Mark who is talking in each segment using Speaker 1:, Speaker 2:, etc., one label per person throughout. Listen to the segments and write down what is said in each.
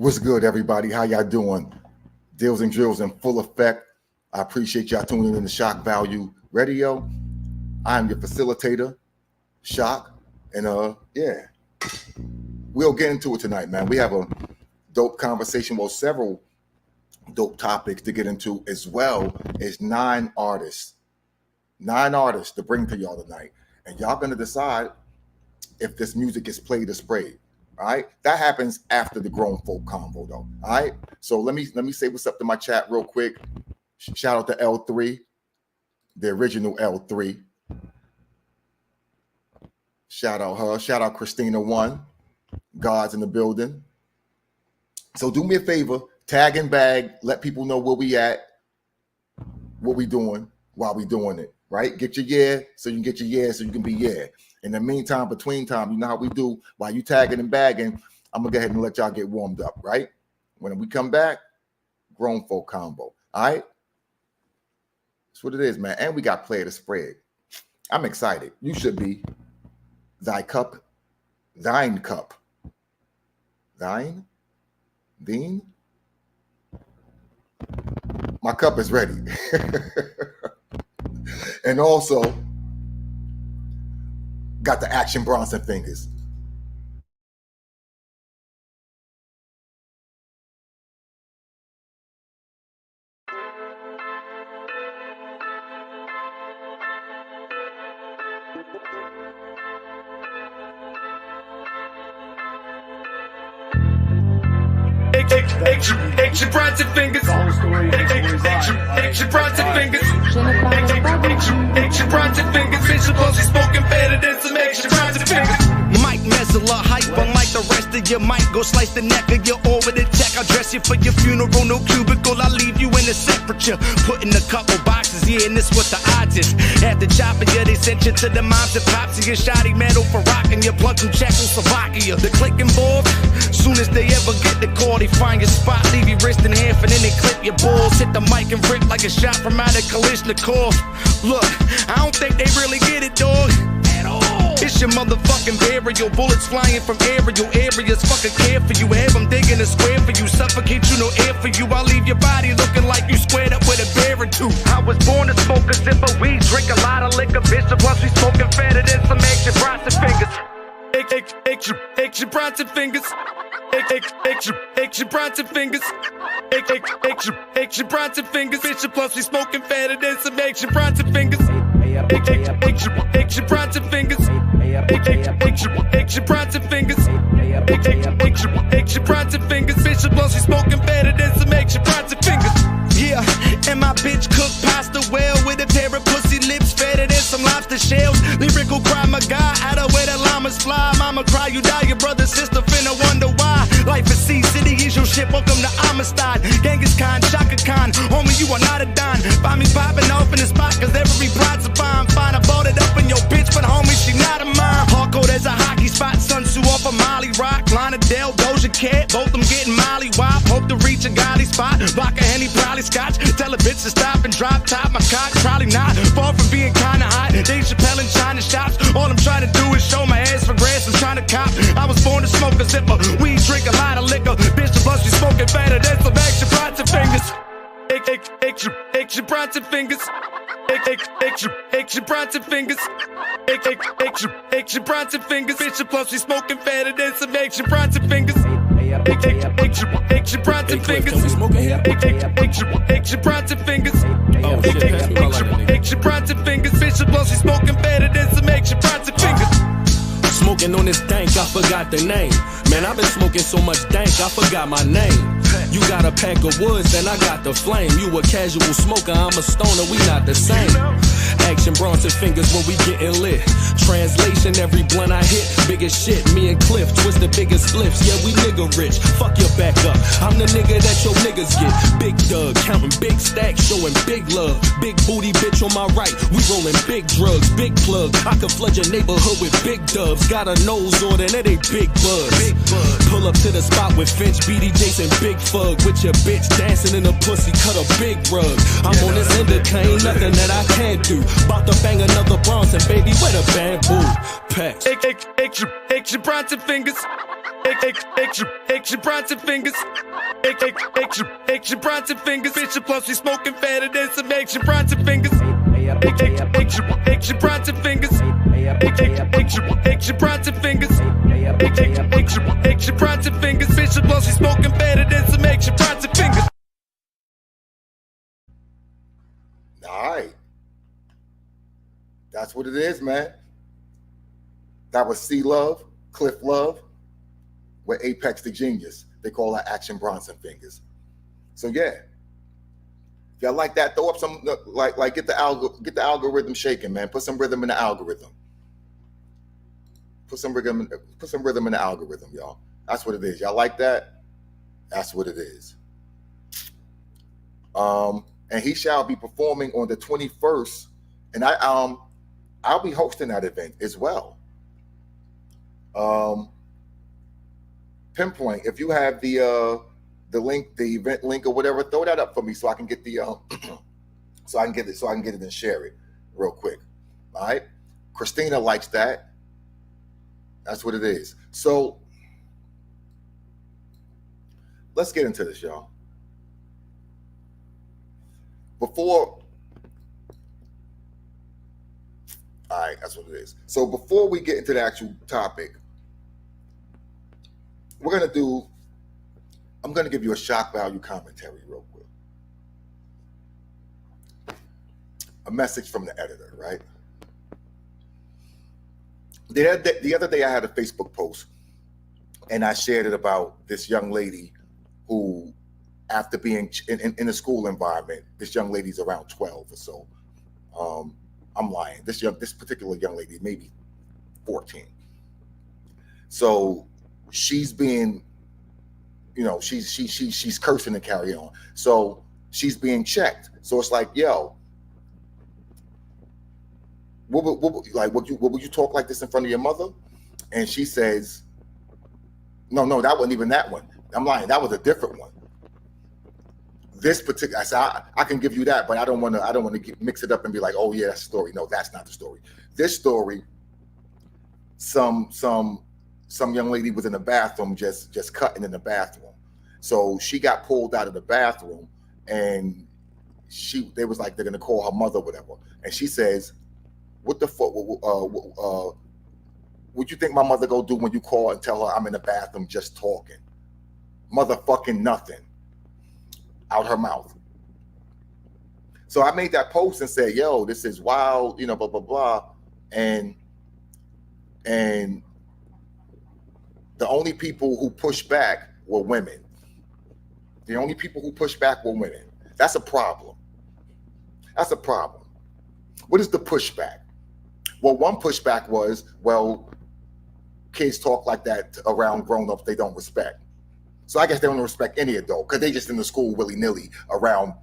Speaker 1: What's good, everybody? How y'all doing? Deals and drills in full effect. I appreciate y'all tuning in to Shock Value Radio. I'm your facilitator, Shak, and yeah, we'll get into it tonight, man. We have a dope conversation, well, several dope topics to get into, as well as 9 artists to bring to y'all tonight, and y'all gonna decide if this music is played or sprayed. All right, that happens after the grown folk convo, though. All right, so let me say what's up to my chat real quick. Shout out to L3, the original L3. Shout out her. Shout out Christina One. God's in the building. So do me a favor, tag and bag. Let people know where we at, what we doing while we doing it. Right? Get your yeah, so you can get your yeah, so you can be yeah. In the meantime, between time, you know how we do. While you tagging and bagging, I'm gonna go ahead and let y'all get warmed up, right? When we come back, grown folk combo. All right, that's what it is, man. And we got play to spread. I'm excited. You should be. Thine cup. Thine. Dean. My cup is ready. And also got the Action Bronson fingers.
Speaker 2: Action Bronson fingers. Action Bronson fingers. Action Bronson fingers. Bishop Lucy smoking better than some Action Bronson fingers.
Speaker 3: Mike Mezzler, hype unlike the rest of you. Might go slice the neck of your oar with a check. I'll dress you for your funeral, no cubicle. I'll leave you in a sepulture. Put in a couple boxes, yeah, and this what the odds is. After chopping you, they sent you to the moms and pops. You get shoddy metal for rocking you. Plug some Czechoslovakia. The clicking ball, soon as they ever get the call, they find your spot, leave your wrist in half, and then they clip your balls. Hit the mic and rip like a shot from out of Kalishnikov. Look, I don't think they really get it, dog. It's your motherfucking burial. Bullets flying from aerial areas. Fucking care for you. Have them digging a square for you. Suffocate you, no air for you. I'll leave your body looking like you squared up with a bear or two. I was born to smoke a sip of weed. Drink a lot of liquor, bitch. Plus we smoking fatter than some Action Bronson fingers. Action Bronson fingers. Action Bronson fingers. Action Bronson fingers. Bitch, plus we smoking fatter than some Action Bronson fingers. Action Bronson fingers. Action Bronson fingers. Action Bronson fingers. Bitch, plus we smoking fatter than some Action Bronson fingers. Yeah, and my bitch cook pasta well with a pair of pussy lips fatter than some lobster shells. Lyrical cry, my guy, out of where the llamas fly. Mama cry, you die, your brother, sister finna wonder why. Life is C-City, is your shit, welcome to Amistad. Genghis Khan, Shaka Khan, homie, you are not a dime. Find me popping off in the spot, cause every pride's a fine. Fine, I bought it up in your bitch, but homie, she not a mine. Hardcore, there's a hockey spot, Sun Tzu off of Molly Rock. Lana Del, Doja Cat, both them getting Molly Wop. Hope to reach a godly spot, block a Henny, probably scotch. Tell a bitch to stop and drop top, my cock probably not. Far from being kinda hot, Dave Chappelle and China shops. All I'm trying to do is show my ass for grass, I'm trying to cop. I was born to smoke a zipper, weed, drink a lot of liquor. Bitch, the bus be smoking fatter than some Action Bronson fingers. Action Bronson fingers. Action Bronson fingers. Action Bronson fingers. Bitch, plus we smoking fatter than some Action Bronson fingers. Action Bronson fingers. Action Bronson fingers. Action Bronson fingers. Bitch, plus we smoking fatter than some Action Bronson fingers.
Speaker 4: Smoking on this dank, I forgot the name. Man, I've been smoking so much dank, I forgot my name. You got a pack of woods, and I got the flame. You a casual smoker, I'm a stoner, we not the same. Action Bronson fingers when we getting lit. Translation, every blunt I hit, biggest shit. Me and Cliff twist the biggest flips. Yeah, we nigga rich. Fuck your back up. I'm the nigga that your niggas get. Big Doug, counting big stacks, showing big love. Big booty bitch on my right. We rolling big drugs, big plug. I could flood your neighborhood with big dubs. Got a nose on it, and they big buzz. Pull up to the spot with Finch, BD Jason, Big Fug. With your bitch dancing in the pussy, cut a big rug. I'm on this indica, ain't nothing that I can't do. Bout to bang another Bronson, baby, where the bamboo packs.
Speaker 2: Action Bronson fingers. Action Bronson fingers. Action Bronson fingers. Bishop plus we smoking fatter than some action Bronson fingers. Action Bronson fingers. Action Bronson fingers. Action Bronson fingers. Bishop plus we smoking fatter than some action Bronson fingers.
Speaker 1: All right. That's what it is, man. That was C Love, Cliff Love, with Apex the Genius. They call that Action Bronson fingers. So yeah. If y'all like that, throw up some like get the algorithm shaking, man. Put some rhythm in the algorithm. Put some rhythm in the algorithm, y'all. That's what it is. Y'all like that? That's what it is. And he shall be performing on the 21st, and I'll be hosting that event as well. Pinpoint, if you have the link, the event link or whatever, throw that up for me so I can get the so I can get it and share it real quick. All right. Christina likes that. That's what it is. So let's get into this, y'all. All right, that's what it is. So before we get into the actual topic, I'm gonna give you a shock value commentary real quick. A message from the editor, right? The other day I had a Facebook post and I shared it about this young lady who, after being in a school environment, this young lady's around 12 or so. I'm lying. This particular young lady, maybe 14. So she's being, she's cursing to carry on. So she's being checked. So it's like, yo, would you talk like this in front of your mother? And she says, no, that wasn't even that one. I'm lying. That was a different one. This particular, I said, I can give you that, but I don't want to mix it up and be like, oh yeah, that's the story. No, that's not the story. This story, some young lady was in the bathroom, just cutting in the bathroom. So she got pulled out of the bathroom, and they was like, they're gonna call her mother, whatever. And she says, what the fuck? What you think my mother go do when you call and tell her I'm in the bathroom just talking? Motherfucking nothing. Out her mouth. So I made that post and said, yo, this is wild, blah, blah, blah. And the only people who pushed back were women. The only people who pushed back were women. That's a problem. That's a problem. What is the pushback? Well, one pushback was, well, kids talk like that around grown-ups they don't respect. So I guess they don't respect any adult because they just in the school willy-nilly around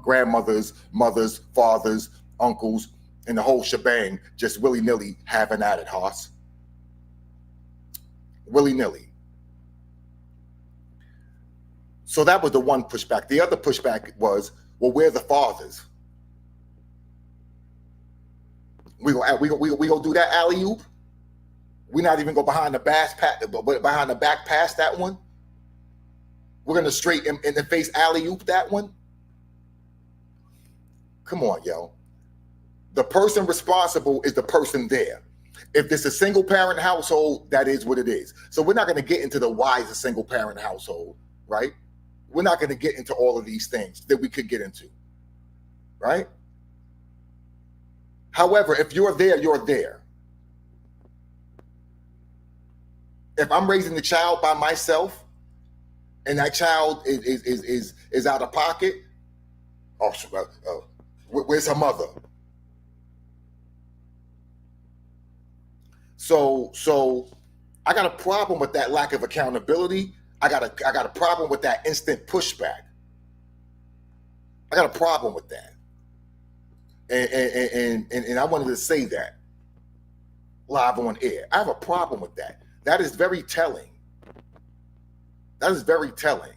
Speaker 1: grandmothers, mothers, fathers, uncles, and the whole shebang, just willy-nilly having at it, Hoss. Willy-nilly. So that was the one pushback. The other pushback was, well, where are the fathers? We gonna do that alley-oop? We're not even go behind the back past that one? We're gonna straight in the face alley-oop that one? Come on, yo. The person responsible is the person there. If it's a single parent household, that is what it is. So we're not gonna get into the why is a single parent household, right? We're not gonna get into all of these things that we could get into, right? However, if you're there, you're there. If I'm raising the child by myself, and that child is out of pocket, where's her mother? So I got a problem with that lack of accountability. I got a problem with that instant pushback. I got a problem with that. And I wanted to say that live on air. I have a problem with that. That is very telling. That is very telling.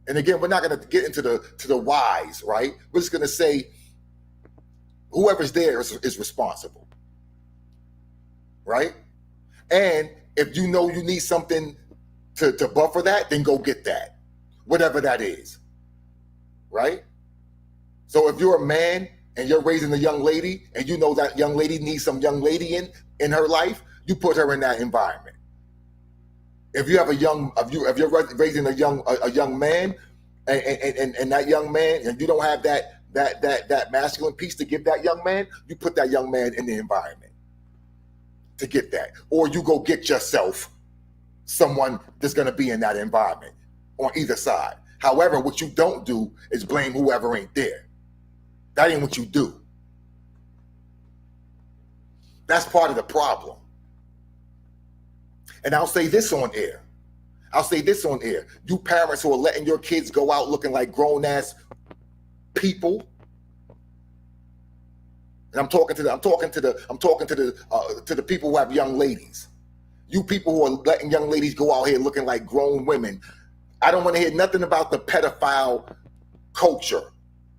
Speaker 1: And again, we're not going to get into the whys, right? We're just going to say whoever's there is responsible, right? And if you know you need something to buffer that, then go get that, whatever that is, right? So if you're a man and you're raising a young lady and you know that young lady needs some young lady in her life, you put her in that environment. If you have if you're raising a young man and that young man, and you don't have that masculine piece to give that young man, you put that young man in the environment to get that. Or you go get yourself someone that's going to be in that environment on either side. However, what you don't do is blame whoever ain't there. That ain't what you do. That's part of the problem. And I'll say this on air. You parents who are letting your kids go out looking like grown-ass people. And I'm talking to the people who have young ladies. You people who are letting young ladies go out here looking like grown women. I don't want to hear nothing about the pedophile culture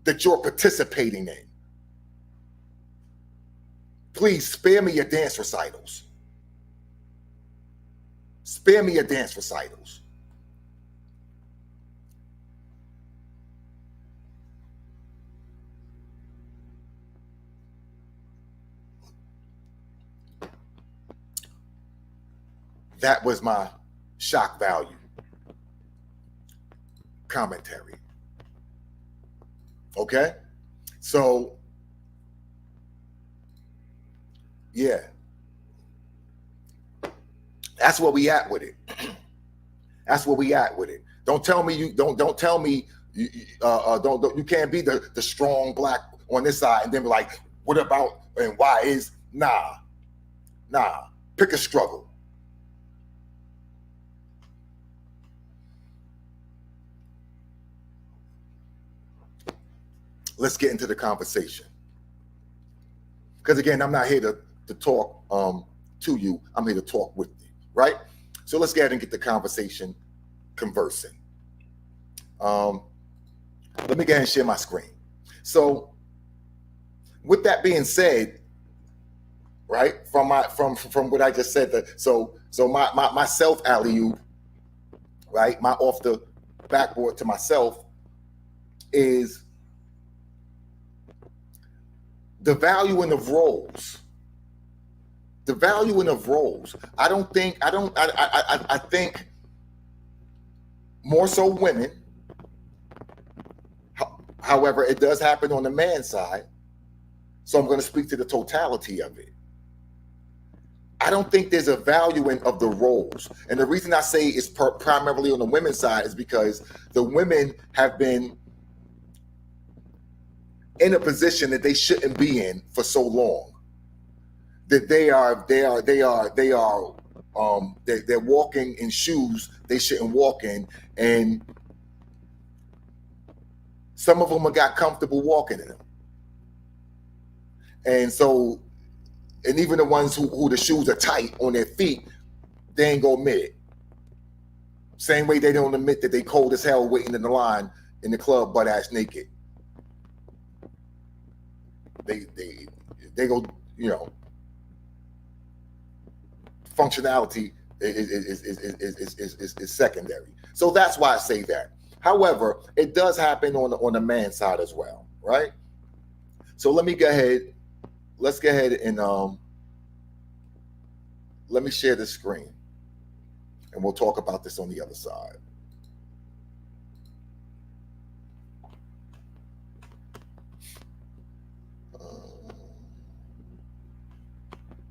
Speaker 1: that you're participating in. Please spare me your dance recitals. Spare me your dance recitals. That was my shock value commentary. Okay? So, yeah. That's where we at with it. That's where we at with it. Don't tell me you can't be the strong black on this side and then be like, what about and why is nah. Pick a struggle. Let's get into the conversation. Because again, I'm not here to talk to you. I'm here to talk with you, right? So let's get ahead and get the conversation conversing. Let me go ahead and share my screen. So with that being said, right, from what I just said, so my self alley-oop, right, my off the backboard to myself is the valuing of roles. The valuing of roles. I think more so women. However, it does happen on the man side. So I'm going to speak to the totality of it. I don't think there's a valuing of the roles. And the reason I say it's primarily on the women's side is because the women have been in a position that they shouldn't be in for so long, that they're walking in shoes they shouldn't walk in, and some of them have got comfortable walking in them. And so, and even the ones who the shoes are tight on their feet, they ain't gonna admit it. Same way they don't admit that they cold as hell waiting in the line in the club butt ass naked. They go, you know, functionality is secondary. So that's why I say that. However, it does happen on the man side as well, right? So let me go ahead. Let's go ahead and let me share the screen, and we'll talk about this on the other side.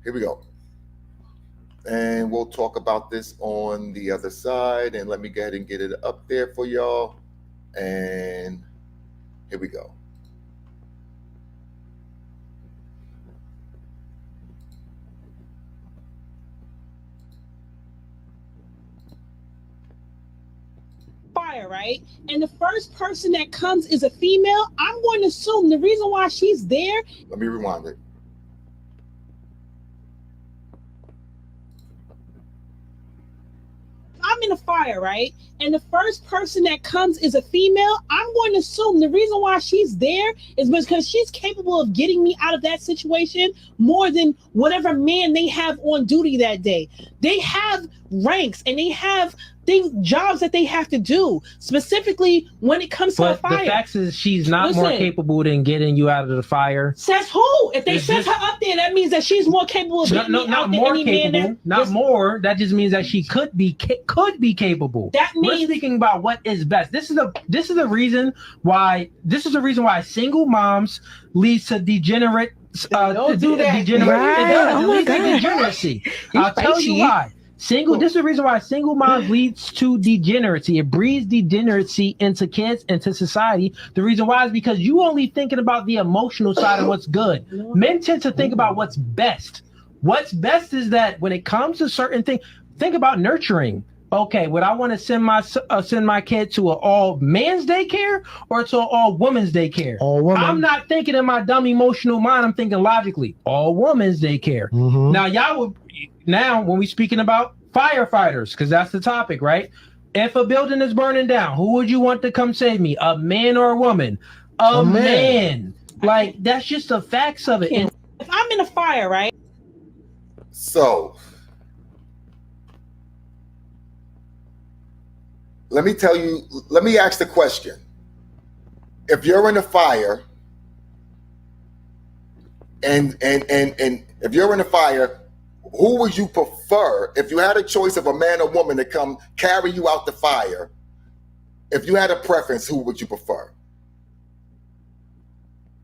Speaker 1: Here we go. And we'll talk about this on the other side. And let me go ahead and get it up there for y'all. And here we go.
Speaker 5: Fire, right? And the first person that comes is a female. I'm going to assume the reason why she's there.
Speaker 1: Let me rewind it.
Speaker 5: I'm in a fire, right? And the first person that comes is a female. I'm going to assume the reason why she's there is because she's capable of getting me out of that situation more than whatever man they have on duty that day. They have ranks and they have jobs that they have to do, specifically when it comes to a fire.
Speaker 6: The fact is she's not more capable than getting you out of the fire.
Speaker 5: Says who? If they set her up there, that means that she's more capable of getting me out than any man that...
Speaker 6: Not more. That just means that she could be capable.
Speaker 5: That means...
Speaker 6: We're speaking about what is best. This is the reason why single moms leads to degenerate.
Speaker 5: Don't do that.
Speaker 6: Right. Oh my God. Degeneracy. I'll tell you why. This is the reason why single moms leads to degeneracy. It breeds degeneracy into kids, into society. The reason why is because you only thinking about the emotional side of what's good. Men tend to think about what's best. What's best is that when it comes to certain things, think about nurturing. Okay, would I want to send my kid to an all man's daycare or to an all woman's daycare?
Speaker 7: All woman.
Speaker 6: I'm not thinking in my dumb emotional mind. I'm thinking logically. All woman's daycare.
Speaker 7: Mm-hmm.
Speaker 6: Now when we speaking about firefighters, because that's the topic, right? If a building is burning down, who would you want to come save me? A man or a woman? A man. Like, that's just the facts of it. And
Speaker 5: if I'm in a fire, right?
Speaker 1: So let me ask the question. If you're in a fire and if you're in a fire, who would you prefer if you had a choice of a man or woman to come carry you out the fire? If you had a preference, who would you prefer?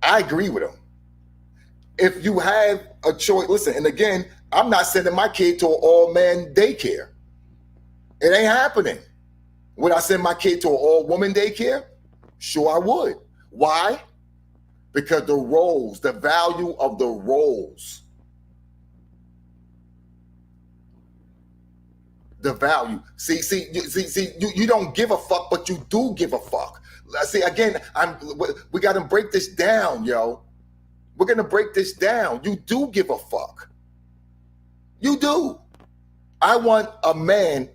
Speaker 1: I agree with him. If you have a choice, listen, and again, I'm not sending my kid to an all-man daycare. It ain't happening. Would I send my kid to an all-woman daycare? Sure, I would. Why? Because the roles, the value of the roles. The value. See, you don't give a fuck, but you do give a fuck. See, again, we got to break this down, yo. We're going to break this down. You do give a fuck. You do. I want a man,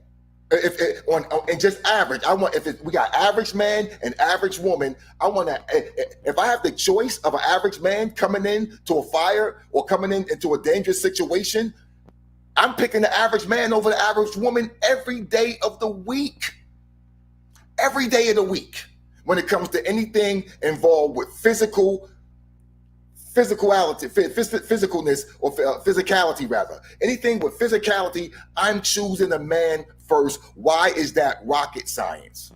Speaker 1: and just average. We got average man and average woman. I want to, if I have the choice of an average man coming in to a fire or coming into a dangerous situation, I'm picking the average man over the average woman every day of the week. Every day of the week. When it comes to anything involved with physicality, physicalness, or physicality rather. Anything with physicality, I'm choosing a man first. Why is that rocket science?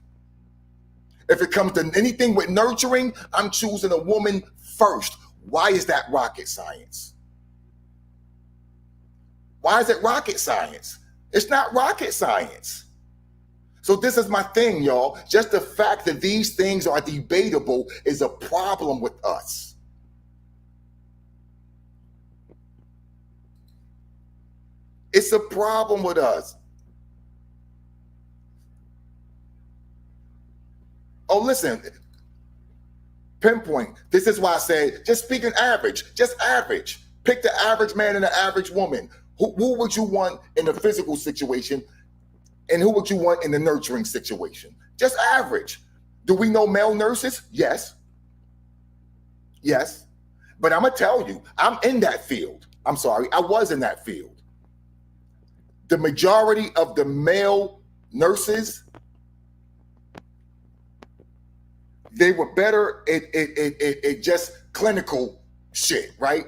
Speaker 1: If it comes to anything with nurturing, I'm choosing a woman first. Why is that rocket science? Why is it rocket science? It's not rocket science. So this is my thing, y'all. Just the fact that these things are debatable is a problem with us. It's a problem with us. Oh, listen. Pinpoint. This is why I said, just speaking average. Just average. Pick the average man and the average woman. Who would you want in the physical situation, and who would you want in the nurturing situation? Just average. Do we know male nurses? Yes. Yes. But I'm going to tell you, I'm in that field. I'm sorry, I was in that field. The majority of the male nurses, they were better at just clinical shit, right?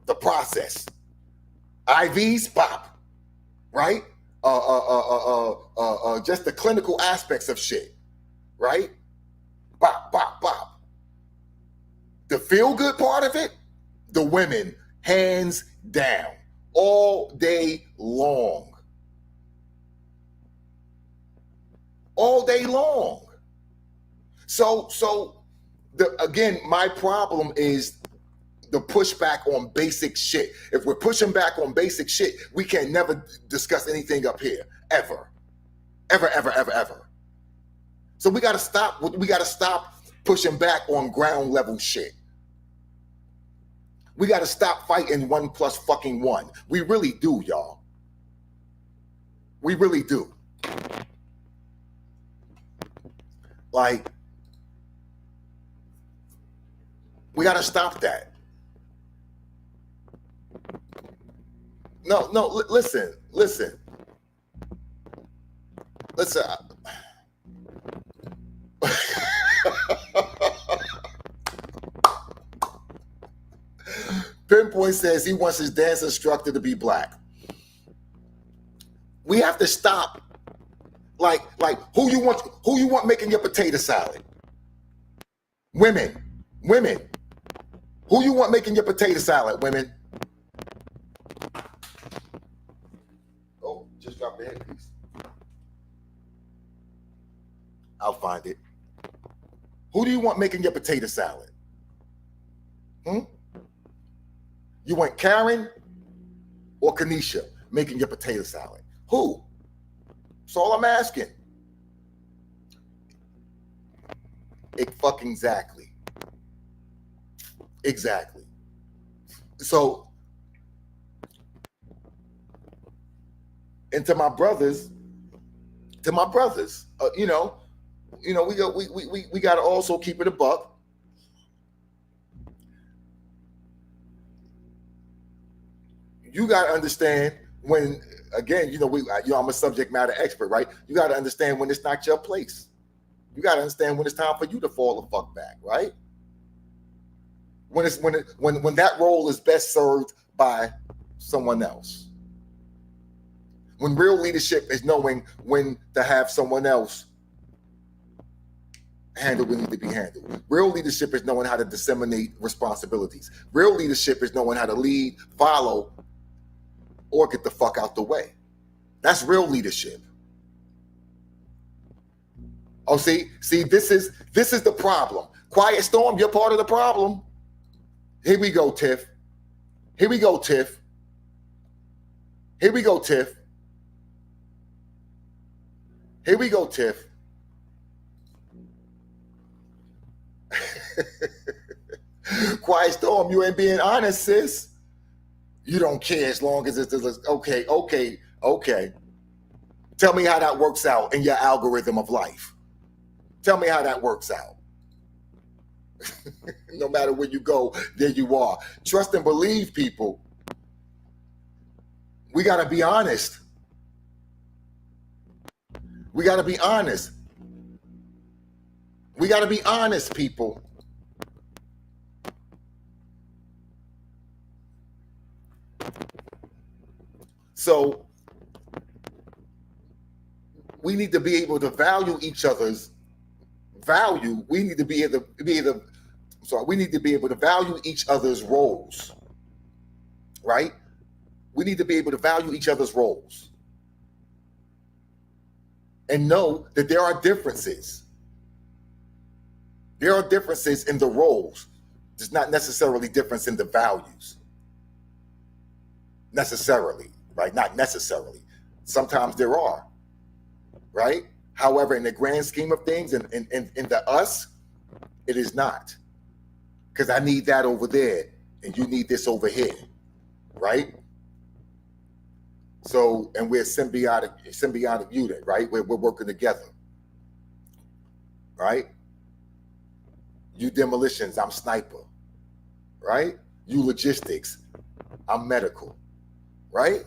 Speaker 1: The process. IVs, pop, right? Just the clinical aspects of shit, right? Bop, bop, bop. The feel-good part of it, the women, hands down, all day long. All day long. So again, my problem is the pushback on basic shit. If we're pushing back on basic shit, we can never discuss anything up here, ever. Ever, ever, ever, ever. So we gotta stop pushing back on ground level shit. We gotta stop fighting 1 + fucking 1. We really do, y'all. We really do. Like, we gotta stop that. No, listen. listen. Pinpoint says he wants his dance instructor to be black. We have to stop. Like who you want making your potato salad? Women. Who you want making your potato salad? Women. Oh, just dropped the headpiece. I'll find it. Who do you want making your potato salad? You want Karen or Kanisha making your potato salad? Who? That's all I'm asking. Exactly. So, and to my brothers, we got to also keep it a buck. You got to understand when, again, I'm a subject matter expert, right? You got to understand when it's not your place. You got to understand when it's time for you to fall the fuck back, right? When that role is best served by someone else. When real leadership is knowing when to have someone else handle what needs to be handled. Real leadership is knowing how to disseminate responsibilities. Real leadership is knowing how to lead, follow, or get the fuck out the way. That's real leadership. Oh, see, this is the problem. Quiet storm, you're part of the problem. Here we go, Tiff. Quiet storm, you ain't being honest, sis. You don't care as long as it's okay. Tell me how that works out in your algorithm of life. Tell me how that works out. No matter where you go, there you are. Trust and believe, people. We got to be honest. We got to be honest, people. So we need to be able to value each other's value. We need to be able to value each other's roles, right? We need to be able to value each other's roles and know that there are differences. There are differences in the roles. There's not necessarily difference in the values. Necessarily, right? Not necessarily. Sometimes there are, right? However, in the grand scheme of things, in the us, it is not. Because I need that over there, and you need this over here, right? So, and we're a symbiotic unit, right? We're working together, right? You demolitions, I'm sniper, right? You logistics, I'm medical, right?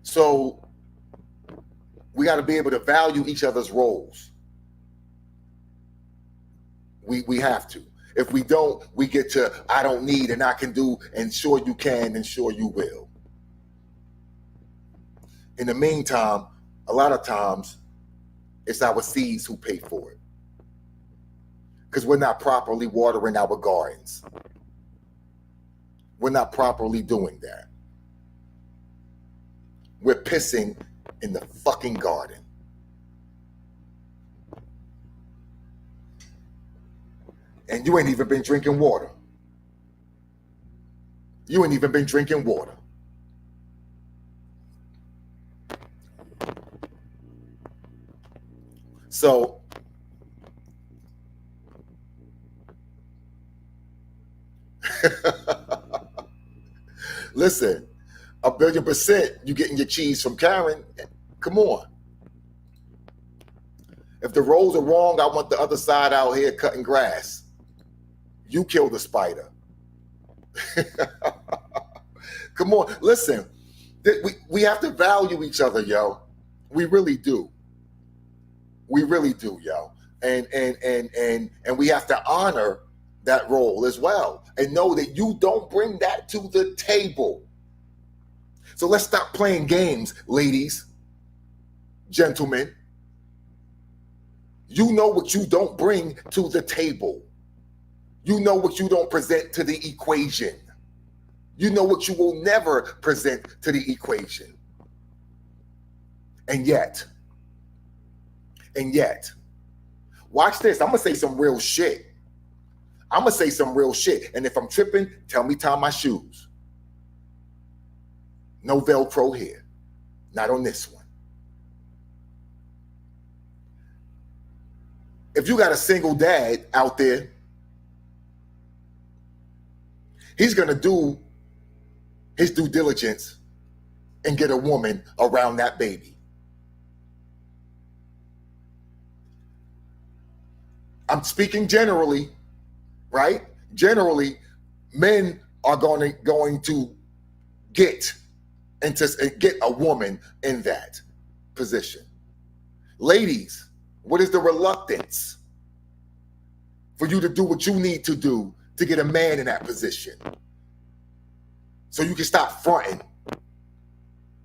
Speaker 1: So we got to be able to value each other's roles. We have to. If we don't, we get to I don't need and I can do, and sure you can and sure you will. In the meantime, a lot of times it's our seeds who pay for it, because we're not properly watering our gardens. We're not properly doing that. We're pissing in the fucking garden. And you ain't even been drinking water. You ain't even been drinking water. So, listen, 1,000,000,000% you getting your cheese from Karen. Come on. If the roles are wrong, I want the other side out here cutting grass. You kill the spider. Come on, listen. We have to value each other, yo. We really do. We really do, yo. And we have to honor that role as well and know that you don't bring that to the table. So let's stop playing games, ladies, gentlemen. You know what you don't bring to the table. You know what you don't present to the equation. You know what you will never present to the equation. And yet, watch this. I'm going to say some real shit. And if I'm tripping, tell me tie my shoes. No Velcro here. Not on this one. If you got a single dad out there, he's going to do his due diligence and get a woman around that baby. I'm speaking generally, right? Generally, men are going to get a woman in that position. Ladies, what is the reluctance for you to do what you need to do to get a man in that position? So you can stop fronting.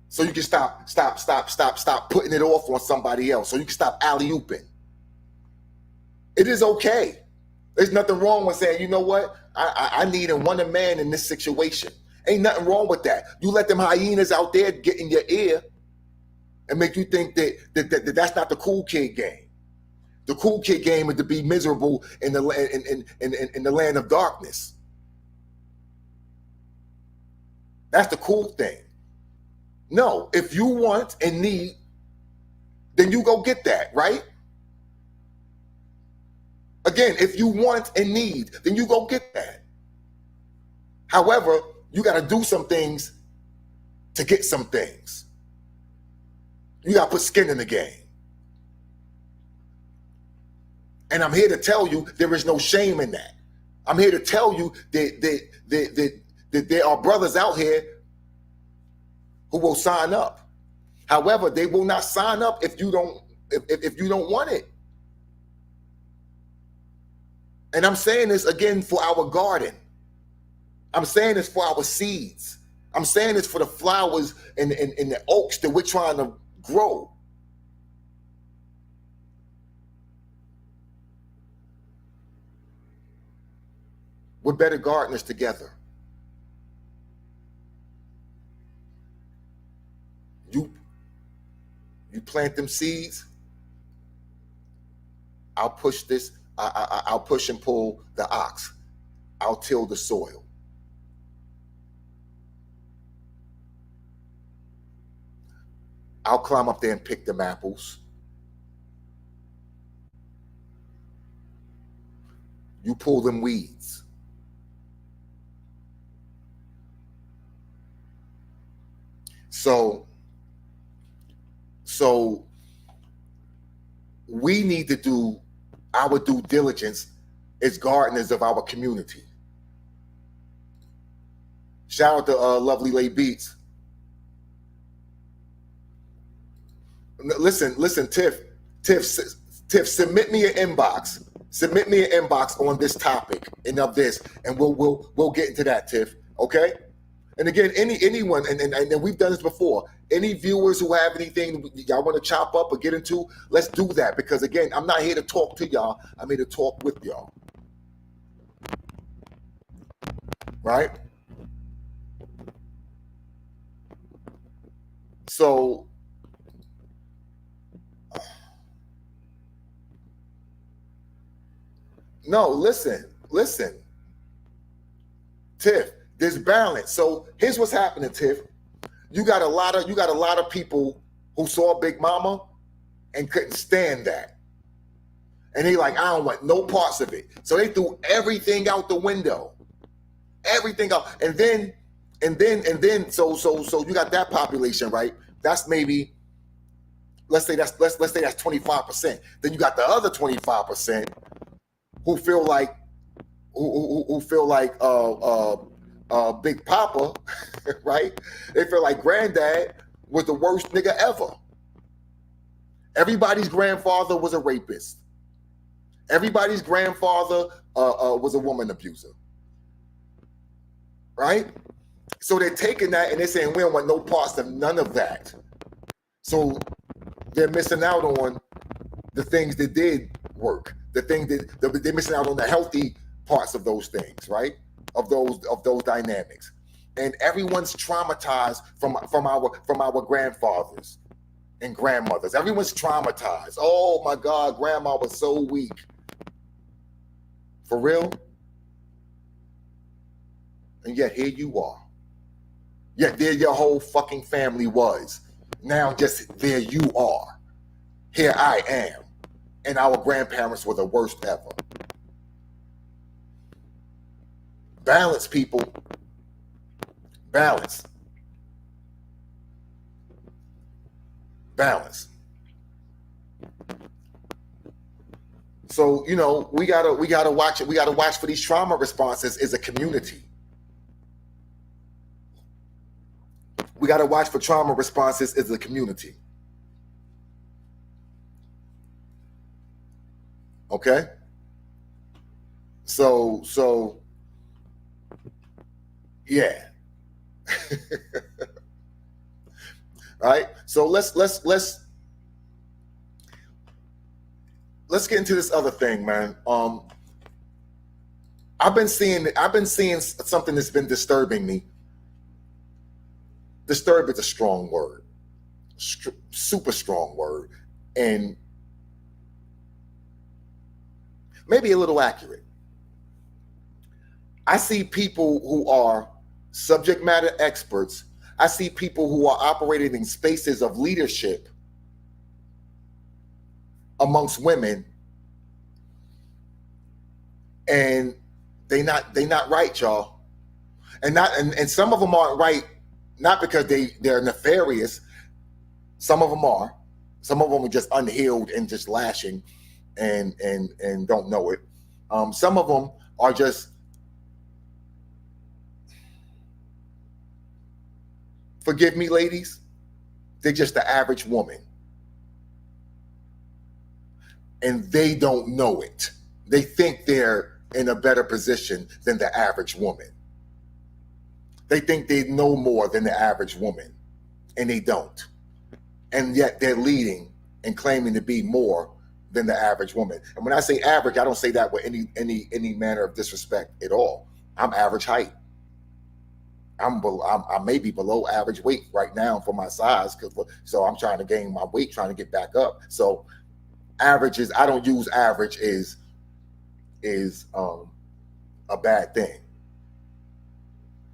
Speaker 1: So you can stop putting it off on somebody else. So you can stop alley-ooping. It is okay. There's nothing wrong with saying, you know what? I need and want a man in this situation. Ain't nothing wrong with that. You let them hyenas out there get in your ear and make you think that that's not the cool kid game. The cool kid game is to be miserable in the land of darkness. That's the cool thing. No, if you want and need, then you go get that, right? Again, if you want and need, then you go get that. However, you got to do some things to get some things. You got to put skin in the game. And I'm here to tell you there is no shame in that. I'm here to tell you that there are brothers out here who will sign up. However, they will not sign up if you don't want it. And I'm saying this again for our garden. I'm saying this for our seeds. I'm saying this for the flowers and the oaks that we're trying to grow. We're better gardeners together. You plant them seeds. I'll push this. I'll push and pull the ox. I'll till the soil. I'll climb up there and pick them apples. You pull them weeds. So we need to do our due diligence as gardeners of our community. Shout out to Lovely Lay Beats. Listen, Tiff, submit me an inbox. Submit me an inbox on this topic and of this, and we'll get into that, Tiff. Okay? And again, anyone, and we've done this before. Any viewers who have anything y'all want to chop up or get into, let's do that. Because again, I'm not here to talk to y'all. I'm here to talk with y'all. Right? So no, listen. Tiff, there's balance. So here's what's happening, Tiff. You got a lot of people who saw Big Mama and couldn't stand that. And they like, I don't want no parts of it. So they threw everything out the window. Everything out. And then so you got that population, right? That's maybe, let's say that's 25%. Then you got the other 25% who feel like Big Papa, right? They feel like Granddad was the worst nigga ever. Everybody's grandfather was a rapist. Everybody's grandfather was a woman abuser. Right? So they're taking that and they're saying we don't want no parts of none of that. So they're missing out on the things that did work. The thing that they're missing out on the healthy parts of those things, right? Of those dynamics. And everyone's traumatized from our grandfathers and grandmothers. Everyone's traumatized. Oh my God, grandma was so weak. For real? And yet here you are. Yet there your whole fucking family was. Now just there you are. Here I am. And our grandparents were the worst ever. Balance, people. Balance. Balance. So, you know, we gotta watch it. We gotta watch for these trauma responses as a community. We gotta watch for trauma responses as a community. Okay? So yeah. Right? So let's get into this other thing, man. I've been seeing something that's been disturbing me. Disturb is a strong word. Super strong word. And maybe a little accurate. I see people who are subject matter experts. I see people who are operating in spaces of leadership amongst women, and they not right, y'all. And some of them aren't right, not because they're nefarious. Some of them are. Some of them are just unhealed and just lashing and don't know it. Some of them are just, forgive me, ladies, they're just the average woman. And they don't know it. They think they're in a better position than the average woman. They think they know more than the average woman, and they don't. And yet they're leading and claiming to be more than the average woman. And when I say average, I don't say that with any manner of disrespect at all. I'm average height. I may be below average weight right now for my size, so I'm trying to gain my weight, trying to get back up. So average is, I don't use average is a bad thing.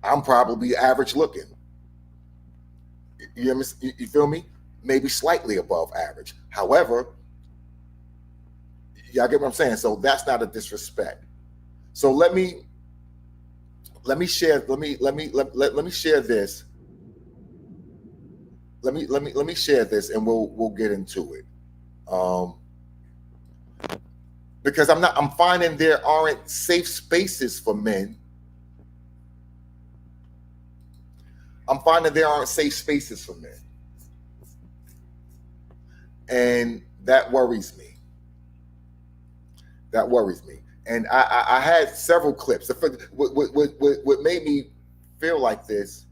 Speaker 1: I'm probably average looking. You feel me? Maybe slightly above average. However, y'all get what I'm saying? So that's not a disrespect. So let me share this. Let me share this, and we'll get into it. Because I'm finding there aren't safe spaces for men. I'm finding there aren't safe spaces for men. And that worries me. That worries me. And I had several clips. What made me feel like this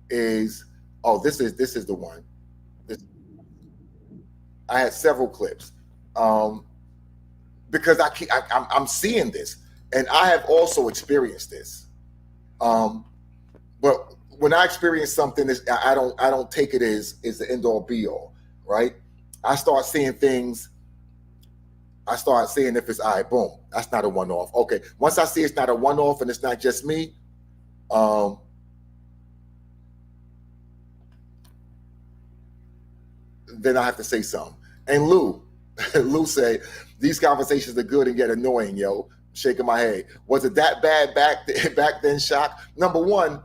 Speaker 1: is, this is the one. I had several clips because I'm seeing this, and I have also experienced this. But when I experience something, I don't take it as the end all be all, right? I start seeing things. I start seeing if it's all right, boom, that's not a one-off. Okay, once I see it's not a one-off and it's not just me, then I have to say something. And Lou said, these conversations are good and yet annoying, yo. Shaking my head. Was it that bad back then, Shak? Number one,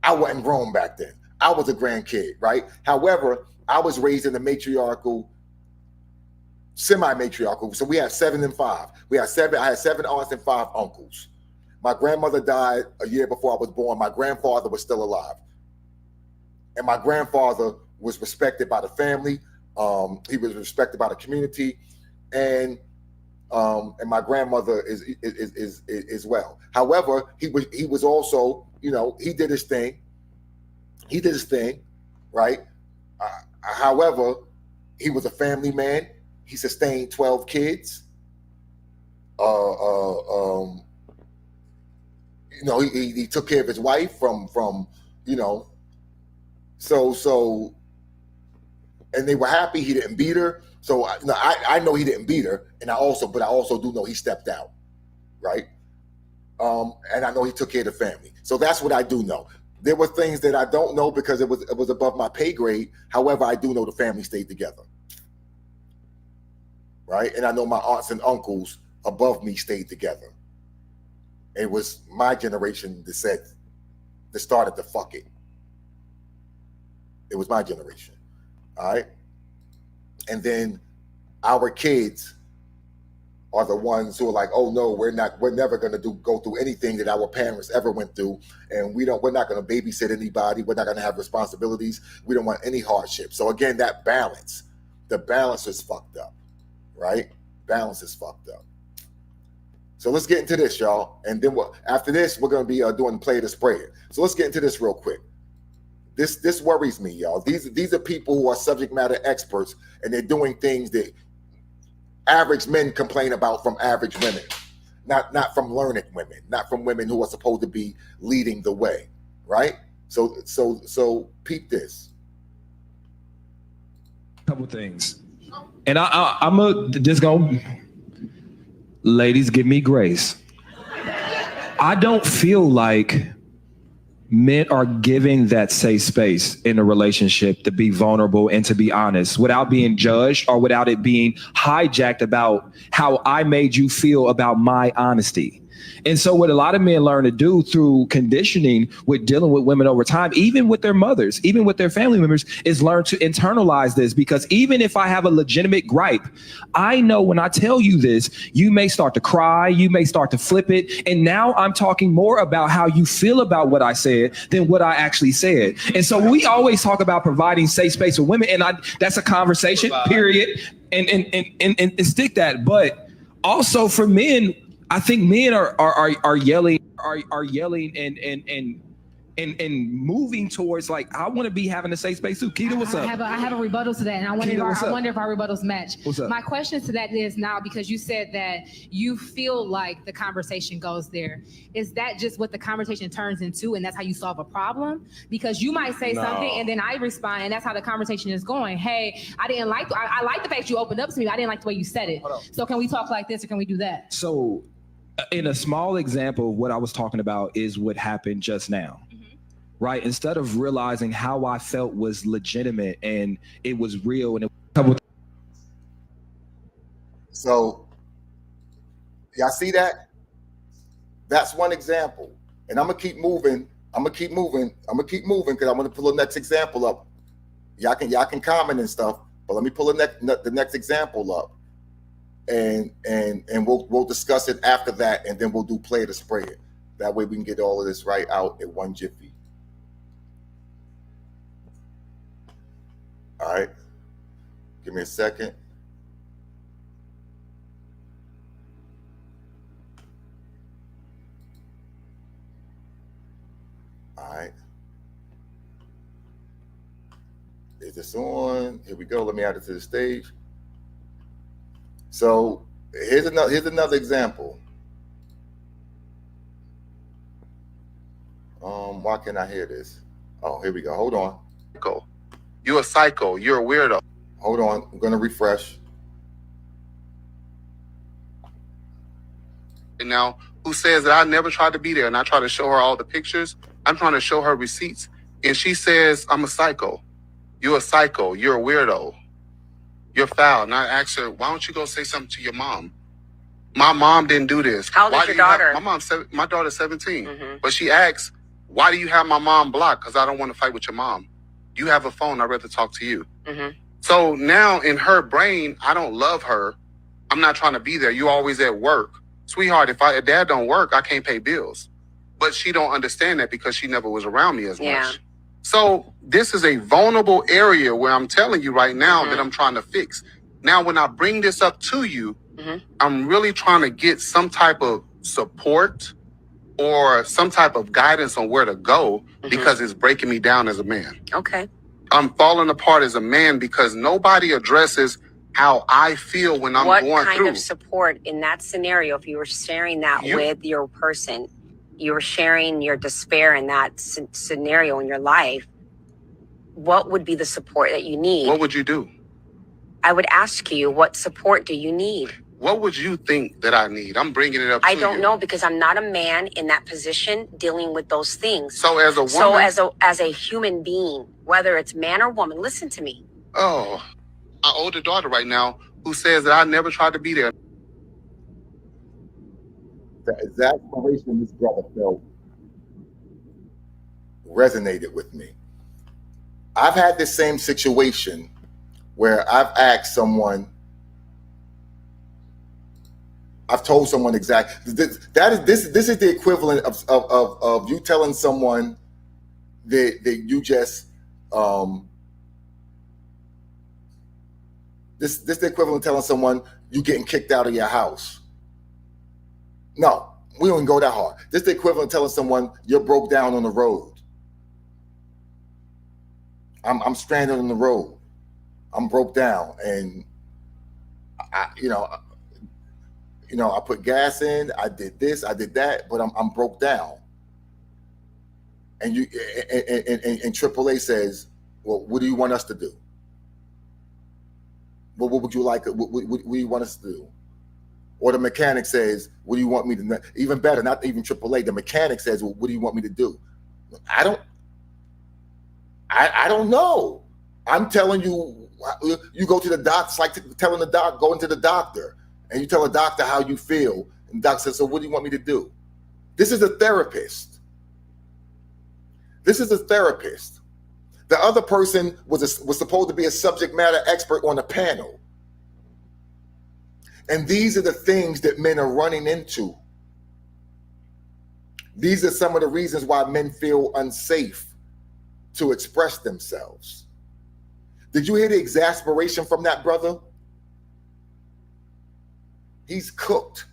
Speaker 1: I wasn't grown back then. I was a grandkid, right? However, I was raised in a matriarchal, semi-matriarchal. So we have 7 and 5. I had 7 aunts and 5 uncles. My grandmother died a year before I was born. My grandfather was still alive. And my grandfather was respected by the family. He was respected by the community, and my grandmother is well. However, he was also, he did his thing. He did his thing, right? However, he was a family man. He sustained 12 kids. He took care of his wife from so and they were happy he didn't beat her. So I know he didn't beat her, but I also do know he stepped out, right? And I know he took care of the family. So that's what I do know. There were things that I don't know because it was above my pay grade. However, I do know the family stayed together, right? And I know my aunts and uncles above me stayed together. It was my generation that started to fuck it. It was my generation, all right? And then our kids are the ones who are like, oh no, we're never gonna go through anything that our parents ever went through, and we're not gonna babysit anybody, we're not gonna have responsibilities, we don't want any hardship. So again, the balance is fucked up, right? Balance is fucked up. So let's get into this, y'all. And then after this, we're going to be doing play the spread. So let's get into this real quick. This worries me, y'all. These are people who are subject matter experts, and they're doing things that average men complain about from average women, not from learned women, not from women who are supposed to be leading the way, right? So peep this.
Speaker 7: Couple things, and I'm just gonna. Ladies, give me grace. I don't feel like men are given that safe space in a relationship to be vulnerable and to be honest without being judged or without it being hijacked about how I made you feel about my honesty. And so what a lot of men learn to do through conditioning with dealing with women over time, even with their mothers, even with their family members, is learn to internalize this, because even if I have a legitimate gripe, I know when I tell you this, you may start to cry, you may start to flip it. And now I'm talking more about how you feel about what I said than what I actually said. And so we always talk about providing safe space for women. And that's a conversation, period. And stick that. But also for men, I think men are yelling and moving towards like, I want to be having a safe space too. Keita, what's up?
Speaker 8: I have a rebuttal to that, and I wonder if our rebuttals match.
Speaker 7: What's up?
Speaker 8: My question to that is now, because you said that you feel like the conversation goes there. Is that just what the conversation turns into, and that's how you solve a problem? Because you might say something, and then I respond, and that's how the conversation is going. Hey, I like the fact you opened up to me, but I didn't like the way you said it. So can we talk like this, or can we do that?
Speaker 7: So in a small example, what I was talking about is what happened just now. Right? Instead of realizing how I felt was legitimate and it was real, and
Speaker 1: so y'all see that? That's one example. And I'm gonna keep moving because I want to pull the next example up. Y'all can comment and stuff, but let me pull the next example up. And we'll discuss it after that, and then we'll do play the spread. That way we can get all of this right out in one jiffy. All right, give me a second. All right, is this on? Here we go. Let me add it to the stage. So here's another example. Why can't I hear this? Oh, here we go. Hold on.
Speaker 9: Go. You're a psycho. You're a weirdo.
Speaker 1: Hold on. I'm gonna refresh.
Speaker 9: And now, who says that I never tried to be there and I try to show her all the pictures? I'm trying to show her receipts, and she says I'm a psycho. You're a psycho. You're a weirdo. You're foul. And I asked her, why don't you go say something to your mom? My mom didn't do this.
Speaker 10: How old is your daughter?
Speaker 9: My daughter's 17. But she asks, why do you have my mom blocked? Because I don't want to fight with your mom. You have a phone. I'd rather talk to you. So now in her brain, I don't love her. I'm not trying to be there. You always at work. Sweetheart, if dad don't work, I can't pay bills. But she don't understand that because she never was around me as much. So this is a vulnerable area where I'm telling you right now that I'm trying to fix. Now, when I bring this up to you, I'm really trying to get some type of support or some type of guidance on where to go because it's breaking me down as a man.
Speaker 10: Okay.
Speaker 9: I'm falling apart as a man because nobody addresses how I feel when I'm going through.
Speaker 10: What kind of support in that scenario, if you were sharing that with your person, you were sharing your despair in that scenario in your life, what would be the support that you need?
Speaker 9: What would you do?
Speaker 10: I would ask you, what support do you need?
Speaker 9: What would you think that I need? I'm bringing it up to you.
Speaker 10: I don't know, because I'm not a man in that position dealing with those things.
Speaker 9: So as a woman,
Speaker 10: as a human being, whether it's man or woman, listen to me.
Speaker 9: Oh, my older daughter right now who says that I never tried to be there.
Speaker 1: The exasperation this brother felt resonated with me. I've had this same situation where I've asked someone, I've told someone exactly this is the equivalent of you telling someone that you just this is the equivalent of telling someone you getting kicked out of your house. No, we don't even go that hard. This is the equivalent of telling someone you're broke down on the road. I'm stranded on the road. I'm broke down, and I put gas in. I did this, I did that, but I'm broke down. And AAA says, "Well, what do you want us to do? What would you like? What do you want us to do?" Or the mechanic says, "What do you want me to?" Even better, not even AAA. The mechanic says, "Well, what do you want me to do?" I don't know. I'm telling you, you go to the doctor. It's like telling the doc, going to the doctor, and you tell a doctor how you feel, and the doctor says, "So what do you want me to do?" This is a therapist. This is a therapist. The other person was supposed to be a subject matter expert on the panel. And these are the things that men are running into. These are some of the reasons why men feel unsafe to express themselves. Did you hear the exasperation from that brother? He's cooked.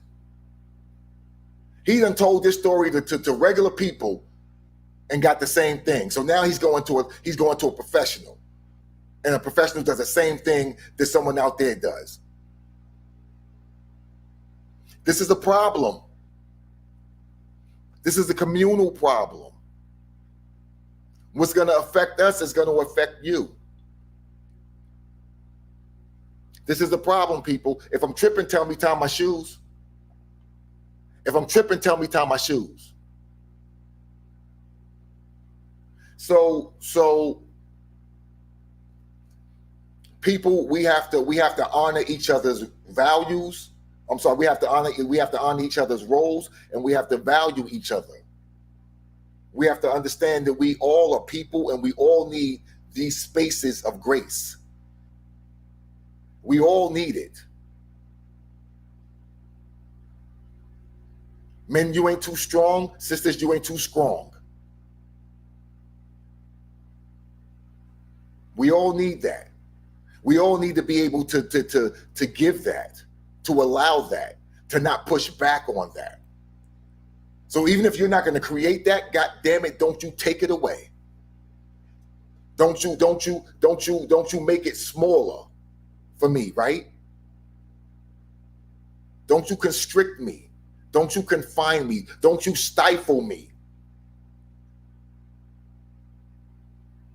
Speaker 1: He done told this story to regular people and got the same thing. So now he's going to a professional, and a professional does the same thing that someone out there does. This is a problem. This is a communal problem. What's going to affect us is going to affect you. This is the problem, people. If I'm tripping, tell me tie my shoes. If I'm tripping, tell me tie my shoes. So people, we have to honor each other's values. We have to honor each other's roles, and we have to value each other. We have to understand that we all are people, and we all need these spaces of grace. We all need it. Men, you ain't too strong. Sisters, you ain't too strong. We all need that. We all need to be able to give that, to allow that, to not push back on that. So even if you're not going to create that, God damn it, don't you take it away. Don't you make it smaller for me, right? Don't you constrict me. Don't you confine me. Don't you stifle me.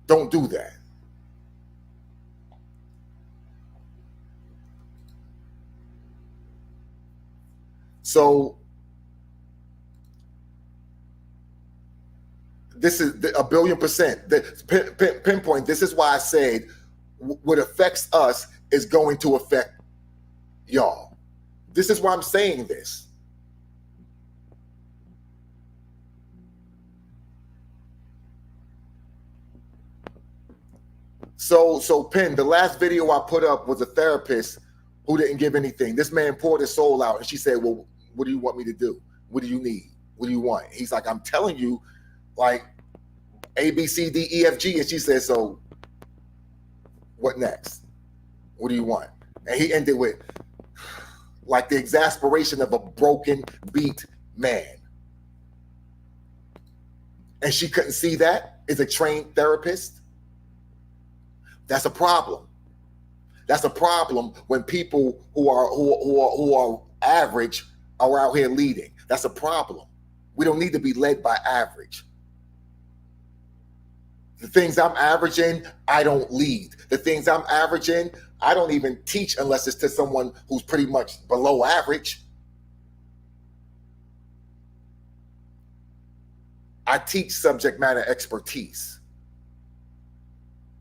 Speaker 1: Don't do that. So this is a billion percent. The pinpoint. This is why I said what affects us is going to affect y'all. This is why I'm saying this. So Pin, the last video I put up was a therapist who didn't give anything. This man poured his soul out, and she said, "Well, what do you want me to do? What do you need? What do you want?" He's like, "I'm telling you, like, A, B, C, D, E, F, G. And she said, so what next? What do you want? And he ended with like the exasperation of a broken, beat man. And she couldn't see that as a trained therapist. That's a problem. That's a problem when people who are average are out here leading. That's a problem. We don't need to be led by average. The things I'm averaging, I don't lead. The things I'm averaging, I don't even teach unless it's to someone who's pretty much below average. I teach subject matter expertise.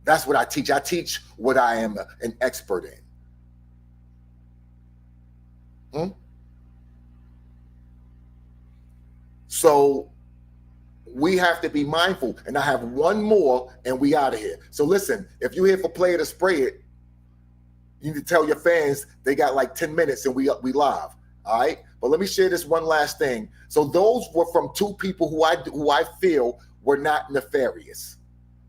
Speaker 1: That's what I teach. I teach what I am an expert in. So we have to be mindful. And I have one more and we out of here. So listen, if you're here for Play It or Spray It, you need to tell your fans they got like 10 minutes and we live. All right. But let me share this one last thing. So those were from two people who I feel were not nefarious.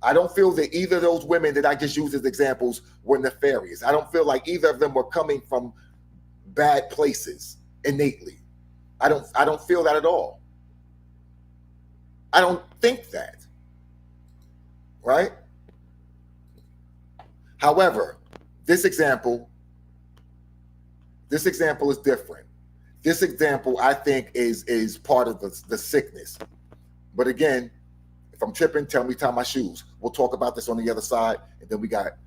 Speaker 1: I don't feel that either of those women that I just used as examples were nefarious. I don't feel like either of them were coming from bad places innately. I don't feel that at all. I don't think that. Right? However, this example is different. This example, I think, is part of the sickness. But again, if I'm tripping, tell me, tie my shoes. We'll talk about this on the other side, and then we got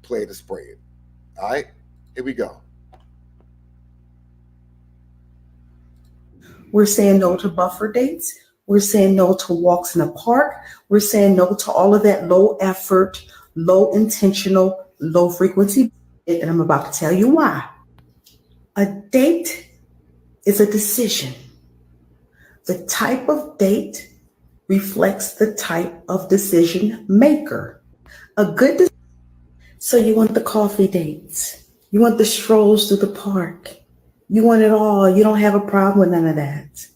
Speaker 1: Play It or Spray It. All right? Here we go.
Speaker 11: We're saying no to buffer dates. We're saying no to walks in the park. We're saying no to all of that low effort, low intentional, low frequency. And I'm about to tell you why. A date is a decision. The type of date reflects the type of decision maker. A good decision. So you want the coffee dates. You want the strolls through the park. You want it all. You don't have a problem with none of that.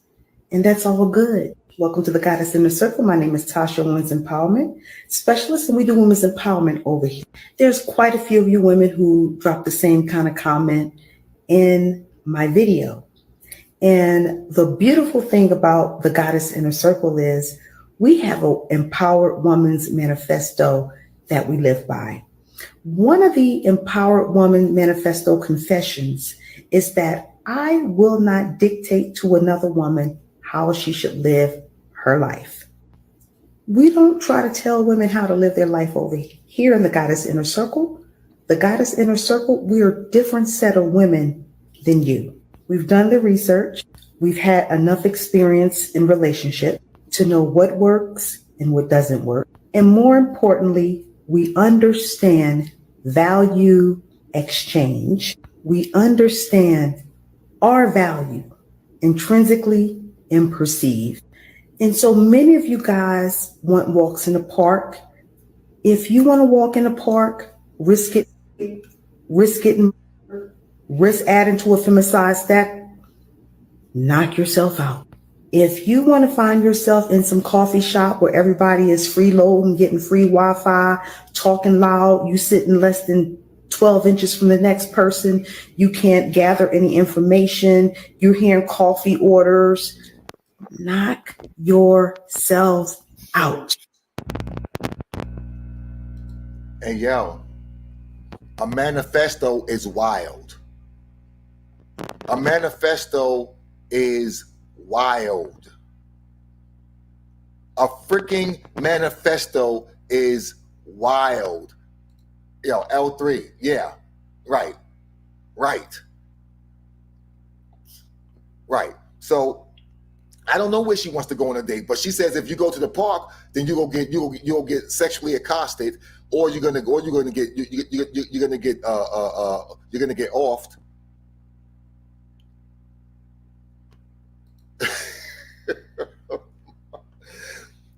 Speaker 11: And that's all good. Welcome to the Goddess Inner Circle. My name is Tasha, Women's Empowerment Specialist, and we do women's empowerment over here. There's quite a few of you women who dropped the same kind of comment in my video. And the beautiful thing about the Goddess Inner Circle is we have an empowered woman's manifesto that we live by. One of the Empowered Woman Manifesto confessions is that I will not dictate to another woman how she should live her life. We don't try to tell women how to live their life over here in the Goddess Inner Circle. The Goddess Inner Circle, we're a different set of women than you. We've done the research. We've had enough experience in relationships to know what works and what doesn't work. And more importantly, we understand value exchange. We understand our value intrinsically and perceived. And so many of you guys want walks in the park. If you want to walk in the park, risk adding to a femicide stack, knock yourself out. If you want to find yourself in some coffee shop where everybody is freeloading, getting free Wi-Fi, talking loud, you sitting less than 12 inches from the next person, you can't gather any information, you're hearing coffee orders, knock yourselves out.
Speaker 1: And yo, a manifesto is wild. A manifesto is wild. A freaking manifesto is wild. Yo, L3, yeah, right. So I don't know where she wants to go on a date, but she says if you go to the park, then you'll get sexually accosted, or you're gonna get offed.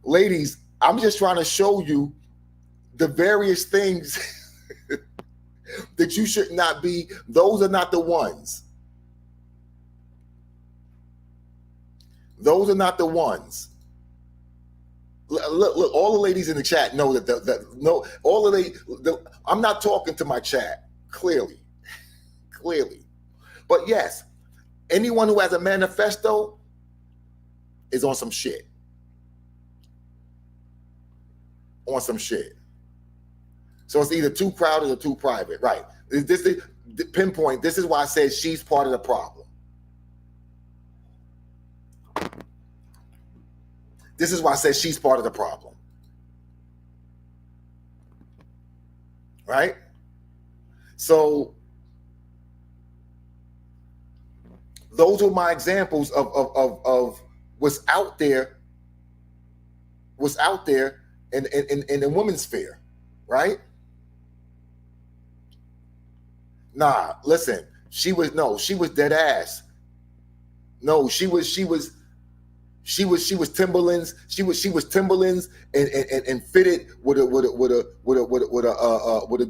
Speaker 1: Ladies, I'm just trying to show you the various things that you should not be. Those are not the ones. Those are not the ones. Look, all the ladies in the chat know that no, all of I'm not talking to my chat, clearly. But yes, anyone who has a manifesto is on some shit. So it's either too crowded or too private, right? This is the pinpoint. This is why I said she's part of the problem. This is why I said she's part of the problem. Right? So those are my examples of what's out there in the women's sphere, right? Nah, listen, she was dead ass. No, she was Timberlands. She was Timberlands and fitted with a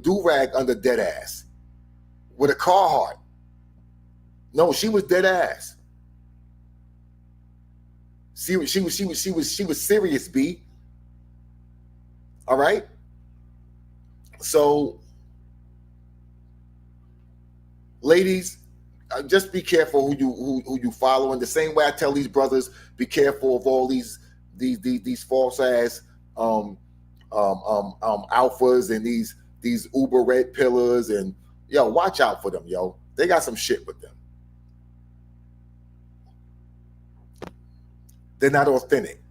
Speaker 1: do-rag under dead ass. With a Carhartt. No, she was dead ass. She was serious, B. All right? So ladies, just be careful who you follow. In the same way I tell these brothers, be careful of all these false ass alphas and these uber red pillars, and yo, watch out for them, yo. They got some shit with them. They're not authentic.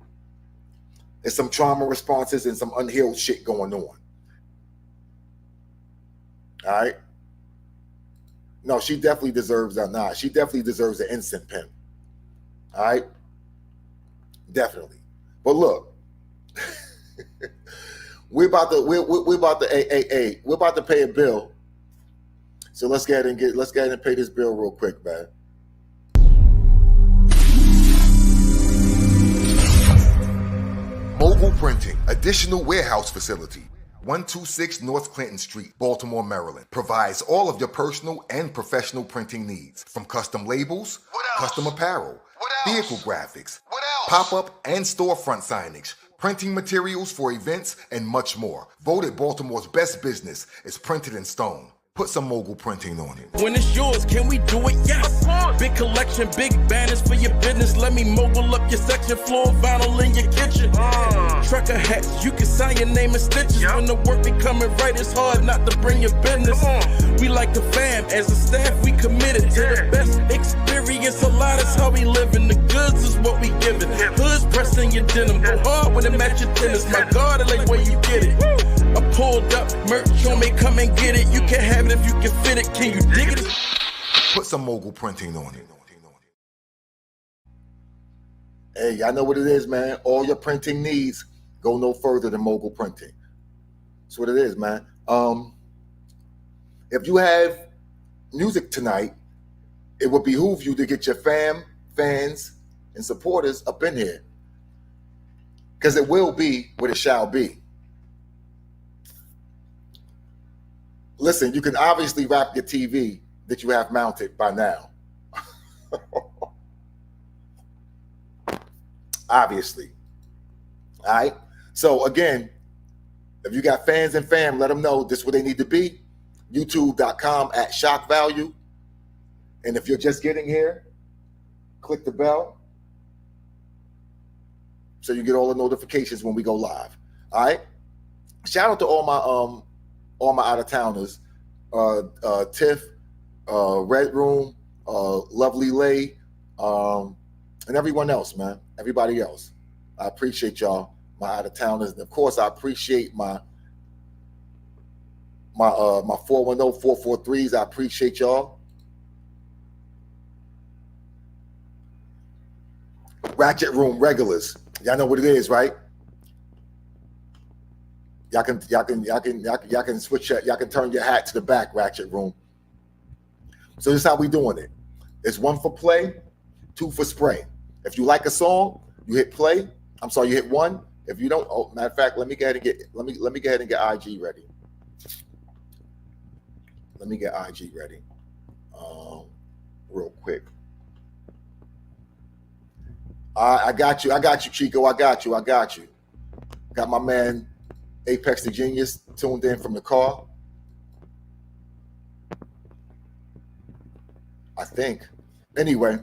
Speaker 1: There's some trauma responses and some unhealed shit going on. All right. No, she definitely deserves that. Nah, she definitely deserves an instant pimp. All right, definitely. But look, we're about to pay a bill. So let's go ahead and pay this bill real quick, man. Mobile Printing, additional warehouse facility. 126 North Clinton Street, Baltimore, Maryland. Provides all of your personal and professional printing needs. From custom labels, custom apparel, vehicle graphics, pop-up and storefront signage, printing materials for events, and much more. Voted Baltimore's best business is Printed in Stone. Put some Mogul Printing on it.
Speaker 4: When it's yours, can we do it? Yes. Big collection, big banners for your business. Let me mogul up your section, floor vinyl in your kitchen. Trucker hats, you can sign your name in stitches. When the work be coming right, it's hard not to bring your business. We like the fam, as a staff, we committed to the best experience. A lot is how we living. The goods is what we giving. Hoods pressing your denim, go hard when it match your tennis. My God, I like where you get it. I pulled up, merch on me, come and get it. You can have it if you can fit it. Can you dig it?
Speaker 1: Put some Mogul Printing on it. Hey, y'all know what it is, man. All your printing needs go no further than Mogul Printing. That's what it is, man. If you have music tonight, it would behoove you to get your fans, and supporters up in here. Because it will be what it shall be. Listen, you can obviously wrap your TV that you have mounted by now. Obviously. All right. So again, if you got fans and fam, let them know this is where they need to be. YouTube.com/shockvalue. And if you're just getting here, click the bell so you get all the notifications when we go live. All right. Shout out to all my out of towners, Tiff, Red Room, Lovely Lay, and everyone else, man. Everybody else. I appreciate y'all, my out of towners, and of course I appreciate my 410 443s. I appreciate y'all. Ratchet Room regulars. Y'all know what it is, right? Y'all can switch. Y'all can turn your hat to the back, Ratchet Room. So this is how we doing it. It's 1 for play, 2 for spray. If you like a song, you hit play. I'm sorry, you hit 1. If you don't, oh, matter of fact, let me go ahead and get IG ready. Let me get IG ready, real quick. I got you, Chico. I got you. Got my man Apex the Genius tuned in from the car. I think. Anyway,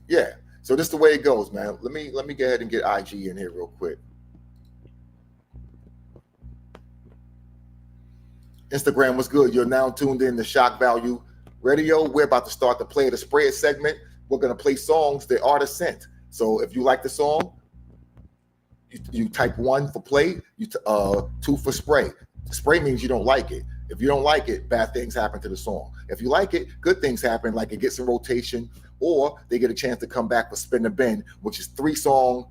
Speaker 1: yeah. So this is the way it goes, man. Let me go ahead and get IG in here real quick. Instagram was good. You're now tuned in to Shock Value Radio. We're about to start the Play the Spread segment. We're going to play songs the artist sent. So if you like the song, you type 1 for play, 2 for spray. Spray means you don't like it. If you don't like it, bad things happen to the song. If you like it, good things happen, like it gets in rotation, or they get a chance to come back for Spin the Bin, which is 3-song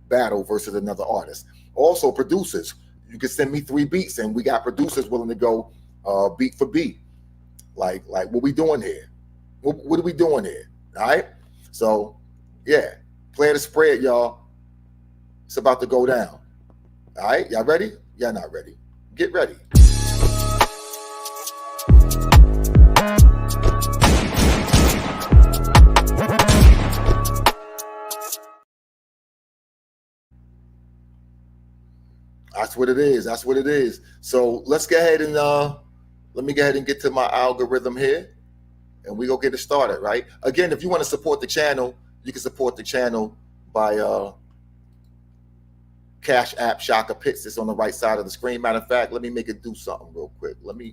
Speaker 1: battle versus another artist. Also, producers. You can send me 3 beats, and we got producers willing to go beat for beat. Like what we doing here? What are we doing here? All right? So, yeah. Play the spread, y'all. It's about to go down. All right? Y'all ready? Y'all not ready. Get ready. That's what it is. That's what it is. So let's go ahead and let me go ahead and get to my algorithm here, and we go get it started, right? Again, if you want to support the channel, you can support the channel by Cash App Shaka Pitts. It's on the right side of the screen. Matter of fact, let me make it do something real quick. Let me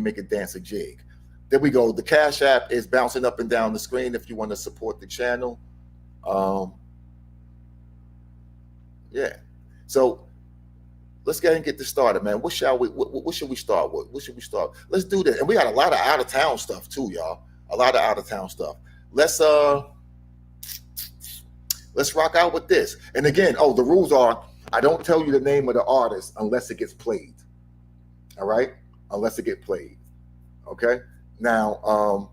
Speaker 1: make it dance a jig. There we go. The Cash App is bouncing up and down the screen if you want to support the channel. Yeah. So let's go ahead and get this started, man. What should we start with? What should we start? Let's do this. And we got a lot of out of town stuff too, y'all. A lot of out of town stuff. Let's rock out with this. And again, the rules are I don't tell you the name of the artist unless it gets played. All right? Unless it gets played. Okay? Now,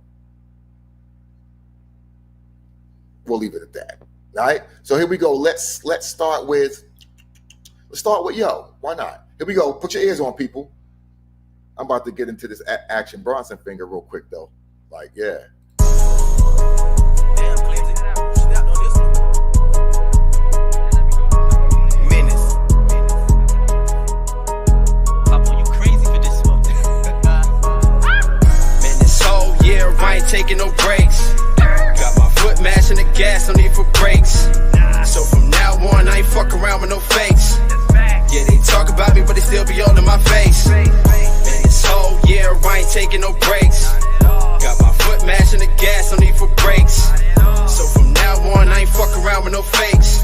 Speaker 1: we'll leave it at that. All right? So here we go. Let's start with Yo. Why not? Here we go. Put your ears on, people. I'm about to get into this Action Bronson finger real quick, though. Like, yeah.
Speaker 3: I ain't taking no breaks. Got my foot mashing the gas, no need for brakes. So from now on, I ain't fuck around with no fakes. Yeah, they talk about me, but they still be all in my face. Man, this whole year, I ain't taking no breaks. Got my foot mashing the gas, no need for brakes. So from now on, I ain't fuck around with no fakes.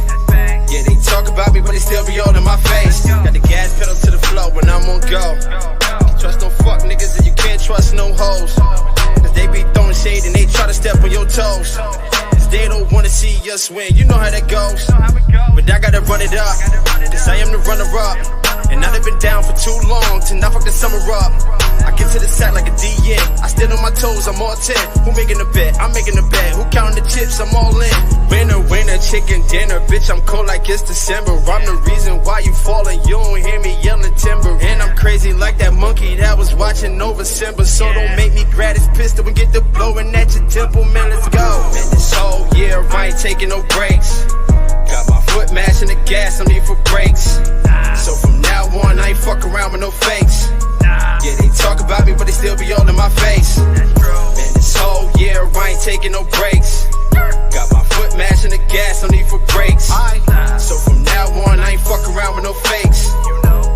Speaker 3: Yeah, they talk about me, but they still be all in my face. Got the gas pedal to the floor when I'm on go. Trust no fuck niggas and you can't trust no hoes. They be throwing shade and they try to step on your toes. Cause they don't wanna see us win, you know how that goes. But I gotta run it up, cause I am the runner-up. And I've been down for too long to not fuck the summer up. I get to the set like a DN, I still on my toes, I'm all 10. Who making the bet? I'm making the bet. Who counting the chips? I'm all in. Winner, chicken dinner. Bitch, I'm cold like it's December. I'm the reason why you falling, you don't hear me yelling timber. And I'm crazy like that monkey that was watching over Simba. So don't make me grab this pistol and get the blowing at your temple, man, let's go. Man, this whole year I ain't taking no breaks. Got my foot mashing the gas, no need for brakes. So from now on, I ain't fuck around with no fakes. Yeah, they talk about me, but they still be all in my face. Man, this whole year I ain't taking no breaks. Got my foot mashing the gas, no need for brakes. So from now on, I ain't fuck around with no fakes.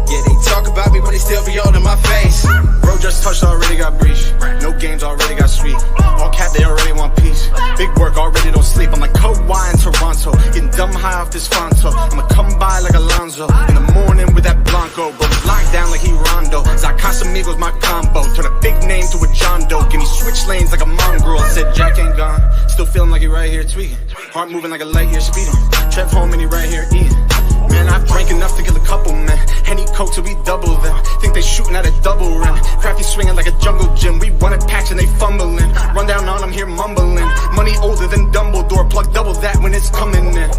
Speaker 3: Yeah, they talk about me, but they still be all in my face.
Speaker 12: Bro just touched, already got breached. No games, already got sweet. All cat, they already want peace. Big work, already don't sleep. I'm like Kawhi in Toronto, getting dumb high off this Fonto. I'ma come by like Alonzo in the morning with that Blanco. Bro, locked down like he Rondo. Zach Casamigos my combo. Turn a big name to a John Doe. Give me switch lanes like a mongrel. Said Jack ain't gone. Still feeling like he right here tweaking. Heart moving like a light year speeding. Trev home and he right here eating. Man, I've drank enough to kill a couple, man. Henny Coke till we double them. Think they shooting at a double rim. Crafty swinging like a jungle gym. We run it patch and they fumbling. Run down on them here mumbling. Money older than Dumbledore. Plug double that when it's coming in.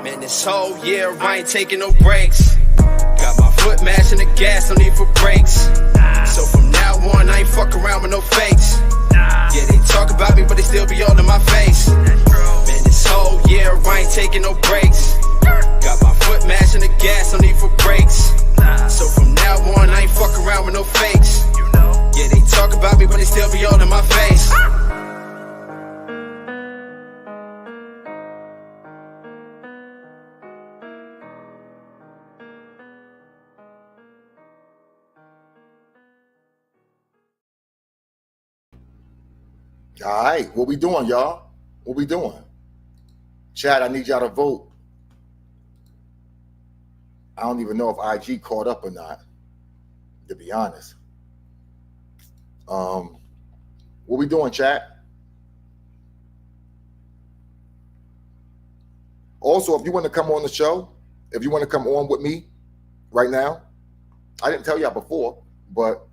Speaker 3: Man, this whole year I ain't taking no breaks. Got my foot mashing the gas, no need for brakes. So from now on, I ain't fuck around with no fakes. Yeah, they talk about me, but they still be all in my face. Man, this
Speaker 12: this whole year, I ain't taking no breaks. Got my foot mashing the gas, no need for brakes. So from now on, I ain't fuck around with no fakes. Yeah, they talk about me, but they still be all in my face.
Speaker 1: All right, what we doing, y'all? What we doing? Chat, I need y'all to vote. I don't even know if IG caught up or not, to be honest. What we doing, chat? Also, if you want to come on the show, if you want to come on with me right now, I didn't tell y'all before, but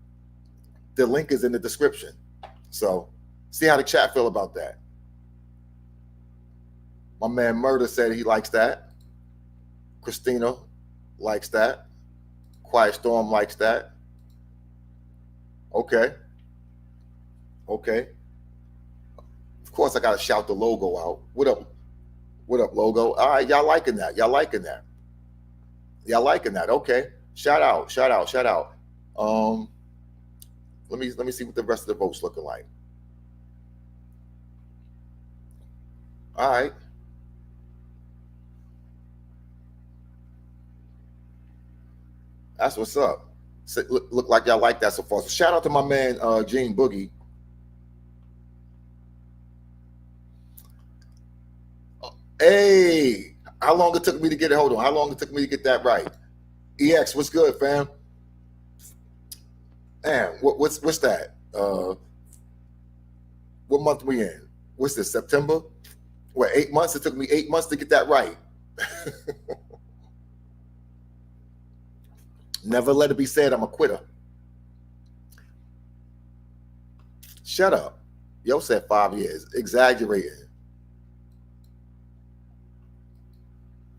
Speaker 1: the link is in the description. So see how the chat feel about that. My man Murder said he likes that. Christina likes that. Quiet Storm likes that. Okay. Okay. Of course, I got to shout the logo out. What up? What up, logo? All right, y'all liking that. Y'all liking that. Y'all liking that. Okay. Shout out, shout out, shout out. Let me see what the rest of the votes looking like. All right. That's what's up. So, look like y'all like that so far. So shout out to my man Gene Boogie. Hey, how long it took me to get it? Hold on. How long it took me to get that right? EX, what's good, fam? Man, what's that? What month we in? What's this? September? What, 8 months? It took me 8 months to get that right. Never let it be said I'm a quitter. Shut up. Yo said 5 years. Exaggerating.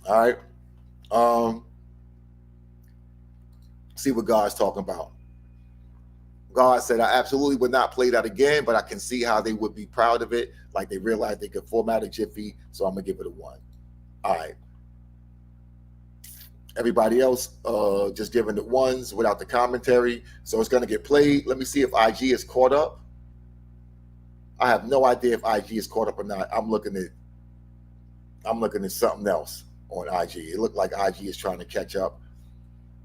Speaker 1: All right. See what God's talking about. God said, I absolutely would not play that again, but I can see how they would be proud of it. Like they realized they could format a Jiffy, so I'm going to give it a 1. All right. Everybody else just giving it 1s without the commentary. So it's going to get played. Let me see if IG is caught up. I have no idea if IG is caught up or not. I'm looking at something else on IG. It looked like IG is trying to catch up.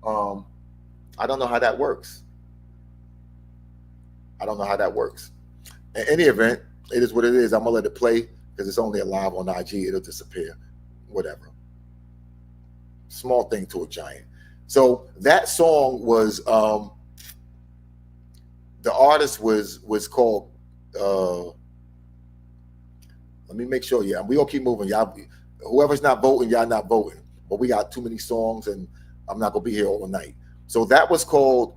Speaker 1: I don't know how that works. I don't know how that works. In any event, it is what it is. I'm going to let it play because it's only alive on IG. It'll disappear. Whatever. Small thing to a giant. So that song was, the artist was called, let me make sure, yeah, we gonna keep moving. Y'all, whoever's not voting, y'all not voting. But we got too many songs and I'm not gonna be here all night. So that was called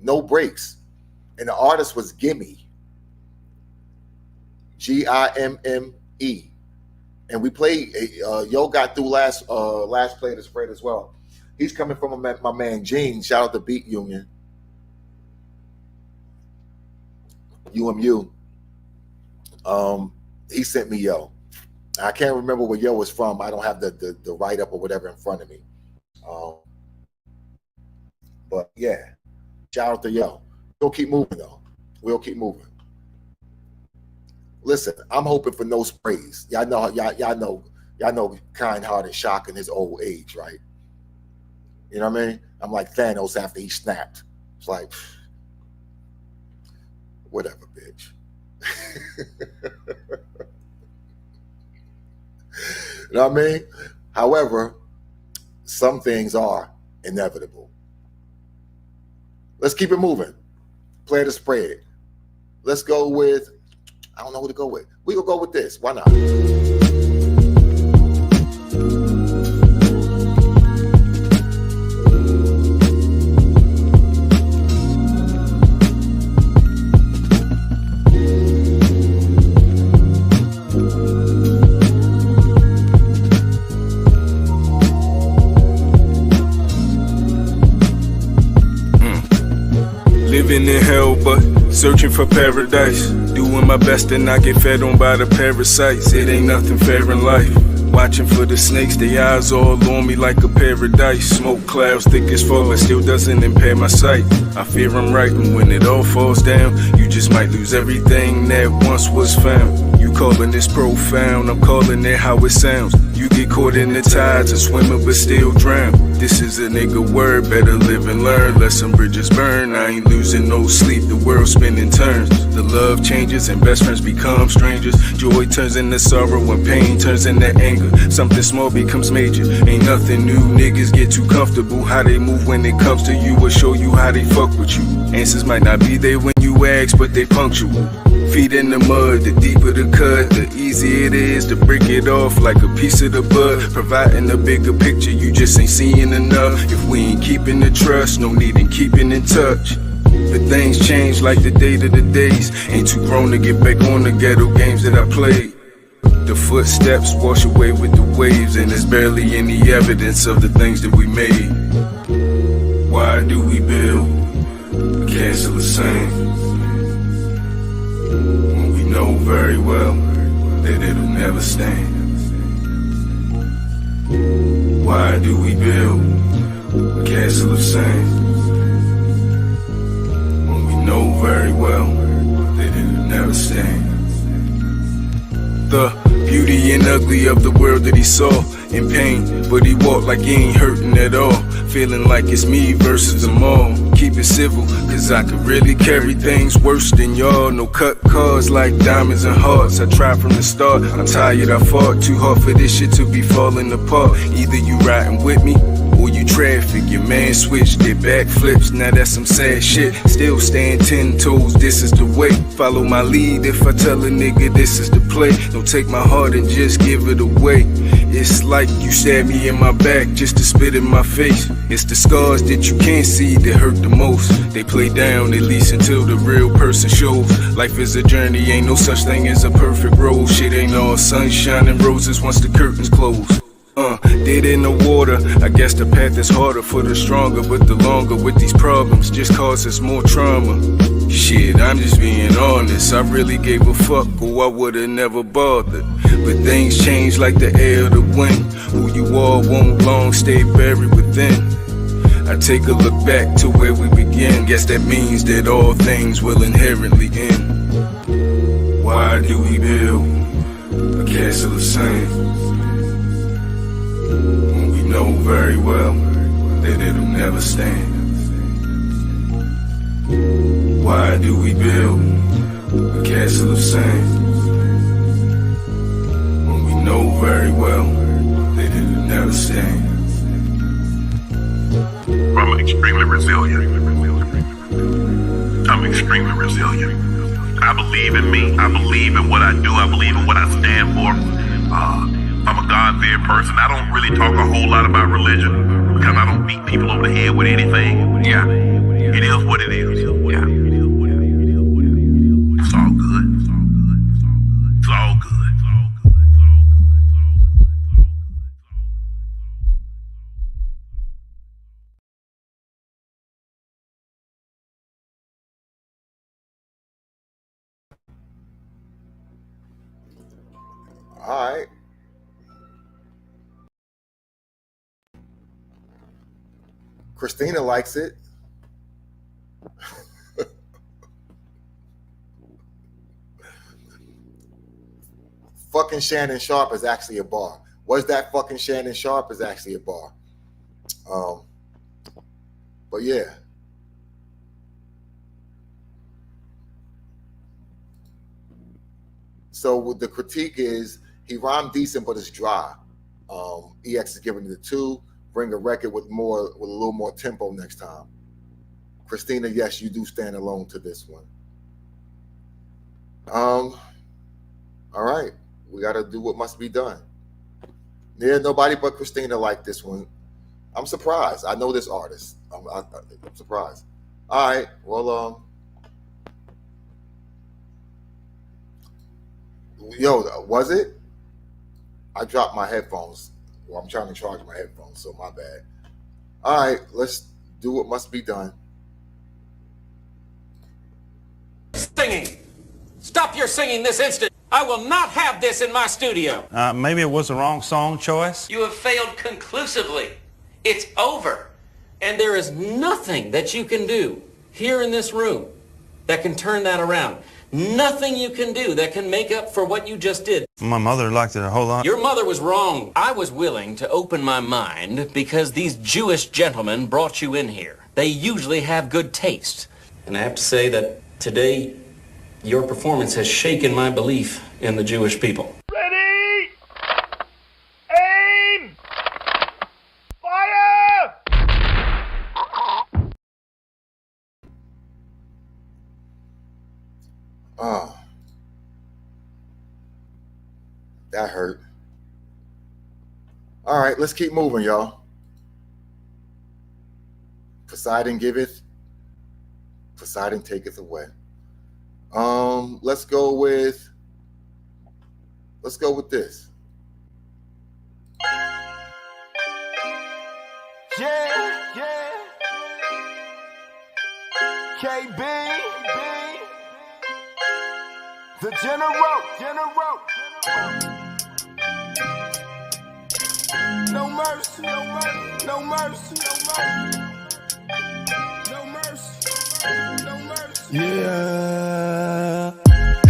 Speaker 1: No Breaks. And the artist was Gimme. Gimme. And we played, Yo got through last play of the spread as well. He's coming from my man Gene. Shout out to Beat Union. UMU. He sent me Yo. I can't remember where Yo was from. I don't have the write-up or whatever in front of me. But yeah, shout out to Yo. We'll keep moving though. We'll keep moving. Listen, I'm hoping for no sprays. Y'all know kind-hearted Shak in his old age, right? You know what I mean? I'm like Thanos after he snapped. It's like, whatever, bitch. You know what I mean? However, some things are inevitable. Let's keep it moving. Play the spread. Let's go with, I don't know who to go with. We will go with this. Why not?
Speaker 13: Living in hell, but searching for paradise. Do doing my best and I get fed on by the parasites. It ain't nothing fair in life. Watching for the snakes, their eyes all on me like a paradise. Smoke clouds thick as fog, but still doesn't impair my sight. I fear I'm right, and when it all falls down, you just might lose everything that once was found. You calling this profound, I'm calling it how it sounds. You get caught in the tides of swimming but still drown. This is a nigga word, better live and learn. Let some bridges burn, I ain't losing no sleep, the world spinning turns. The love changes and best friends become strangers. Joy turns into sorrow and pain turns into anger. Something small becomes major, ain't nothing new. Niggas get too comfortable, how they move when it comes to you will show you how they fuck with you. Answers might not be there when you ask, but they punctual. Feet in the mud, the deeper the cut, the easier it is to break it off like a piece of the bud. Providing a bigger picture, you just ain't seeing enough. If we ain't keeping the trust, no need in keeping in touch. But things change like the day to the days. Ain't too grown to get back on the ghetto games that I played. The footsteps wash away with the waves, and there's barely any evidence of the things that we made. Why do we build a castle the same when we know very well that it'll never stand? Why do we build a castle of sand when we know very well that it'll never stand? The beauty and ugly of the world that he saw in pain, but he walked like he ain't hurting at all. Feeling like it's me versus them all. Keep it civil, cause I could really carry things worse than y'all. No cut cards like diamonds and hearts. I tried from the start, I'm tired, I fought too hard for this shit to be falling apart. Either you riding with me, or you traffic. Your man switched, did backflips, now that's some sad shit. Still stand 10 toes, this is the way. Follow my lead if I tell a nigga this is the play. Don't take my heart and just give it away. It's like you stabbed me in my back just to spit in my face. It's the scars that you can't see that hurt the most. They play down at least until the real person shows. Life is a journey, ain't no such thing as a perfect road. Shit ain't all sunshine and roses once the curtains close. Dead in the water, I guess the path is harder for the stronger. But the longer with these problems just causes more trauma. Shit, I'm just being honest, I really gave a fuck, or I would've never bothered. But things change like the air or the wind. Who you are won't long stay buried within. I take a look back to where we began. Guess that means that all things will inherently end. Why do we build a castle of sand when we know very well that it'll never stand? Why do we build a castle of sand when we know very well that it'll never stand?
Speaker 14: I'm extremely resilient. I'm extremely resilient. I believe in me. I believe in what I do. I believe in what I stand for. I'm a God-fearing person. I don't really talk a whole lot about religion because I don't beat people over the head with anything. Yeah, it is what it is. Yeah, it's all good. It's all good.
Speaker 1: All right. Christina likes it. Fucking Shannon Sharp is actually a bar. Was that fucking Shannon Sharp is actually a bar. But yeah. So the critique is he rhymed decent, but it's dry. EX is giving it a 2. Bring a record with a little more tempo next time. Christina, yes, you do stand alone to this one. All right, we got to do what must be done. Yeah, nobody but Christina liked this one. I'm surprised. I know this artist. I'm surprised. All right, well, yo, was it? I dropped my headphones. Well, I'm trying to charge my headphones, so my bad. All right, let's do what must be done.
Speaker 15: Singing Stop your singing this instant. I will not have this in my studio.
Speaker 16: Maybe it was the wrong song choice.
Speaker 15: You have failed conclusively. It's over. And there is nothing that you can do here in this room that can turn that around. Nothing you can do that can make up for what you just did.
Speaker 16: My mother liked it a whole lot.
Speaker 15: Your mother was wrong. I was willing to open my mind because these Jewish gentlemen brought you in here. They usually have good taste. And I have to say that today, your performance has shaken my belief in the Jewish people.
Speaker 17: Ready! Aim! Fire!
Speaker 1: That hurt. All right, let's keep moving, y'all. Poseidon giveth, Poseidon taketh away. Let's go with this.
Speaker 17: Yeah. KB. The General. No mercy. Yeah.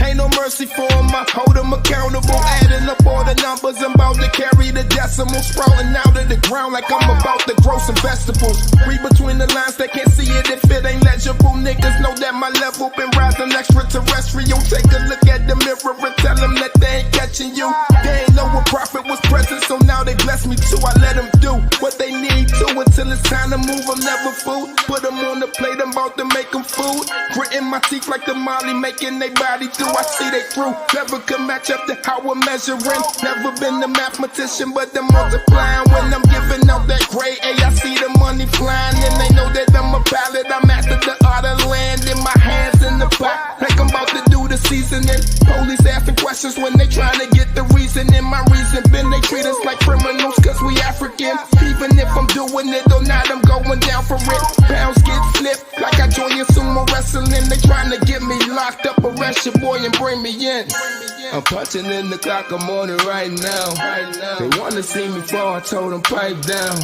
Speaker 17: Ain't no mercy for him, I hold him accountable. Adding up all the numbers, I'm about to carry the decimal. Sprouting out of the ground like I'm about to grow some vegetables. Read between the lines, they can't see it if it ain't legible. Niggas know that my level been rising extraterrestrial. Take a look at the mirror and tell them that they ain't catching you. They ain't know what prophet was present, so now they bless me too. I let them do what they need to until it's time to move. I'm never fooled. Put them on the plate, I'm about to make them food. Gritting my teeth like the Molly, making they body do. I see they through. Never could match up to how I'm measuring. Never been a mathematician, but I'm multiplying when I'm giving out that grade A. I see the money flying, and they know that I'm a pilot. I mastered the art of land in my hands in the pot, like I'm about to do the seasoning. Police asking questions when they trying to get the reason. In my reason been they treat us like criminals cause we African. Even if I'm doing it or not, I'm going down for it. Pounds get flipped like I join you sumo wrestling. They trying to get me locked up, arrest your boy and bring me in. I'm punching in the clock, I'm on it right now. They wanna see me fall, I told them pipe down.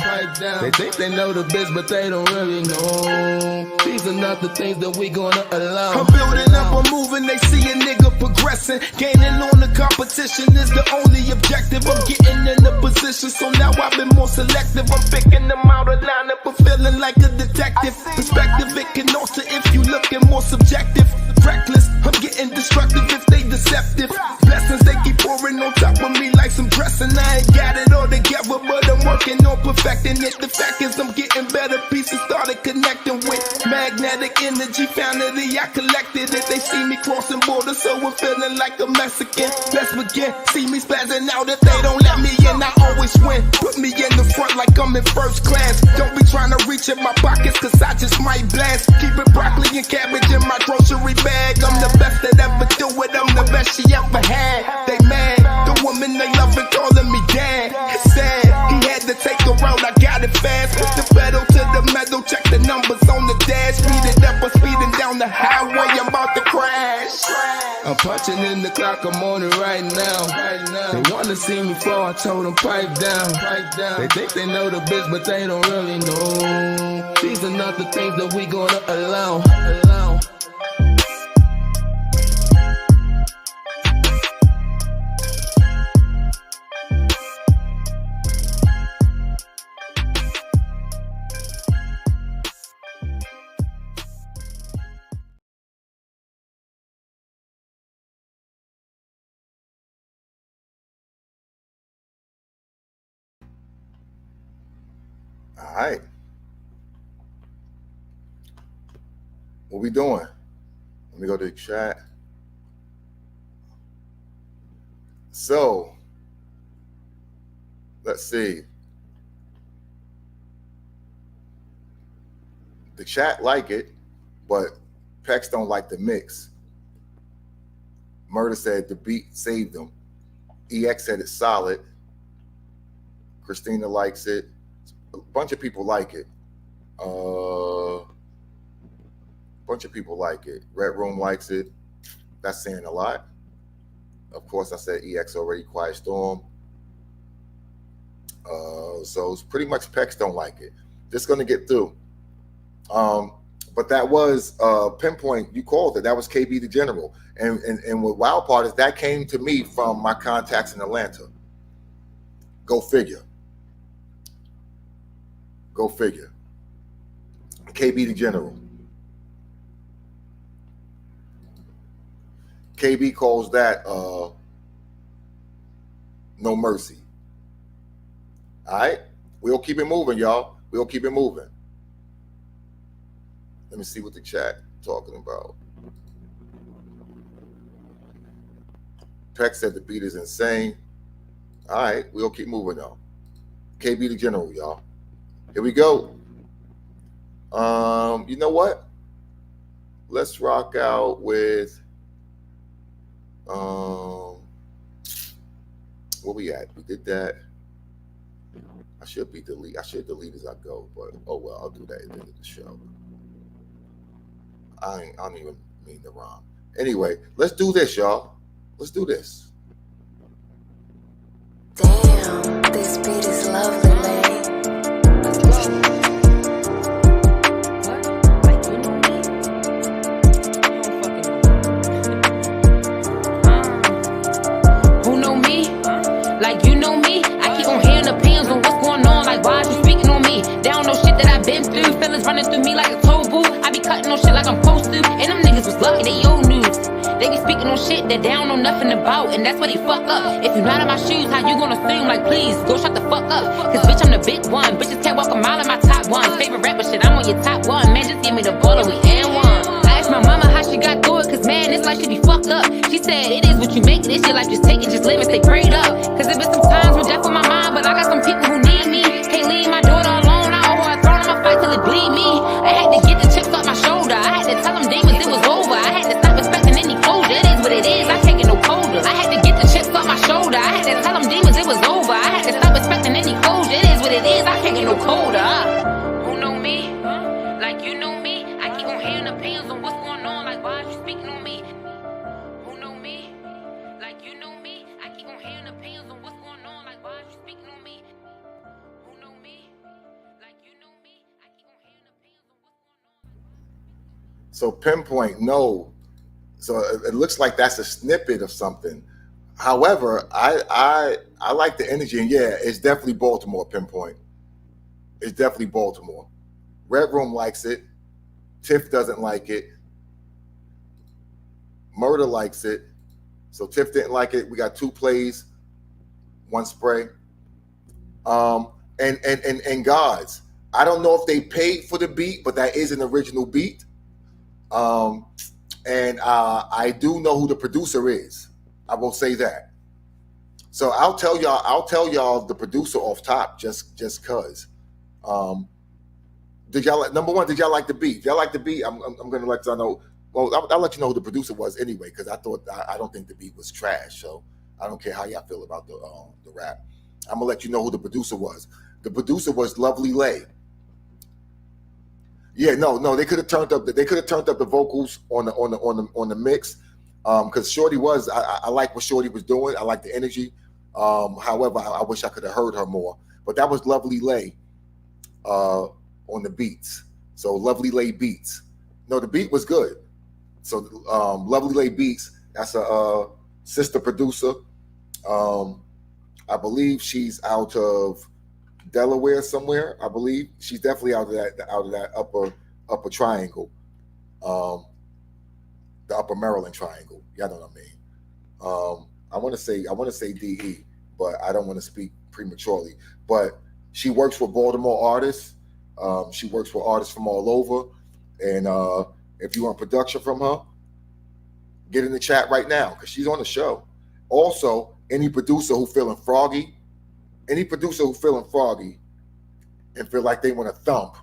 Speaker 17: They think they know the biz, but they don't really know. These are not the things that we gonna allow. I'm building up, I'm moving, they see a nigga progressing. Gaining on the competition is the only objective. I'm getting in the position, so now I've been more selective. I'm picking them out of lineup, I'm feeling like a detective. Perspective, it can alter if you looking more subjective. Reckless, I'm getting destructive if they deceptive. Blessings they keep pouring on top of me like some dressing. I ain't got it all together, but I'm working on perfecting it. The fact is I'm getting better pieces, started connecting with magnetic energy. Found it, I collected it. They see me crossing borders, so I'm feeling like a Mexican. Let's begin. See me spazzing out if they don't let me in. I always win. Put me in the front like I'm in first class. Don't be trying to reach in my pockets, cause I just might blast. Keep it broccoli and cabbage in my grocery bag. I'm the best that ever do it. I'm the best she ever had. They mad. The woman they love and calling me dad. It's sad. He had to take a route. I got it fast. Put the pedal to the metal. Check the numbers on the dash. Speed it up. I'm speeding down the highway. I'm about to crash. I'm punching in the clock. I'm on it right now. They wanna see me fall. I told them pipe down. They think they know the biz, but they don't really know. These are not the things that we gonna allow.
Speaker 1: All right. What we doing? Let me go to the chat. So, let's see. The chat like it, but Pex don't like the mix. Murder said the beat saved them. EX said it's solid. Christina likes it. A bunch of people like it. Bunch of people like it. Red Room likes it. That's saying a lot. Of course, I said EX already, Quiet Storm. So it's pretty much Pecs don't like it. Just going to get through. But that was Pinpoint. You called it. That was KB the General. And what wild part is that came to me from my contacts in Atlanta. Go figure. Go figure. KB the General. KB calls that no mercy. All right? We'll keep it moving, y'all. We'll keep it moving. Let me see what the chat talking about. Peck said the beat is insane. All right, we'll keep moving though. KB the General, y'all. Here we go. You know what? Let's rock out with where we at? We did that. I should delete as I go, but oh well, I'll do that at the end of the show. I don't even mean to rhyme. Anyway, let's do this, y'all. Let's do this.
Speaker 18: Damn, this beat is lovely, lady.
Speaker 19: Who know me? Like you know me? I keep on hearing opinions on what's going on. Like why you speaking on me? They don't know shit that I've been through. Feelings running through me like a toll booth. I be cutting on shit like I'm supposed to. And them niggas was lucky, they old news. They be speaking on shit that they don't know nothing about, and that's where they fuck up. If you're not in my shoes, how you gonna assume? Like, please, go shut the fuck up. Cause bitch, I'm the big one. Bitches can't walk a mile in my top one. Favorite rapper shit, I'm on your top one. Man, just give me the ball and we and one. I asked my mama how she got through it, cause man, this life should be fucked up. She said, it is what you make it, it's your life, just take it, just live and stay prayed up. Cause there been some times with death on my mind, but I got some people who need me. Can't leave my daughter alone, I owe her a throne, I'ma fight till it bleed me. I had to get the chips off my shoulder, I had to tell them demons it was over. I had to stop expecting any closure, it is what it is, I can't get no colder. I had to get the chips off my shoulder, I had to tell them demons it was over. I had to stop expecting any closure, it is what it is, I can't get no colder. Who know me? Like you know me? I keep on hearing opinions on what's going on, like why you speaking on me? Who know me? Like you know me? I keep on hearing opinions on what's going on, like why you speaking on me? Who know me? Like you know me? I keep on hearing opinions on what's going on.
Speaker 1: So Pinpoint, no. So it looks like that's a snippet of something. However, I like the energy, and yeah, it's definitely Baltimore. Pinpoint. It's definitely Baltimore. Red Room likes it. Tiff doesn't like it. Murder likes it. So Tiff didn't like it. We got 2 plays, 1 spray. And Gods. I don't know if they paid for the beat, but that is an original beat. And I do know who the producer is. I will say that. So I'll tell y'all the producer off top just cause. Did y'all number one? Did y'all like the beat? If y'all like the beat, I'm gonna let y'all know. Well, I'll let you know who the producer was anyway, because I don't think the beat was trash. So I don't care how y'all feel about the rap. I'm gonna let you know who the producer was. The producer was Lovely Lay. Yeah, no, they could have turned up. They could have turned up the vocals on the mix, because Shorty was. I like what Shorty was doing. I like the energy. However, I wish I could have heard her more. But that was Lovely Lay on the beats. So Lovely Lay beats. No, the beat was good. So Lovely Lay beats. That's a sister producer. I believe she's out of Delaware somewhere. I believe she's definitely out of that upper triangle, the upper Maryland triangle. Y'all know what I mean. I want to say DE, but I don't want to speak prematurely. But she works with Baltimore artists. She works with artists from all over. And if you want production from her, get in the chat right now because she's on the show. Also, any producer who feeling froggy and feel like they want to thump.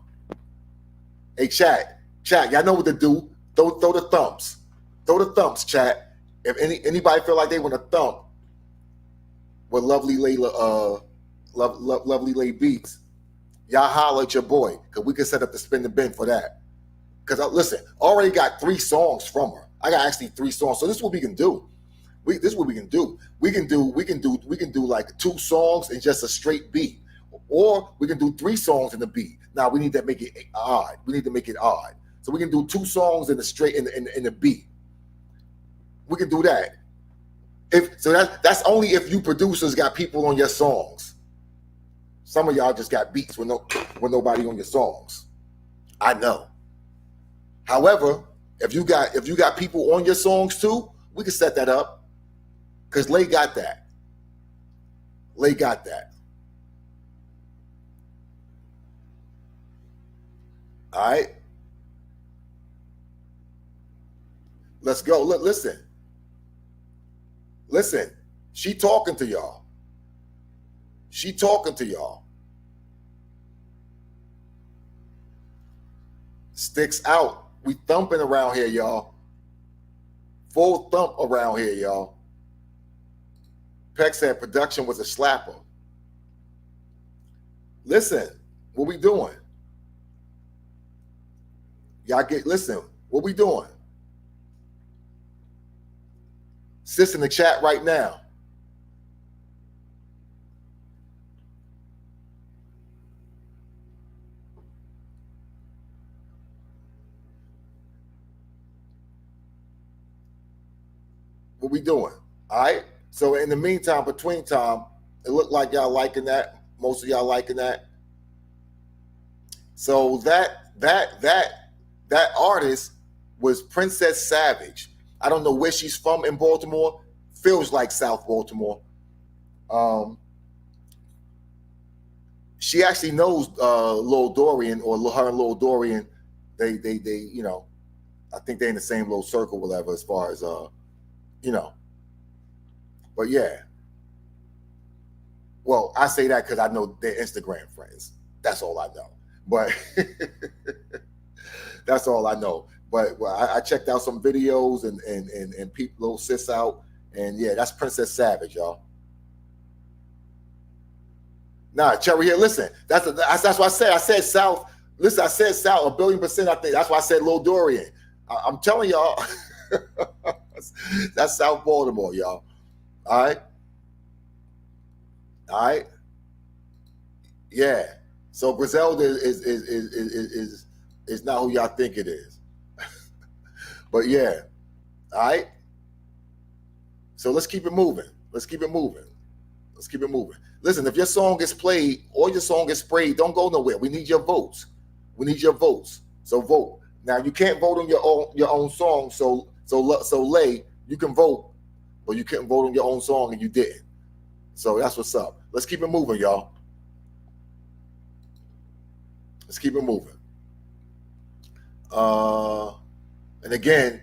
Speaker 1: Hey, chat, y'all know what to do. Throw the thumps. Throw the thumps, chat. If anybody feel like they want to thump with Lovely Lay beats, y'all holler at your boy, because we can set up the spin the bin for that. Because listen, I already got 3 songs from her. I got actually 3 songs. So this is what we can do. This is what we can do. We can do like 2 songs and just a straight beat. Or we can do 3 songs in the beat. Now we need to make it odd. We need to make it odd. So we can do 2 songs in the straight in the beat. We can do that. That's only if you producers got people on your songs. Some of y'all just got beats with nobody on your songs. I know. However, if you got people on your songs too, we can set that up. Because Lay got that. Lay got that. All right. Let's go. Look, listen. She talking to y'all. She talking to y'all. Sticks out. We thumping around here, y'all. Full thump around here, y'all. Peck said production was a slapper. Listen, what we doing? Y'all listen, what we doing? Sis in the chat right now. What we doing? All right. So in the meantime, between time, it looked like y'all liking that. Most of y'all liking that. So that artist was Princess Savage. I don't know where she's from in Baltimore. Feels like South Baltimore. She actually knows Lil Dorian, or her and Lil Dorian. They you know, I think they're in the same little circle, whatever, as far as you know. But yeah. Well, I say that because I know they're Instagram friends. That's all I know. But that's all I know. But I checked out some videos and peeped little sis out. And yeah, that's Princess Savage, y'all. Nah, Cherry here, listen. That's what I said. I said South. Listen, I said South 1,000,000,000%. I think that's why I said Lil Dorian. I'm telling y'all. That's South Baltimore, y'all. All right. All right. Yeah. So Griselda is not who y'all think it is. But yeah. All right. So let's keep it moving. Let's keep it moving. Let's keep it moving. Listen, if your song gets played or your song gets sprayed, don't go nowhere. We need your votes. We need your votes. So vote. Now you can't vote on your own song. So Lay, you can vote, but you couldn't vote on your own song and you didn't. So that's what's up. Let's keep it moving, y'all. Let's keep it moving. And again,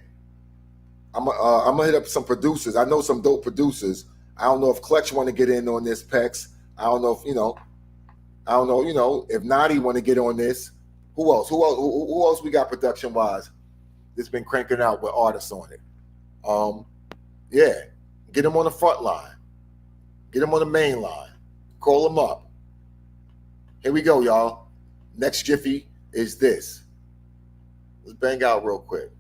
Speaker 1: I'm gonna hit up some producers. I know some dope producers. I don't know if Clutch want to get in on this, Pex. I don't know if I don't know. If Nadi want to get on this. Who else? Who else we got production wise? It's been cranking out with artists on it. Yeah, get them on the front line. Get them on the main line. Call them up. Here we go, y'all. Next jiffy is this. Let's bang out real quick.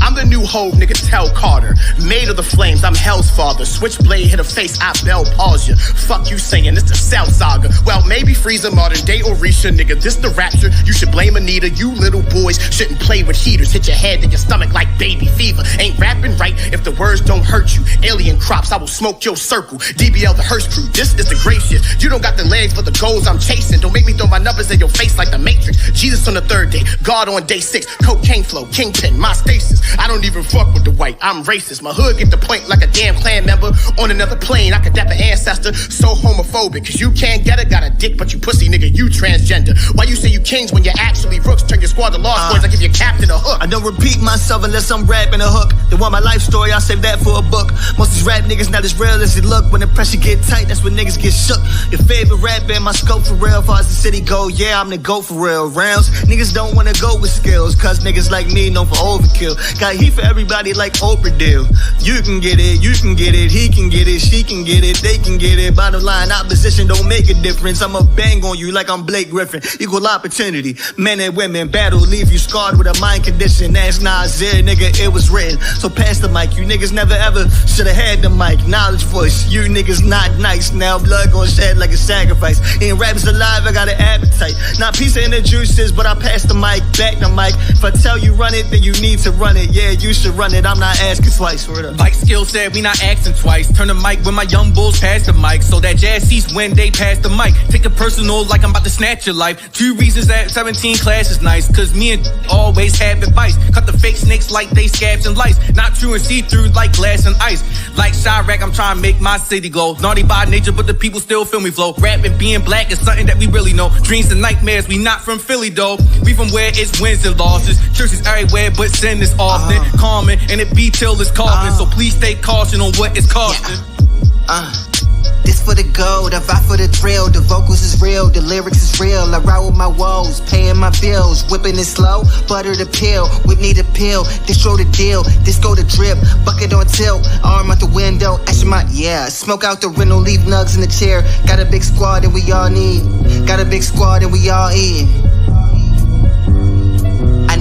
Speaker 20: I'm the new Hove, nigga, tell Carter. Made of the flames, I'm Hell's father. Switchblade hit a face, I bell pause ya. Fuck you saying, it's the South Saga. Well, maybe Frieza, modern day Orisha, nigga. This the rapture, you should blame Anita. You little boys shouldn't play with heaters. Hit your head in your stomach like baby fever. Ain't rapping right if the words don't hurt you. Alien crops, I will smoke your circle. DBL the hearse crew, this is the great shit. You don't got the legs for the goals I'm chasing. Don't make me throw my numbers in your face like the Matrix. Jesus on the 3rd day, God on day 6. Cocaine flow, kingpin, my stasis. I don't even fuck with the white, I'm racist. My hood get the point like a damn clan member. On another plane, I could dap an ancestor. So homophobic, cause you can't get it. Got a dick, but you pussy nigga, you transgender. Why you say you kings when you're actually rooks? Turn your squad to lost boys, I give your captain a hook.
Speaker 21: I don't repeat myself unless I'm rapping a hook. They want my life story, I'll save that for a book. Most of these rap niggas not as real as they look. When the pressure get tight, that's when niggas get shook. Your favorite rap band, my scope for real. Far as the city go, yeah, I'm the GOAT for real. Rounds, niggas don't wanna go with skills. Cause niggas like me known for overkill. Got heat for everybody like Oprah deal. You can get it, he can get it, she can get it, they can get get it. Bottom line, opposition don't make a difference. I'ma bang on you like I'm Blake Griffin. Equal opportunity, men and women battle, leave you scarred with a mind condition. That's Nasir, nigga, it was written. So pass the mic, you niggas never ever should've had the mic. Knowledge voice, you niggas not nice. Now blood gon' shed like a sacrifice. Ain't rappers alive, I got an appetite. Not pizza in the juices, but I pass the mic, back the mic. If I tell you run it, then you need to run it. Yeah, you should run it, I'm not asking twice.
Speaker 2: Like Skill said, we not asking twice. Turn the mic when my young bulls pass the mic, so that jazz cease when they pass the mic. Take it personal like I'm about to snatch your life. 2 reasons that 17 class is nice, cause me and always have advice. Cut the fake snakes like they scabs and lice. Not true and see-through like glass and ice. Like Chirac, I'm trying to make my city glow. Naughty by nature, but the people still feel me flow. Rap and being black is something that we really know. Dreams and nightmares, we not from Philly though. We from where it's wins and losses. Churches everywhere, but sin is often common, and it be till it's common. So please stay caution on what it's costing.
Speaker 21: This for the gold, I vibe for the thrill. The vocals is real, the lyrics is real. I ride with my woes, paying my bills. Whipping it slow, butter the pill. Whitney the pill, distro the deal. Disco the drip, bucket on tilt. Arm out the window, ash my, yeah. Smoke out the rental, leave nugs in the chair. Got a big squad that we all need. Got a big squad that we all eat.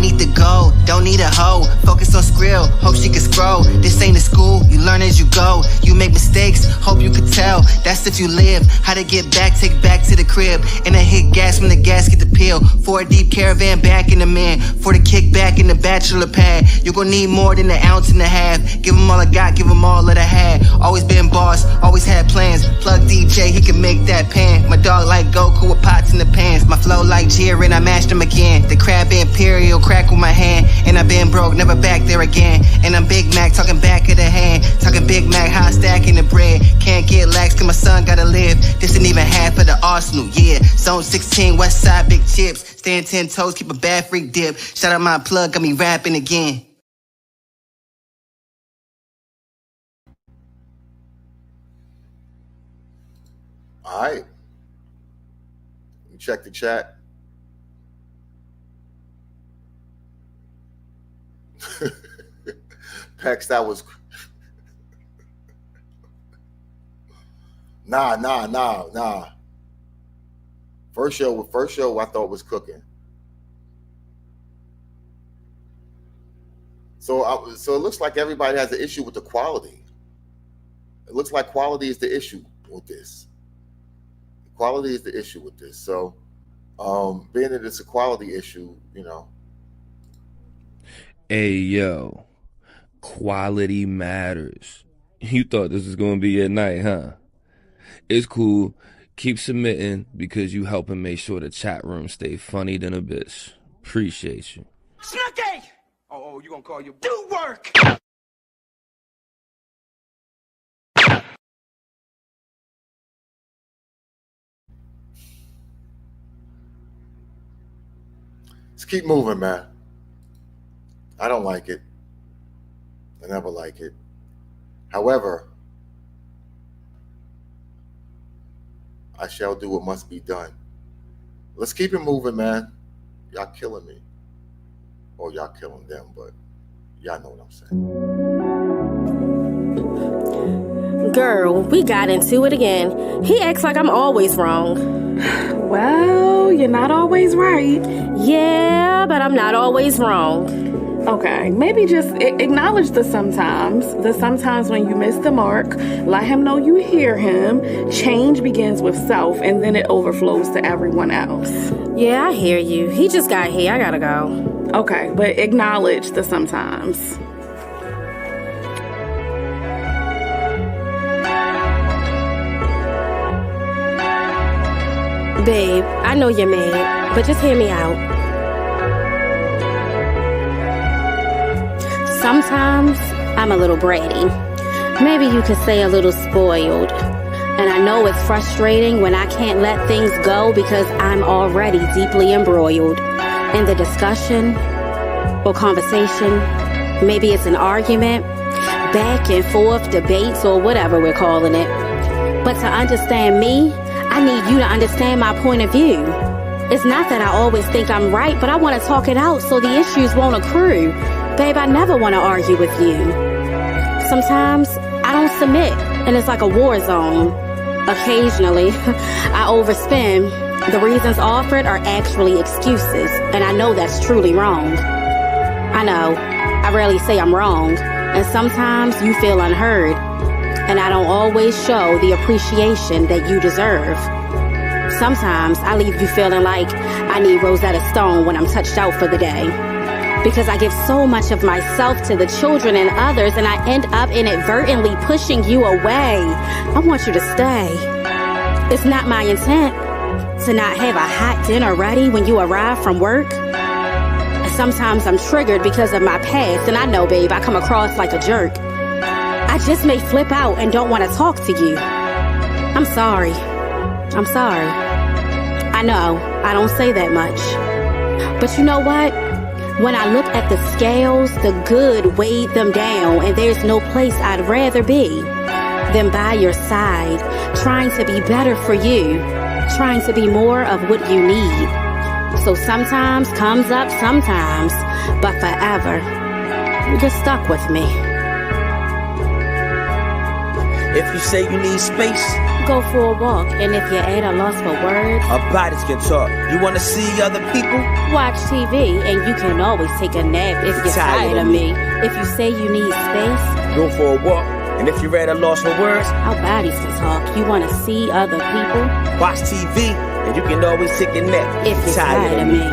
Speaker 21: Need to go, don't need a hoe. Focus on Skrill, hope she can scroll. This ain't a school, you learn as you go. You make mistakes, hope you could tell. That's if you live, how to get back, take back to the crib. And I hit gas when the gas get the pill. For a deep caravan back in the man. For the kickback in the bachelor pad. You gon' need more than an ounce and a half. Give them all I got, give them all that I had. Always been boss, always had plans. Plug DJ, he can make that pan. My dog like Goku with pots in the pants. My flow like Jiren, I mashed him again. The crab imperial crack with my hand, and I've been broke, never back there again. And I'm Big Mac, talking back of the hand, talking Big Mac, high stacking the bread. Can't get lax, cause my son gotta live. This ain't even half of the arsenal, yeah. Zone 16, West Side, big chips. Stand 10 toes, keep a bad freak dip. Shout out my plug, got me rapping again.
Speaker 1: All right. Check the chat. Pex, that was nah. First show I thought was cooking. So it looks like everybody has an issue with the quality. It looks like quality is the issue with this. Quality is the issue with this. So being that it's a quality issue, you know.
Speaker 22: Hey, yo, quality matters. You thought this was going to be at night, huh? It's cool. Keep submitting because you helping make sure the chat room stay funny than a bitch. Appreciate you.
Speaker 23: Snooky! Oh, you gonna call your do work?
Speaker 1: Let's keep moving, man. I don't like it. I never like it. However, I shall do what must be done. Let's keep it moving, man. Y'all killing me. Or y'all killing them, but y'all know what I'm saying.
Speaker 24: Girl, we got into it again. He acts like I'm always wrong.
Speaker 25: Well, you're not always right.
Speaker 24: Yeah, but I'm not always wrong.
Speaker 25: Okay, maybe just acknowledge the sometimes when you miss the mark. Let him know you hear him. Change begins with self, and then it overflows to everyone else.
Speaker 24: Yeah, I hear you. He just got here. I gotta go.
Speaker 25: Okay, but acknowledge the sometimes.
Speaker 24: Babe, I know you're mad, but just hear me out. Sometimes I'm a little bratty. Maybe you could say a little spoiled. And I know it's frustrating when I can't let things go because I'm already deeply embroiled in the discussion or conversation. Maybe it's an argument, back and forth debates or whatever we're calling it. But to understand me, I need you to understand my point of view. It's not that I always think I'm right, but I want to talk it out so the issues won't accrue. Babe, I never want to argue with you. Sometimes I don't submit, and it's like a war zone. Occasionally, I overspend. The reasons offered are actually excuses, and I know that's truly wrong. I know, I rarely say I'm wrong, and sometimes you feel unheard, and I don't always show the appreciation that you deserve. Sometimes I leave you feeling like I need Rosetta Stone when I'm touched out for the day. Because I give so much of myself to the children and others, and I end up inadvertently pushing you away. I want you to stay. It's not my intent to not have a hot dinner ready when you arrive from work. Sometimes I'm triggered because of my past, and I know, babe, I come across like a jerk. I just may flip out and don't want to talk to you. I'm sorry. I'm sorry. I know, I don't say that much. But you know what? When I look at the scales, the good weighed them down, and there's no place I'd rather be than by your side, trying to be better for you, trying to be more of what you need. So sometimes comes up sometimes, but forever, you're stuck with me.
Speaker 5: If you say you need space,
Speaker 24: go for a walk, and if you're at a loss for words,
Speaker 5: our bodies can talk. You wanna see other people?
Speaker 24: Watch TV, and you can always take a nap if you're tired of me. If you say you need space,
Speaker 5: go for a walk. And if you're at a loss for words,
Speaker 24: our bodies can talk. You wanna see other people?
Speaker 5: Watch TV, and you can always take a nap
Speaker 24: if you're tired of me.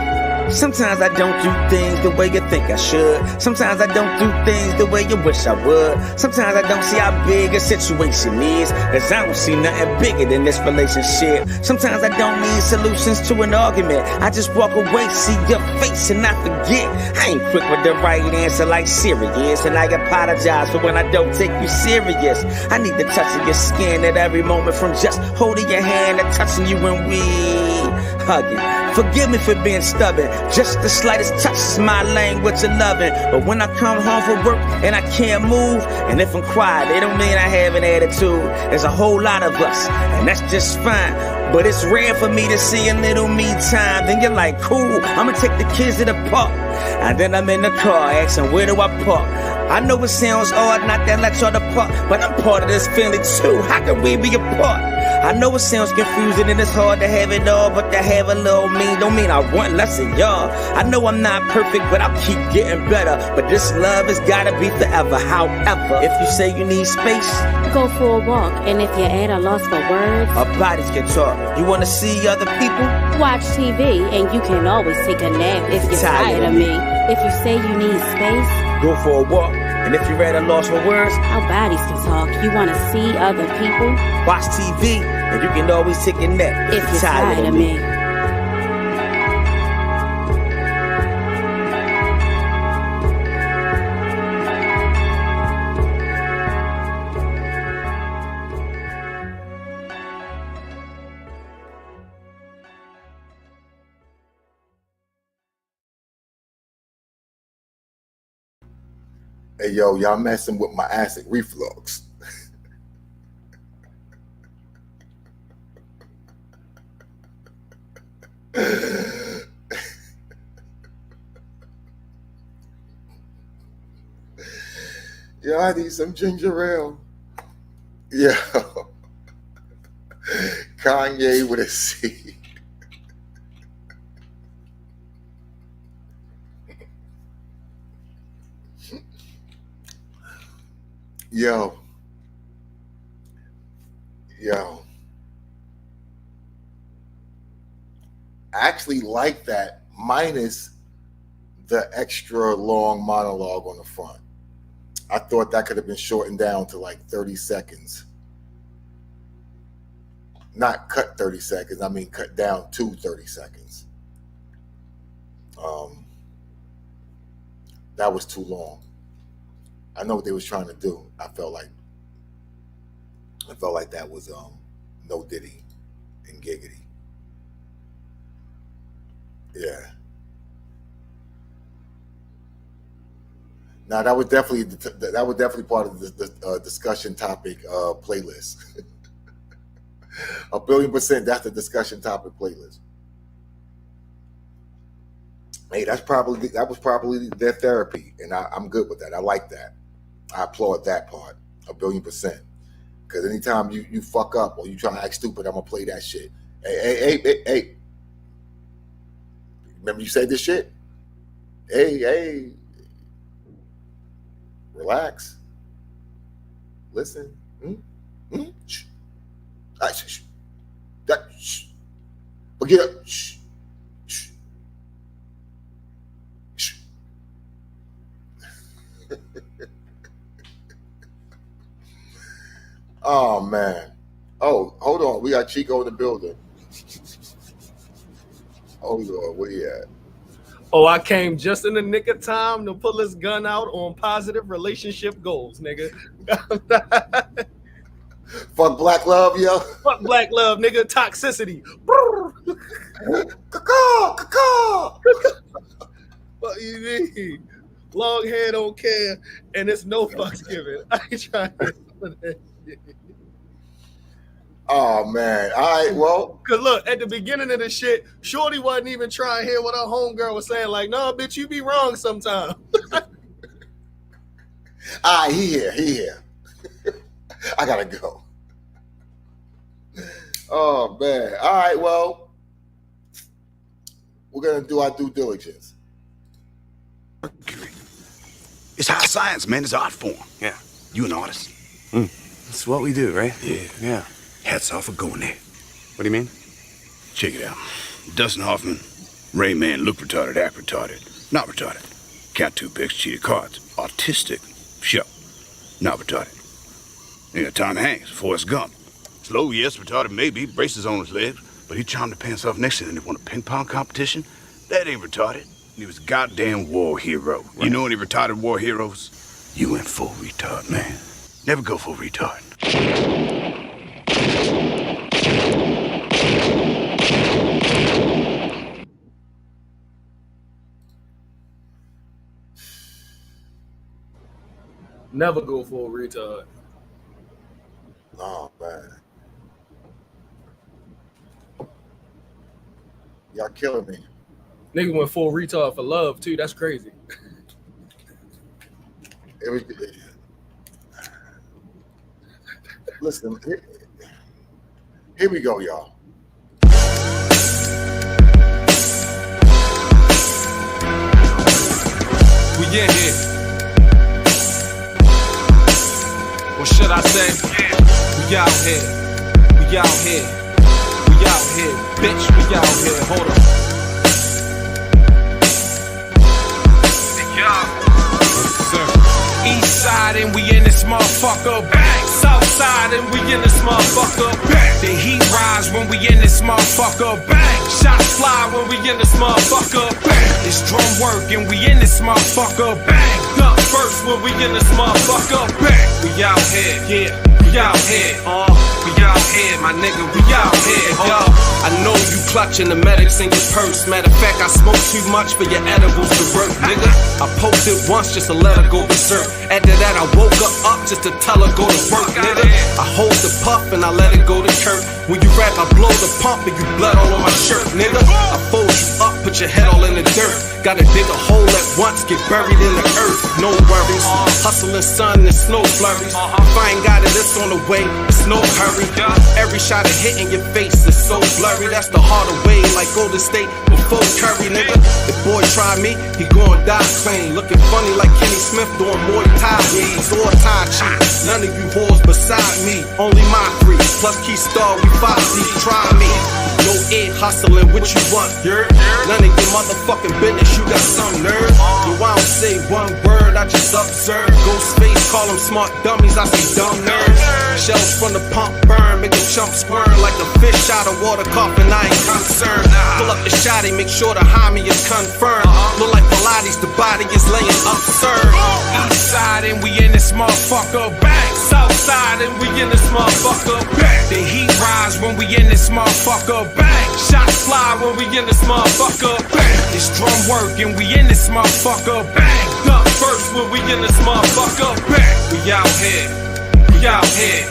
Speaker 5: Sometimes I don't do things the way you think I should. Sometimes I don't do things the way you wish I would. Sometimes I don't see how big a situation is, cause I don't see nothing bigger than this relationship. Sometimes I don't need solutions to an argument. I just walk away, see your face, and I forget. I ain't quick with the right answer like serious, and I apologize for when I don't take you serious. I need the touch of your skin at every moment, from just holding your hand to touching you when we hugging. Forgive me for being stubborn. Just the slightest touch is my language of loving. But when I come home from work and I can't move, and if I'm quiet, it don't mean I have an attitude. There's a whole lot of us, and that's just fine. But it's rare for me to see a little me time. Then you're like, cool, I'ma take the kids to the park. And then I'm in the car asking, where do I park? I know it sounds odd not to let y'all depart, but I'm part of this family too. How can we be apart? I know it sounds confusing and it's hard to have it all, but to have a little me don't mean I want less of y'all. I know I'm not perfect, but I'll keep getting better. But this love has gotta be forever. However, if you say you need space,
Speaker 24: go for a walk. And if you're at a loss for words,
Speaker 5: our bodies can talk. You wanna see other people?
Speaker 24: Watch TV, and you can always take a nap if you're tired of me. If you say you need space,
Speaker 5: go for a walk. And if you're at a loss for words,
Speaker 24: our bodies can talk. You wanna see other people?
Speaker 5: Watch TV, and you can always take a nap
Speaker 24: if you're tired of me.
Speaker 1: Hey, yo, y'all messing with my acid reflux. Yeah, I need some ginger ale. Yeah. Kanye with a C. Yo. I actually like that, minus the extra long monologue on the front. I thought that could have been shortened down to like 30 seconds. Not cut 30 seconds, I mean cut down to 30 seconds. That was too long. I know what they was trying to do. I felt like that was no Diddy and Giggity. Yeah. Now that was definitely part of the discussion topic playlist. 1,000,000,000%. That's the discussion topic playlist. Hey, that was probably their therapy, and I'm good with that. I like that. I applaud that part. 1,000,000,000%. Because anytime you fuck up or you try to act stupid, I'm gonna play that shit. Hey. Remember you said this shit? Hey. Relax. Listen. Shh. Shh. Shh. But get up. Shh. Shh. Shh. Oh man. Oh, hold on. We got Chico in the building. Hold on. Where you at?
Speaker 6: Oh, I came just in the nick of time to pull this gun out on positive relationship goals, nigga.
Speaker 1: Fuck black love, yo.
Speaker 6: Fuck black love, nigga. Toxicity.
Speaker 1: Caw.
Speaker 6: What you mean? Long hair don't care, and it's no fucks given. I ain't trying to do that shit.
Speaker 1: Oh man. All right, well.
Speaker 6: Cause look, at the beginning of the shit, Shorty wasn't even trying to hear what her homegirl was saying. Like, no, bitch, you be wrong sometimes.
Speaker 1: All right, he here. I gotta go. Oh man. All right, well, we're gonna do our due diligence.
Speaker 7: It's high science, man. It's art form.
Speaker 8: Yeah.
Speaker 7: You an artist.
Speaker 8: That's what we do, right?
Speaker 7: Yeah. Hats off for going there.
Speaker 8: What do you mean?
Speaker 7: Check it out. Dustin Hoffman, Rain Man, look retarded, act retarded. Not retarded. Count 2 picks, cheated cards. Autistic. Show. Not retarded. You got Tom Hanks, Forrest Gump. Slow, yes, retarded maybe, braces on his legs, but he charmed the pants off next to him and he won a ping pong competition. That ain't retarded. He was a goddamn war hero. Right. You know any retarded war heroes? You went full retard, man. Never go full retard.
Speaker 6: Never go for a retard.
Speaker 1: Oh man. Y'all killing me.
Speaker 6: Nigga went full retard for love too. That's crazy.
Speaker 1: Listen, here we go, y'all.
Speaker 2: We in here. What should I say? We out here. We out here. We out here. Bitch, we out here. Hold on. East side and we in this motherfucker. Bang. South side and we in this motherfucker. Bang. The heat rise when we in this motherfucker. Bang. Shots fly when we in this motherfucker. Bang. It's drum work and we in this motherfucker. Bang. Duck first when we in this motherfucker. Bang. We out here, yeah. We out here, we out here, my nigga, we out here, yo. I know you clutching the medics in your purse. Matter of fact, I smoke too much for your edibles to work, nigga. I poked it once just to let her go berserk. After that, I woke her up just to tell her go to work, nigga. I hold the puff and I let it go to Kurt. When you rap, I blow the pump and you blood all on my shirt, nigga. I fold you up, put your head all in the dirt. Gotta dig a hole at once, get buried in the earth. No worries, hustling sun and snow flurries. If I ain't got it, it's on the way, it's no hurry. Every shot of hit in your face is so blurry. That's the harder way, like Golden State before Curry, nigga. If boy try me, he gon' die clean. Looking funny like Kenny Smith doing Muay Thai knees or Tai Chi. None of you whores beside me, only my 3. Plus Key Star, we 5 try me. No ear hustling, what you want, girl? None of your motherfucking business, you got some nerve. Yo, I don't say one word, I just observe. Ghost face, call them smart dummies, I see dumb nerds. Shells from the pump burn, make a chump squirm like a fish out of water coughing, I ain't concerned. Pull up the shotty, make sure the homie is confirmed. Look like Pilates, the body is laying absurd. East side and we in this motherfucker, bang. South side and we in this motherfucker, bang. The heat rise when we in this motherfucker, bang. Shots fly when we in this motherfucker, bang. It's drum work and we in this motherfucker, bang. Duck first when we in this motherfucker, bang. We out here, we out here.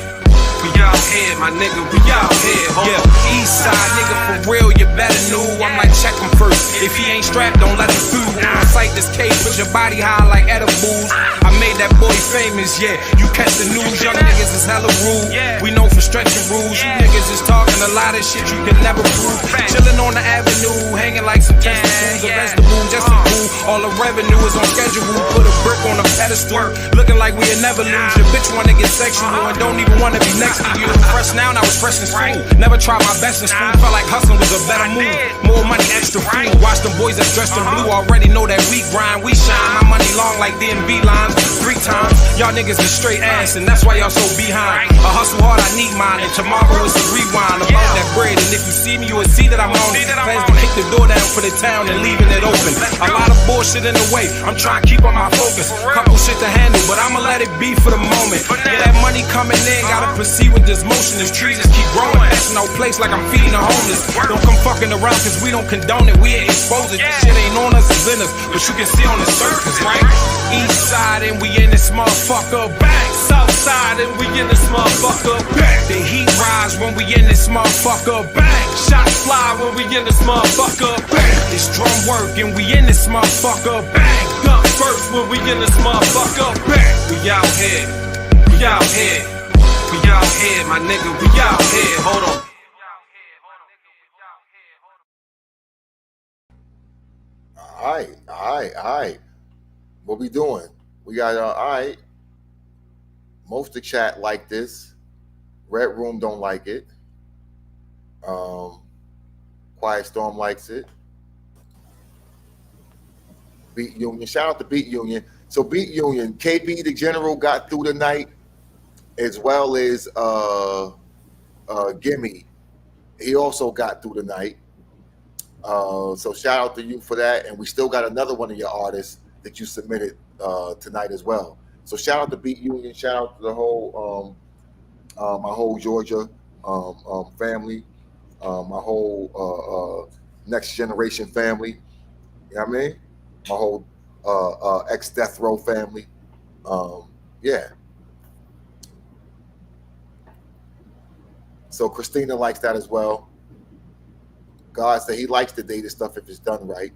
Speaker 2: We out here, my nigga, we out here. Yeah, east side nigga for
Speaker 3: real, you better know. I'm like, check him first. If he ain't strapped, don't let him through. On sight this case, put your body high like edibles. I made that boy famous, yeah. You catch the news, young niggas is hella rude. We know for stretching rules. You niggas is talking a lot of shit you can never prove. Chilling on the avenue, hanging like some testicles. A vegetable, just a fool. All the revenue is on schedule. Put a brick on a pedestal, looking like we'll never lose. Your bitch wanna get sexual and don't even wanna be next to you. Fresh now, and I was fresh in school. Never tried my best in school. Felt like hustling was a better move. More money, extra food. Watch them boys that's dressed in blue. Already know that we grind, we shine. My money long like DMV lines. 3 times. Y'all niggas is straight ass, and that's why y'all so behind. I hustle hard, I need mine, and tomorrow is a rewind about that bread. And if you see me, you will see that I'm on it. Plans to kick the door down for the town and leaving it open. A lot of bullshit in the way. I'm trying to keep on my focus. Couple shit to handle, but I'ma let it be for the moment. Yeah, that money coming in, gotta proceed with this motion. As trees just keep growing, that's no place like I'm feeding the homeless. Don't come fucking around, cause we don't condone it. We ain't expose it. This shit ain't on us, it's in us. But you can see on the surface, right? East side and we in this motherfucker. Bang! South side and we in this motherfucker. Bang! The heat rise when we in this motherfucker. Bang! Shots fly when we in this motherfucker. Bang! It's drum work and we in this motherfucker. Bang! Gun first when we in this motherfucker. Bang! We out here. We out here. We out here, my nigga. We out here. Hold on.
Speaker 1: All right. What we doing? We got all right. Most of the chat like this. Red Room don't like it. Quiet Storm likes it. Beat Union. Shout out to Beat Union. So Beat Union, KB the General got through the night, as well as Gimme. He also got through the night. So shout out to you for that. And we still got another one of your artists that you submitted tonight as well. So shout out to Beat Union. Shout out to the whole my whole Georgia family, my whole next generation family. You know what I mean? My whole ex-death row family. Yeah. So Christina likes that as well. God said he likes the data stuff if it's done right.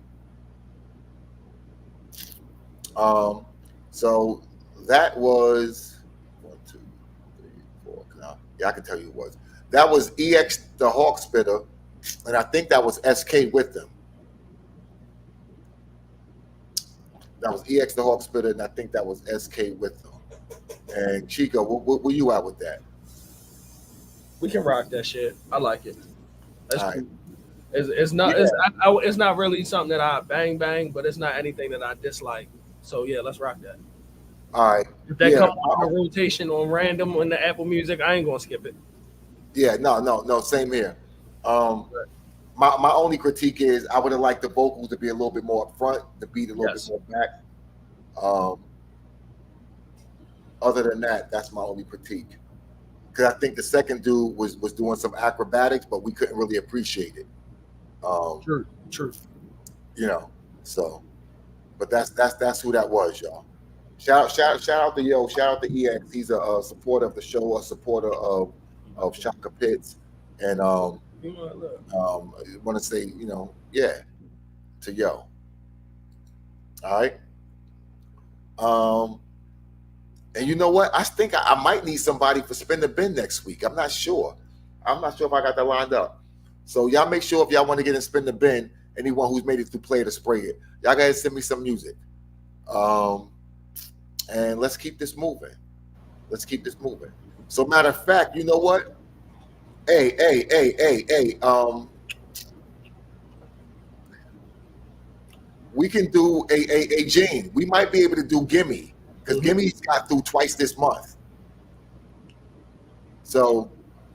Speaker 1: So that was 1, 2, 3, 4. Yeah, I can tell you it was. That was EX the Hawk Spitter, and I think that was SK with them. That was EX the Hawk Spitter, and I think that was SK with them. And Chico, where you at with that?
Speaker 6: We can rock that shit. I like it. That's
Speaker 1: All
Speaker 6: cool.
Speaker 1: right.
Speaker 6: It's not.
Speaker 1: Yeah.
Speaker 6: It's not really something that I bang, but it's not anything that I dislike. So yeah, let's rock that.
Speaker 1: All right.
Speaker 6: If that
Speaker 1: Yeah.
Speaker 6: comes on a rotation on random on the Apple Music, I ain't gonna skip it.
Speaker 1: Yeah, no, same here. My only critique is I would have liked the vocals to be a little bit more up front, the beat a little bit more back. Other than that, that's my only critique. Because I think the second dude was doing some acrobatics, but we couldn't really appreciate it.
Speaker 6: True.
Speaker 1: You know, so, but that's who that was, y'all. Shout out to Shout out to EX. He's a supporter of the show, a supporter of Shaka Pitts, and want to say, to Yo. All right. And you know what? I think I might need somebody for Spin the Bin next week. I'm not sure. I'm not sure if I got that lined up. So y'all make sure if y'all want to get in Spin the Bin, anyone who's made it through Play to Spray It, y'all gotta send me some music. And let's keep this moving. So matter of fact, you know what? Hey. We can do a Gene. We might be able to do Gimme. Because Gimme's got through twice this month. So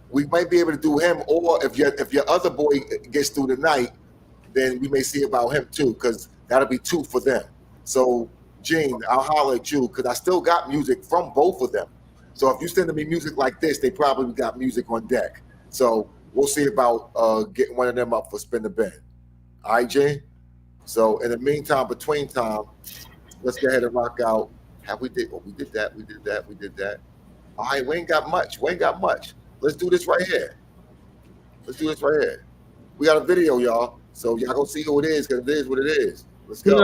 Speaker 1: we might be able to do him, or if your other boy gets through tonight, then we may see about him too, because that'll be 2 for them. So Gene, I'll holler at you because I still got music from both of them. So if you sending me music like this, they probably got music on deck. So we'll see about getting one of them up for Spin the Bin. All right, Gene? So in the meantime, between time, let's go ahead and rock out. We did that. All right, we ain't got much. Let's do this right here. We got a video, y'all. So y'all go see who it is, because it is what it is. Let's go.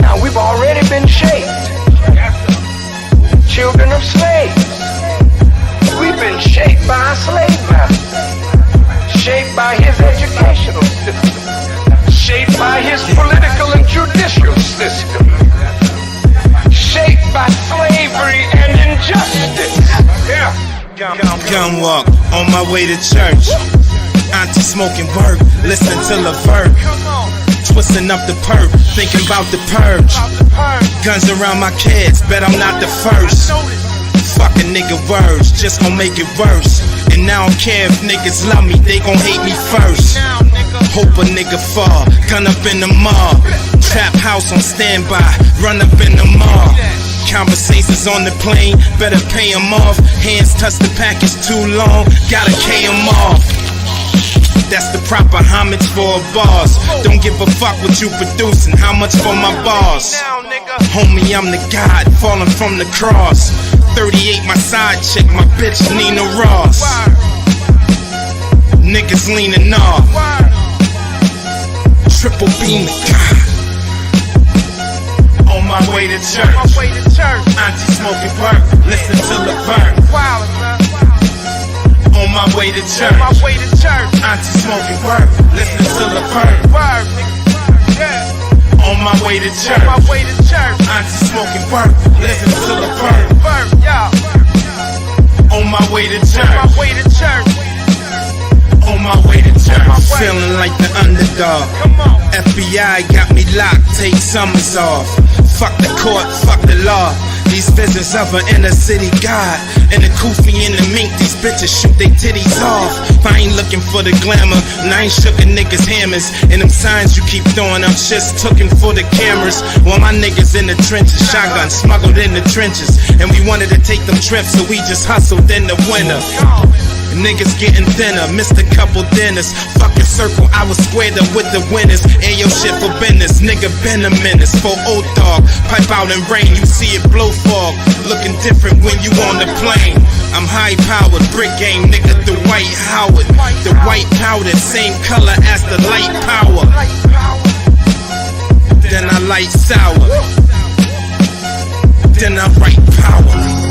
Speaker 23: Now we've already been shaped. Children of slaves. We've been shaped by our slave master. Shaped by his educational system. Shaped by his political and judicial system. Shaped by slavery and injustice. Yeah.
Speaker 4: Gun walk on my way to church. Auntie smoking work, listen to Levert. Twisting up the perp, thinking about the purge. Guns around my kids, bet I'm not the first. Fucking nigga words, just gon' make it worse. And I don't care if niggas love me, they gon' hate me first. Hope a nigga fall, gun up in the mall. Trap house on standby, run up in the mall. Conversations on the plane, better pay them off. Hands touch the package too long, gotta K them off. That's the proper homage for a boss. Don't give a fuck what you producing, how much for my boss? Homie, I'm the god, falling from the cross. 38 my side chick, my bitch Nina Ross. Niggas leaning off. Triple beam the god. On my way to church. Auntie smoking perk, listen to Levert. On my way to church. Auntie smoking work, listen to Levert. On my way to church. Auntie smoking work, listen to Levert. On my way to church. On my way to church. Feeling like the underdog. FBI got me locked, take summers off. Fuck the court, fuck the law. These visions of an inner city god. And the kufi and the mink, these bitches shoot they titties off. I ain't looking for the glamour, and I ain't shookin' niggas' hammers. And them signs you keep throwing up, just tookin' for the cameras. While my niggas in the trenches, shotgun smuggled in the trenches. And we wanted to take them trips, so we just hustled in the winter. Niggas getting thinner, missed a couple dinners. Fucking circle, I was squared up with the winners. Ayo shit for business, nigga been a menace. For old dog, pipe out and rain, you see it blow fog. Looking different when you on the plane. I'm high powered, brick game, nigga, the White Howard. The white powder, same color as the light power. Then I light sour. Then I write power.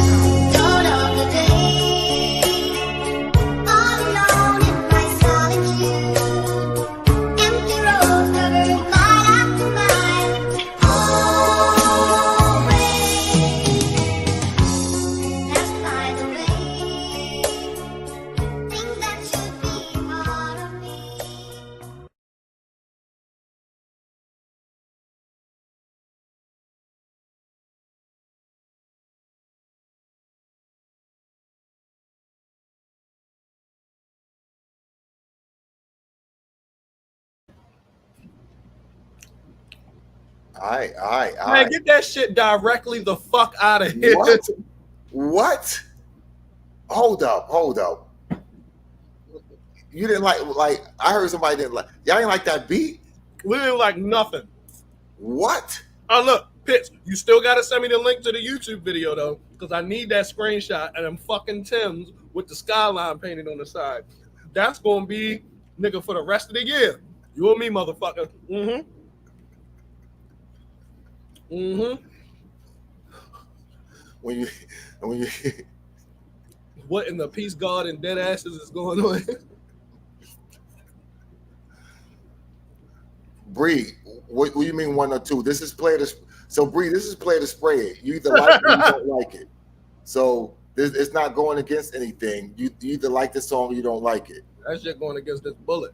Speaker 1: All right.
Speaker 6: Man, get that shit directly the fuck out of here.
Speaker 1: What? Hold up. You didn't like I heard somebody didn't like. Y'all didn't like that beat?
Speaker 6: We didn't like nothing.
Speaker 1: What?
Speaker 6: Oh look, Pitts, you still gotta send me the link to the YouTube video though, because I need that screenshot and them fucking Timbs with the skyline painted on the side. That's gonna be nigga for the rest of the year. You and me, motherfucker. Mm-hmm.
Speaker 1: When you
Speaker 6: What in the Peace God and Dead Asses is going on?
Speaker 1: Bree, what do you mean 1 or 2? This is play to so Bree, this is play to spray it. You either like it or you don't like it. So it's not going against anything. You either like the song or you don't like it.
Speaker 6: That shit going against this bullet.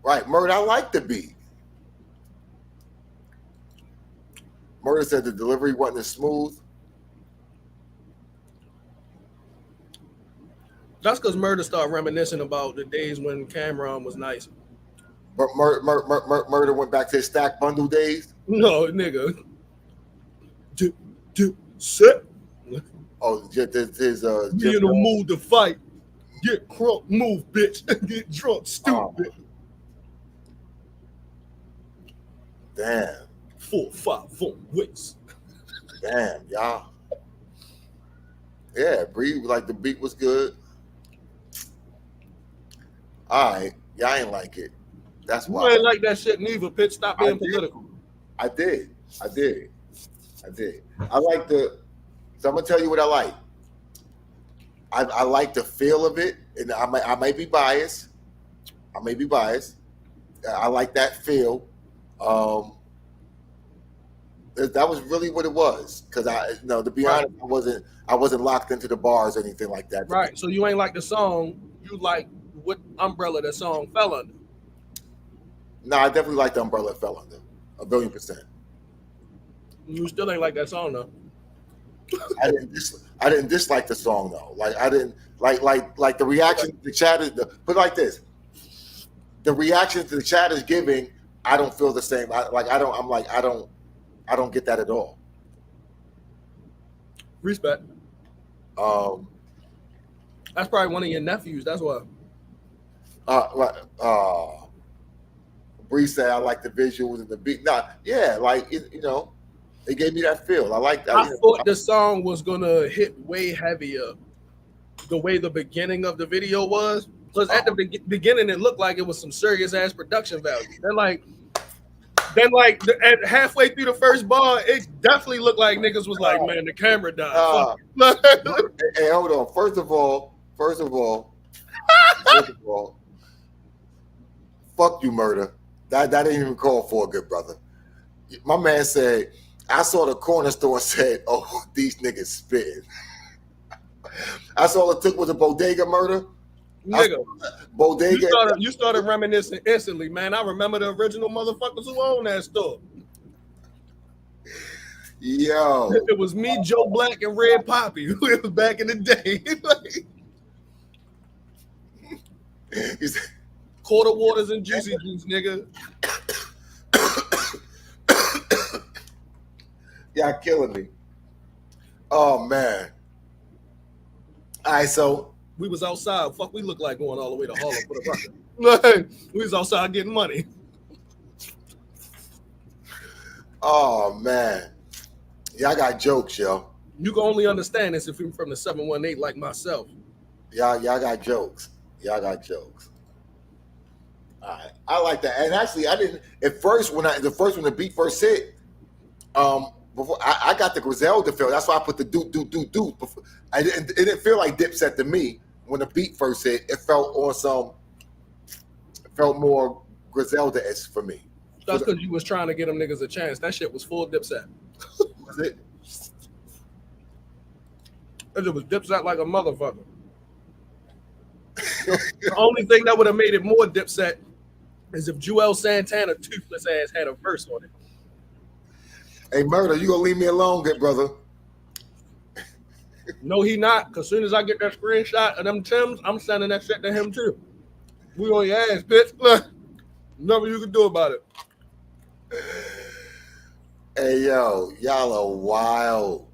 Speaker 1: Right, Murder, I like the beat. Murder said the delivery wasn't as smooth.
Speaker 6: That's because Murder started reminiscing about the days when Cameron was nice.
Speaker 1: But Murder went back to his stack bundle days.
Speaker 6: No, nigga. Set.
Speaker 1: Oh, just his
Speaker 6: Be in the mood to fight. Get crunk, move, bitch. Get drunk, stupid.
Speaker 1: Damn.
Speaker 6: 4, 5, 4 ways.
Speaker 1: Damn, y'all. Yeah, Bree, like the beat was good. All right, y'all ain't like it. That's why.
Speaker 6: You ain't like that shit neither, bitch. Stop being political.
Speaker 1: I did. I like the. So I'm gonna tell you what I like. I like the feel of it, and I may be biased. I like that feel. That was really what it was. Because to be honest, I wasn't locked into the bars or anything like that.
Speaker 6: Right. So you ain't like the song. You like what umbrella the song fell under.
Speaker 1: No, I definitely like the umbrella it fell under. 1,000,000,000%.
Speaker 6: You still ain't like that song though.
Speaker 1: I didn't dislike the song though. Like I didn't like the reaction to the chat is but like this. The reaction to the chat is giving, I don't feel the same. I don't get that at all.
Speaker 6: Respect. That's probably one of your nephews. That's why.
Speaker 1: Bree said I like the visuals and the beat. It gave me that feel. I like that.
Speaker 6: I thought the song was gonna hit way heavier the way the beginning of the video was. Because at the beginning it looked like it was some serious ass production value. Then at halfway through the first bar, it definitely looked like niggas was like, man, the camera died.
Speaker 1: Hey, hold on. First of all, fuck you, Murder. That ain't even called for, good brother. My man said, I saw the corner store and said, oh, these niggas spitting. That's all it took was a bodega murder.
Speaker 6: Nigga,
Speaker 1: bodega.
Speaker 6: You started reminiscing instantly, man. I remember the original motherfuckers who owned that store.
Speaker 1: Yo.
Speaker 6: It was me, Joe Black, and Red Poppy. It was back in the day. Quarter waters and juicy juice, nigga.
Speaker 1: Y'all killing me. Oh man. All right, so
Speaker 6: we was outside. Fuck, we look like going all the way to Harlem for the record. We was outside getting money.
Speaker 1: Oh man. Y'all got jokes, yo.
Speaker 6: You can only understand this if you're from the 718 like myself.
Speaker 1: Y'all got jokes. All right. I like that. And actually, I didn't at first when the beat first hit, before I got the Griselda feel. That's why I put the do. It didn't feel like Dipset to me when the beat first hit. It felt more Griselda-esque for me.
Speaker 6: That's because you was trying to get them niggas a chance. That shit was full Dipset.
Speaker 1: Was it?
Speaker 6: It was Dipset like a motherfucker. The only thing that would have made it more Dipset is if Joel Santana toothless ass had a verse on it.
Speaker 1: Hey, Murder, you gonna leave me alone, good brother?
Speaker 6: No, he not. Cause soon as I get that screenshot of them Tims, I'm sending that shit to him too. We on your ass, bitch. Look, nothing you can do about it.
Speaker 1: Hey, yo, y'all are wild.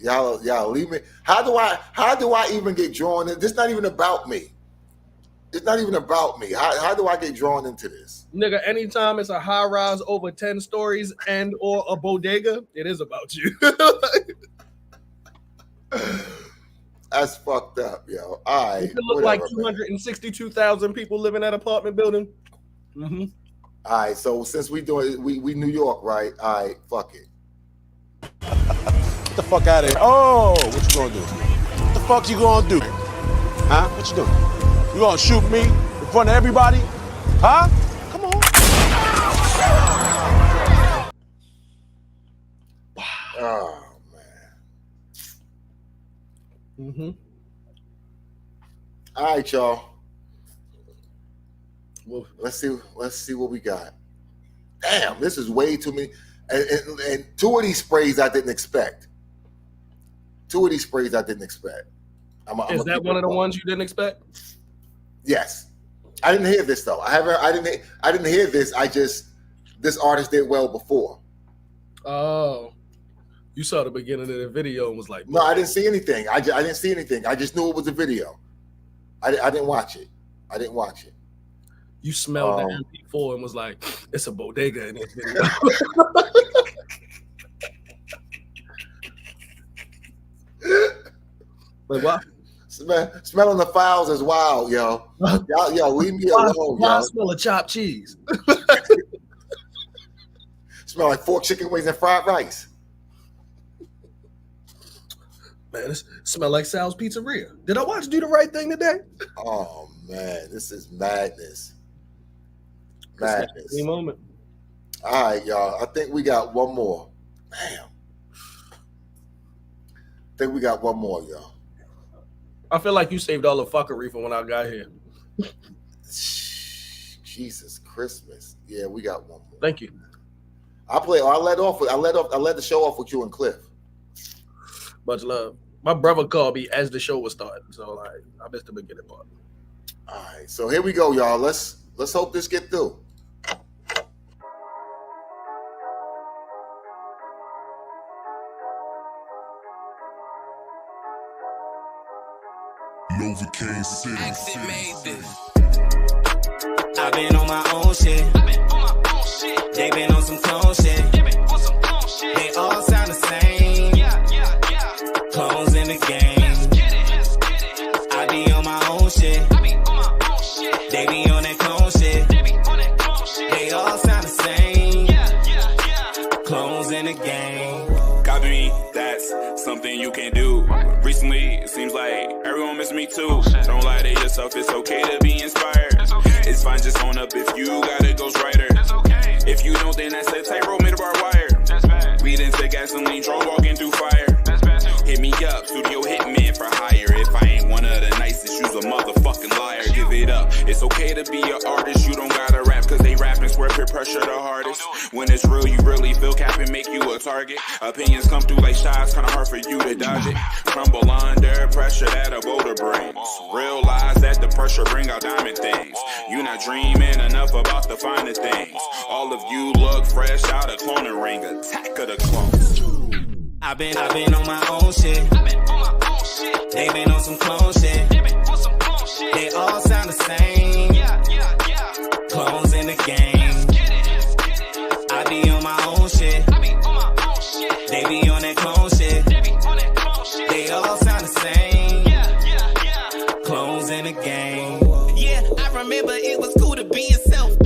Speaker 1: Y'all leave me. How do I even get drawn in? This not even about me. It's not even about me. How do I get drawn into this?
Speaker 6: Nigga, anytime it's a high rise over 10 stories and or a bodega, it is about you.
Speaker 1: That's fucked up, yo. All right.
Speaker 6: It look like 262,000 people live in that apartment building. Mm-hmm.
Speaker 1: All right, so since we New York, right? All right, fuck it.
Speaker 9: Get the fuck out of here. Oh, what you gonna do? What the fuck you gonna do? Huh? What you doing? You gonna shoot me in front of everybody? Huh? Come on.
Speaker 1: Oh man.
Speaker 6: Mm-hmm.
Speaker 1: All right, y'all.
Speaker 6: Well,
Speaker 1: let's see what we got. Damn, this is way too many. And two of these sprays I didn't expect.
Speaker 6: Is that one of the ones you didn't expect?
Speaker 1: Yes. I didn't hear this though. I didn't hear this. This artist did well before.
Speaker 6: Oh. You saw the beginning of the video and was like,
Speaker 1: no, I didn't see anything. I didn't see anything. I just knew it was a video. I didn't watch it.
Speaker 6: You smelled the MP4 and was like, it's a bodega in this video. Like what?
Speaker 1: Smelling the files is wild, yo. Yo, leave me alone, yo.
Speaker 6: I smell of chopped cheese.
Speaker 1: Smell like 4 chicken wings and fried rice.
Speaker 6: Man, this smell like Sal's Pizzeria. Did I watch Do the Right Thing today?
Speaker 1: Oh man, this is madness. Madness.
Speaker 6: Any moment.
Speaker 1: All right, y'all. I think we got one more. Damn. Y'all.
Speaker 6: I feel like you saved all the fuckery for when I got here.
Speaker 1: Jesus Christmas. Yeah, we got one more.
Speaker 6: Thank you.
Speaker 1: I led the show off with you and Cliff.
Speaker 6: Much love. My brother called me as the show was starting, so like I missed the beginning part.
Speaker 1: All right, so here we go, y'all. Let's hope this get through.
Speaker 10: Novocaine City.
Speaker 11: Exit made this. I've been on my own shit. They been on some clone shit. They all sound the same. Clones in the game. I be on my own shit. They be on that clone shit. They all sound the same. Clones in the game.
Speaker 12: Copy me, that's something you can do. Recently, it seems like everyone miss me too. Don't lie to yourself, it's okay to be inspired. It's fine, just own up if you got a ghostwriter. If you don't, then that's a tightrope made of barbed wire. We didn't take gasoline, drone walking through fire. Hit me up, studio hitman for hire. If I ain't one of the nicest, you's a motherfucking liar. Give it up, it's okay to be an artist. You don't gotta rap, cause they rapping swear peer pressure the hardest. When it's real, you really feel cap and make you a target. Opinions come through like shots, kinda hard for you to dodge it. Crumble under pressure that a boulder brings. Realize that the pressure bring out diamond things. You not dreaming enough about the finer things. All of you look fresh out of cloning ring. Attack of the clones.
Speaker 11: I've been on my own shit. They been on some clone shit. They all sound the same. Clones in the game. I be on my own shit. They be on that clone shit. They all sound the same. Clones in the game. Yeah, I remember it was cool to be yourself.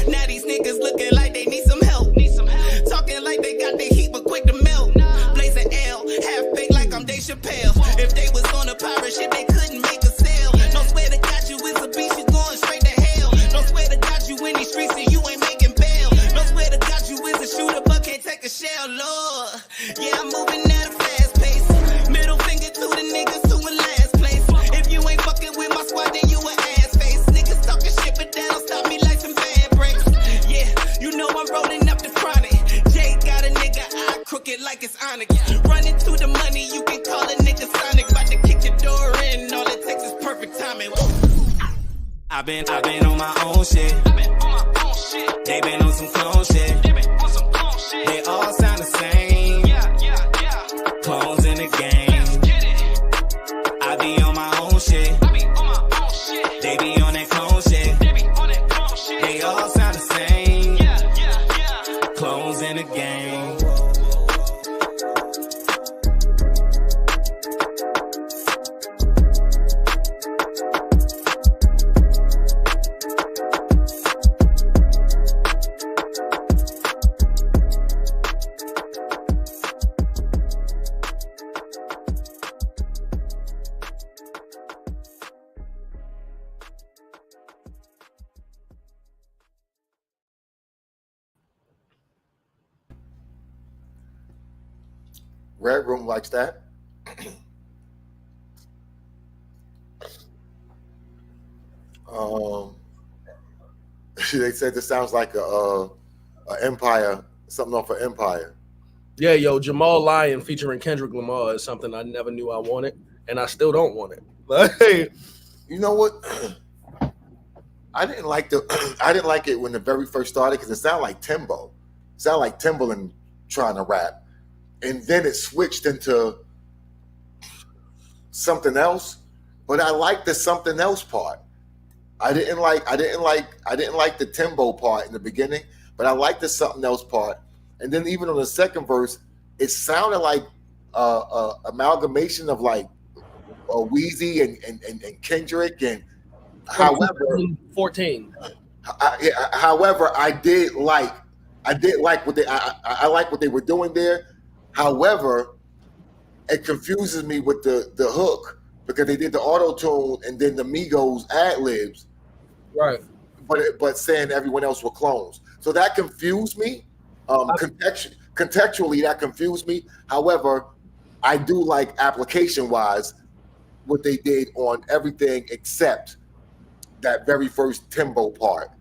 Speaker 11: Now these niggas looking like they need some help. Talking like they got their heat but quick to melt. Blaze an L, half baked like I'm Dave Chappelle. If they was on a pirate ship, they couldn't make a sale. No swear to God you is a beast, you going straight to hell. No swear to God you in these streets and you ain't making bail. No swear to God you is a shooter but can't take a shell, Lord. Yeah, I'm moving at a fast pace. Middle finger to the niggas who in last place. If you ain't fucking with my squad, then you an ass face. Niggas talking shit, but that don't stop me like some bad breaks. Yeah, you know I'm rolling up the chronic. Jay got a nigga eye crooked like it's Onyx. Running to the money, you can call a nigga Sonic. About to kick your door in, all it takes is perfect timing. I've been on my own shit. They been on some clone shit. They all sound the same. Clones in the game. I be on my own shit. They be on that clone shit. They all sound the same. Clones in the game.
Speaker 1: Red Room likes that. um, they said this sounds like a Empire, something off of Empire.
Speaker 6: Yeah, yo, Jamal Lyon featuring Kendrick Lamar is something I never knew I wanted, and I still don't want it. Like,
Speaker 1: you know what? I didn't like I didn't like it when the very first started because it sounded like Timbo. It sounded like Timbaland trying to rap. And then it switched into something else. But I liked the something else part. I didn't like the Timbo part in the beginning, but I liked the something else part. And then even on the second verse, it sounded like amalgamation of like Wheezy and Kendrick and however
Speaker 6: 14.
Speaker 1: However, I did like what I like what they were doing there. However, it confuses me with the hook because they did the auto tune and then the Migos ad libs,
Speaker 6: right?
Speaker 1: But saying everyone else were clones, so that confused me. Contextually, that confused me. However, I do like application wise what they did on everything except that very first Timbo part.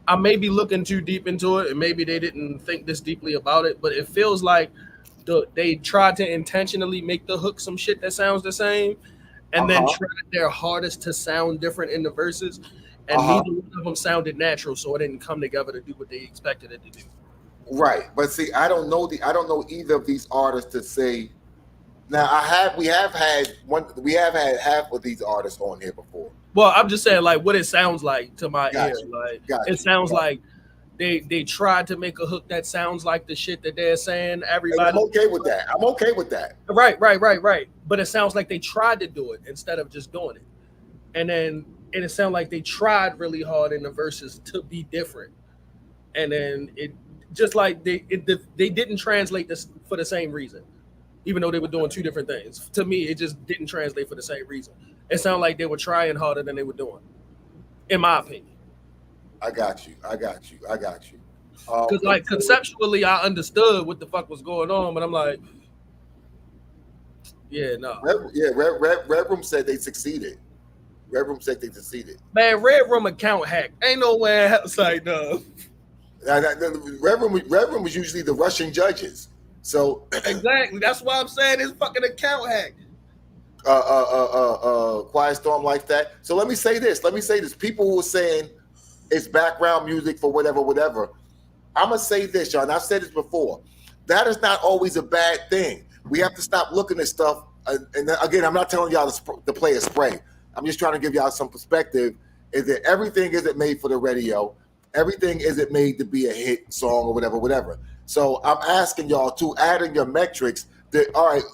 Speaker 6: I may be looking too deep into it, and maybe they didn't think this deeply about it, but it feels like they tried to intentionally make the hook some shit that sounds the same, and then tried their hardest to sound different in the verses, and neither one of them sounded natural, so it didn't come together to do what they expected it to do.
Speaker 1: Right, but see, I don't know either of these artists to say. Now, we have had half of these artists on here before.
Speaker 6: Well, I'm just saying, like, what it sounds like to my ear. Like, it sounds like they tried to make a hook that sounds like the shit that they're saying. Everybody,
Speaker 1: and I'm okay with that. I'm okay with that.
Speaker 6: Right. But it sounds like they tried to do it instead of just doing it. And it sounds like they tried really hard in the verses to be different. And then it just like they didn't translate this for the same reason. Even though they were doing two different things. To me, it just didn't translate for the same reason. It sounded like they were trying harder than they were doing, in my opinion.
Speaker 1: I got you.
Speaker 6: Because like conceptually, I understood what the fuck was going on, but I'm like, yeah, no.
Speaker 1: Red Room said they succeeded. Red Room said they succeeded.
Speaker 6: Man, Red Room account hack. Ain't no way outside no.
Speaker 1: Red Room was usually the Russian judges. So
Speaker 6: exactly, that's why I'm saying it's fucking account hack.
Speaker 1: Quiet Storm like that. So let me say this. People who are saying it's background music for whatever. I'm gonna say this, y'all. And I've said this before. That is not always a bad thing. We have to stop looking at stuff. And again, I'm not telling y'all to play a spray. I'm just trying to give y'all some perspective. Is that everything isn't made for the radio? Everything isn't made to be a hit song or whatever. So I'm asking y'all to add in your metrics that all right,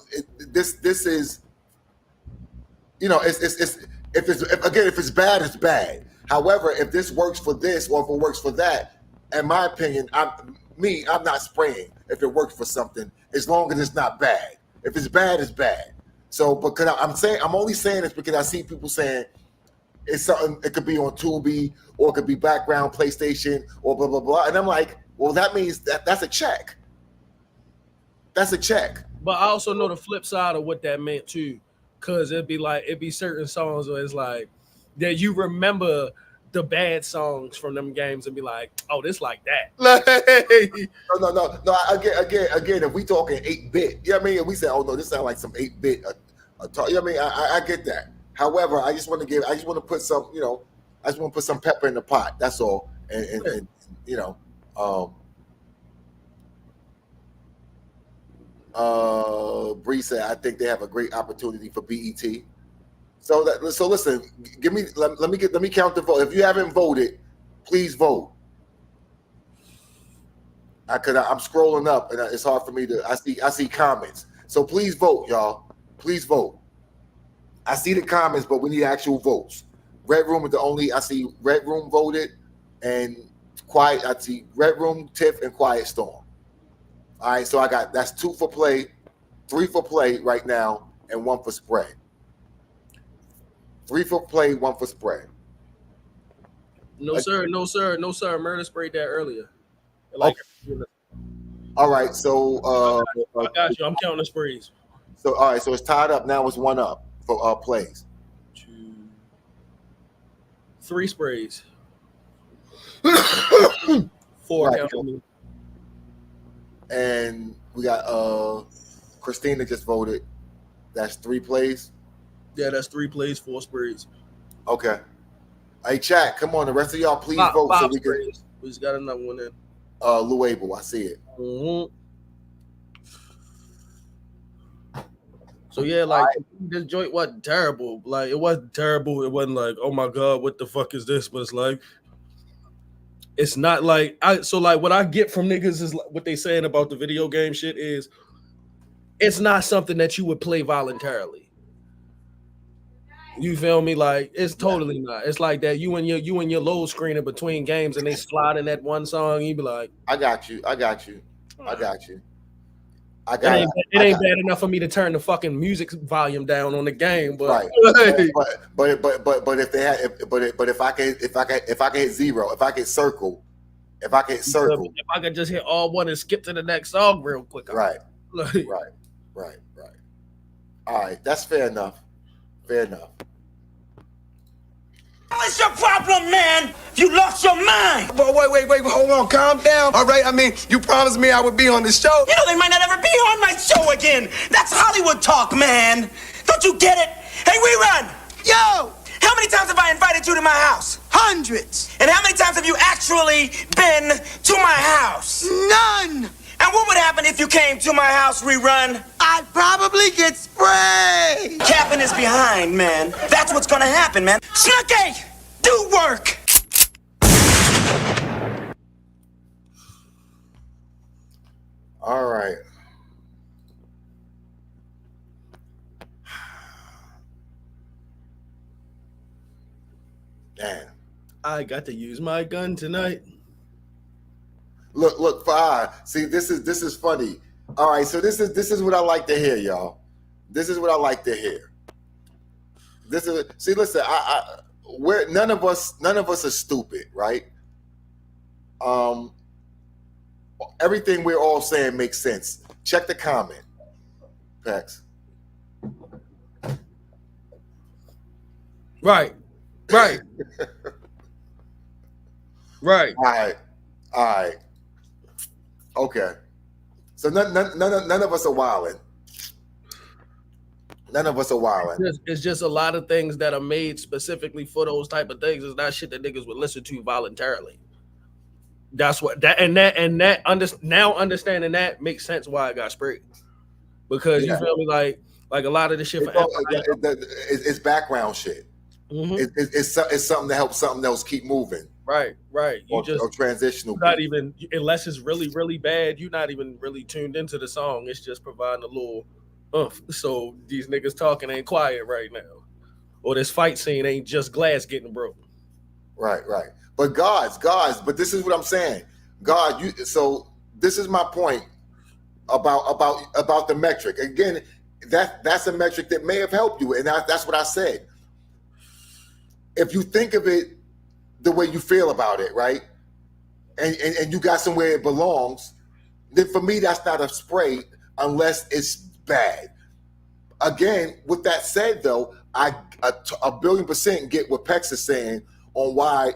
Speaker 1: this is, you know, if it's bad, it's bad. However, if this works for this or if it works for that, in my opinion, I'm not spraying if it works for something as long as it's not bad. If it's bad, it's bad. So because I'm only saying this because I see people saying it's something, it could be on Tubi or it could be background PlayStation or blah blah blah, and I'm like, well, that means that's a check. That's a check.
Speaker 6: But I also know the flip side of what that meant too, because it'd be certain songs where it's like that you remember the bad songs from them games and be like, oh, this like that.
Speaker 1: No. Again, if we talking 8-bit, you know what I mean? We say, oh no, this sounds like some 8-bit. You know what I mean? I get that. However, I just want to put some, you know, I just want to put some pepper in the pot. That's all. And you know, Bree said, I think they have a great opportunity for BET. So listen, let me count the vote. If you haven't voted, please vote. I'm scrolling up and it's hard for me to. I see comments. So please vote, y'all. Please vote. I see the comments, but we need actual votes. Red Room is the only. I see Red Room voted, and Quiet. I see Red Room, Tiff, and Quiet Storm. All right, so that's 2 for play, 3 for play right now, and 1 for spray. 3 for play, 1 for spray.
Speaker 6: No, sir. Murder sprayed that earlier. Like,
Speaker 1: All right, so
Speaker 6: I got you. I'm counting the sprees.
Speaker 1: So all right, so it's tied up now. It's 1 up for plays.
Speaker 6: 3 sprays. 4
Speaker 1: Right.
Speaker 6: counting me.
Speaker 1: And we got Christina just voted. That's 3 plays.
Speaker 6: Yeah, that's 3 plays, 4 sprays.
Speaker 1: Okay. Hey, chat, come on. The rest of y'all, please vote so
Speaker 6: Five
Speaker 1: we can.
Speaker 6: sprays. We just got another one in.
Speaker 1: Lou Abel, I see it.
Speaker 6: Mm-hmm. So yeah, like this joint wasn't terrible. Like it wasn't terrible. It wasn't like, oh my god, what the fuck is this? But it's like, it's not like what I get from niggas is what they saying about the video game shit is, it's not something that you would play voluntarily. You feel me? Like it's totally not. It's like that you and your load screening between games and they slide in that one song. You be like,
Speaker 1: I got you.
Speaker 6: It ain't bad enough for me to turn the fucking music volume down on the game, but
Speaker 1: right. But if they had, but if I can hit 0, if I can circle, if I
Speaker 6: could just hit all one and skip to the next song real quick,
Speaker 1: right. All right, that's fair enough.
Speaker 10: What's your problem, man? You lost your mind. But wait, hold on, calm down. All right, I mean, you promised me I would be on the show. You know they might not ever be on my show again. That's Hollywood talk, man. Don't you get it? Hey, Rerun. Yo, how many times have I invited you to my house? Hundreds. And how many times have you actually been to my house? None. And what would happen if you came to my house, Rerun? I'd probably get sprayed. Capping is behind, man. That's what's gonna happen, man. Snooky, do work.
Speaker 1: All right. Damn.
Speaker 6: I got to use my gun tonight.
Speaker 1: Look, fire. See, this is funny. All right, so this is what I like to hear, y'all. This is what I like to hear. Listen, we're none of us are stupid, right? Everything we're all saying makes sense. Check the comment. Pax.
Speaker 6: Right. Right.
Speaker 1: All right. Okay. So none of us are wilding. None of us are wilding.
Speaker 6: It's just a lot of things that are made specifically for those type of things. It's not shit that niggas would listen to voluntarily. That's what now understanding that makes sense why I got sprayed. Because you feel me, like a lot of the shit
Speaker 1: it's background shit.
Speaker 6: Mm-hmm.
Speaker 1: It's something to help something else keep moving.
Speaker 6: Right.
Speaker 1: Or transitional.
Speaker 6: Not even unless it's really, really bad. You're not even really tuned into the song. It's just providing a little so these niggas talking ain't quiet right now, or this fight scene ain't just glass getting broken.
Speaker 1: Right. But guys. But this is what I'm saying. God, so this is my point about the metric. Again, that's a metric that may have helped you, and that's what I said. If you think of it the way you feel about it, right? And you got somewhere it belongs, then for me, that's not a spray unless it's bad. Again, with that said, though, I 1,000,000,000% get what Pex is saying on why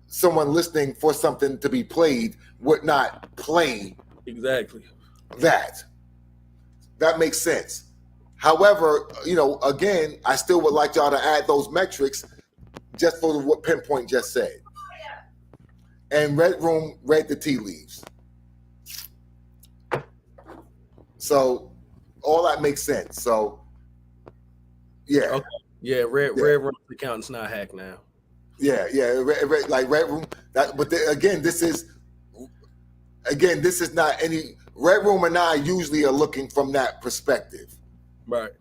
Speaker 1: someone listening for something to be played would not play
Speaker 6: exactly
Speaker 1: that. That makes sense. However, again, I still would like y'all to add those metrics just for what Pinpoint just said. And Red Room read the tea leaves. So all that makes sense. So yeah.
Speaker 6: Okay. Yeah, Red Room account's not hacked now.
Speaker 1: Yeah. Like Red Room. Again, this is not any Red Room and I usually are looking from that perspective.
Speaker 6: Right.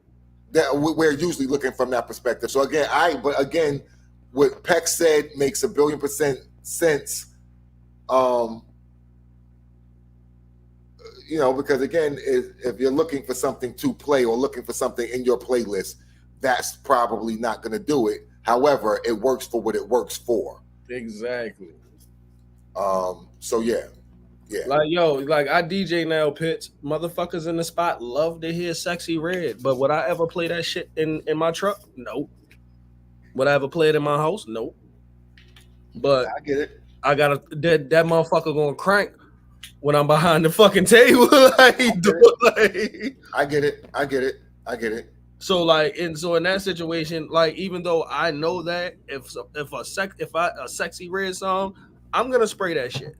Speaker 1: That we're usually looking from that perspective. So again, what Peck said makes 1,000,000,000% sense. Because again, if you're looking for something to play or looking for something in your playlist, that's probably not going to do it. However, it works for what it works for.
Speaker 6: Exactly.
Speaker 1: So yeah. Yeah.
Speaker 6: Like, yo, like I DJ now, Pitts. Motherfuckers in the spot love to hear Sexy Red. But would I ever play that shit in my truck? Nope. Would I ever play it in my house? Nope. But
Speaker 1: I get it.
Speaker 6: I gotta that motherfucker gonna crank when I'm behind the fucking table. Like,
Speaker 1: I get it. I get it. I get it.
Speaker 6: So like, in that situation, like, even though I know that if a Sexy Red song, I'm gonna spray that shit.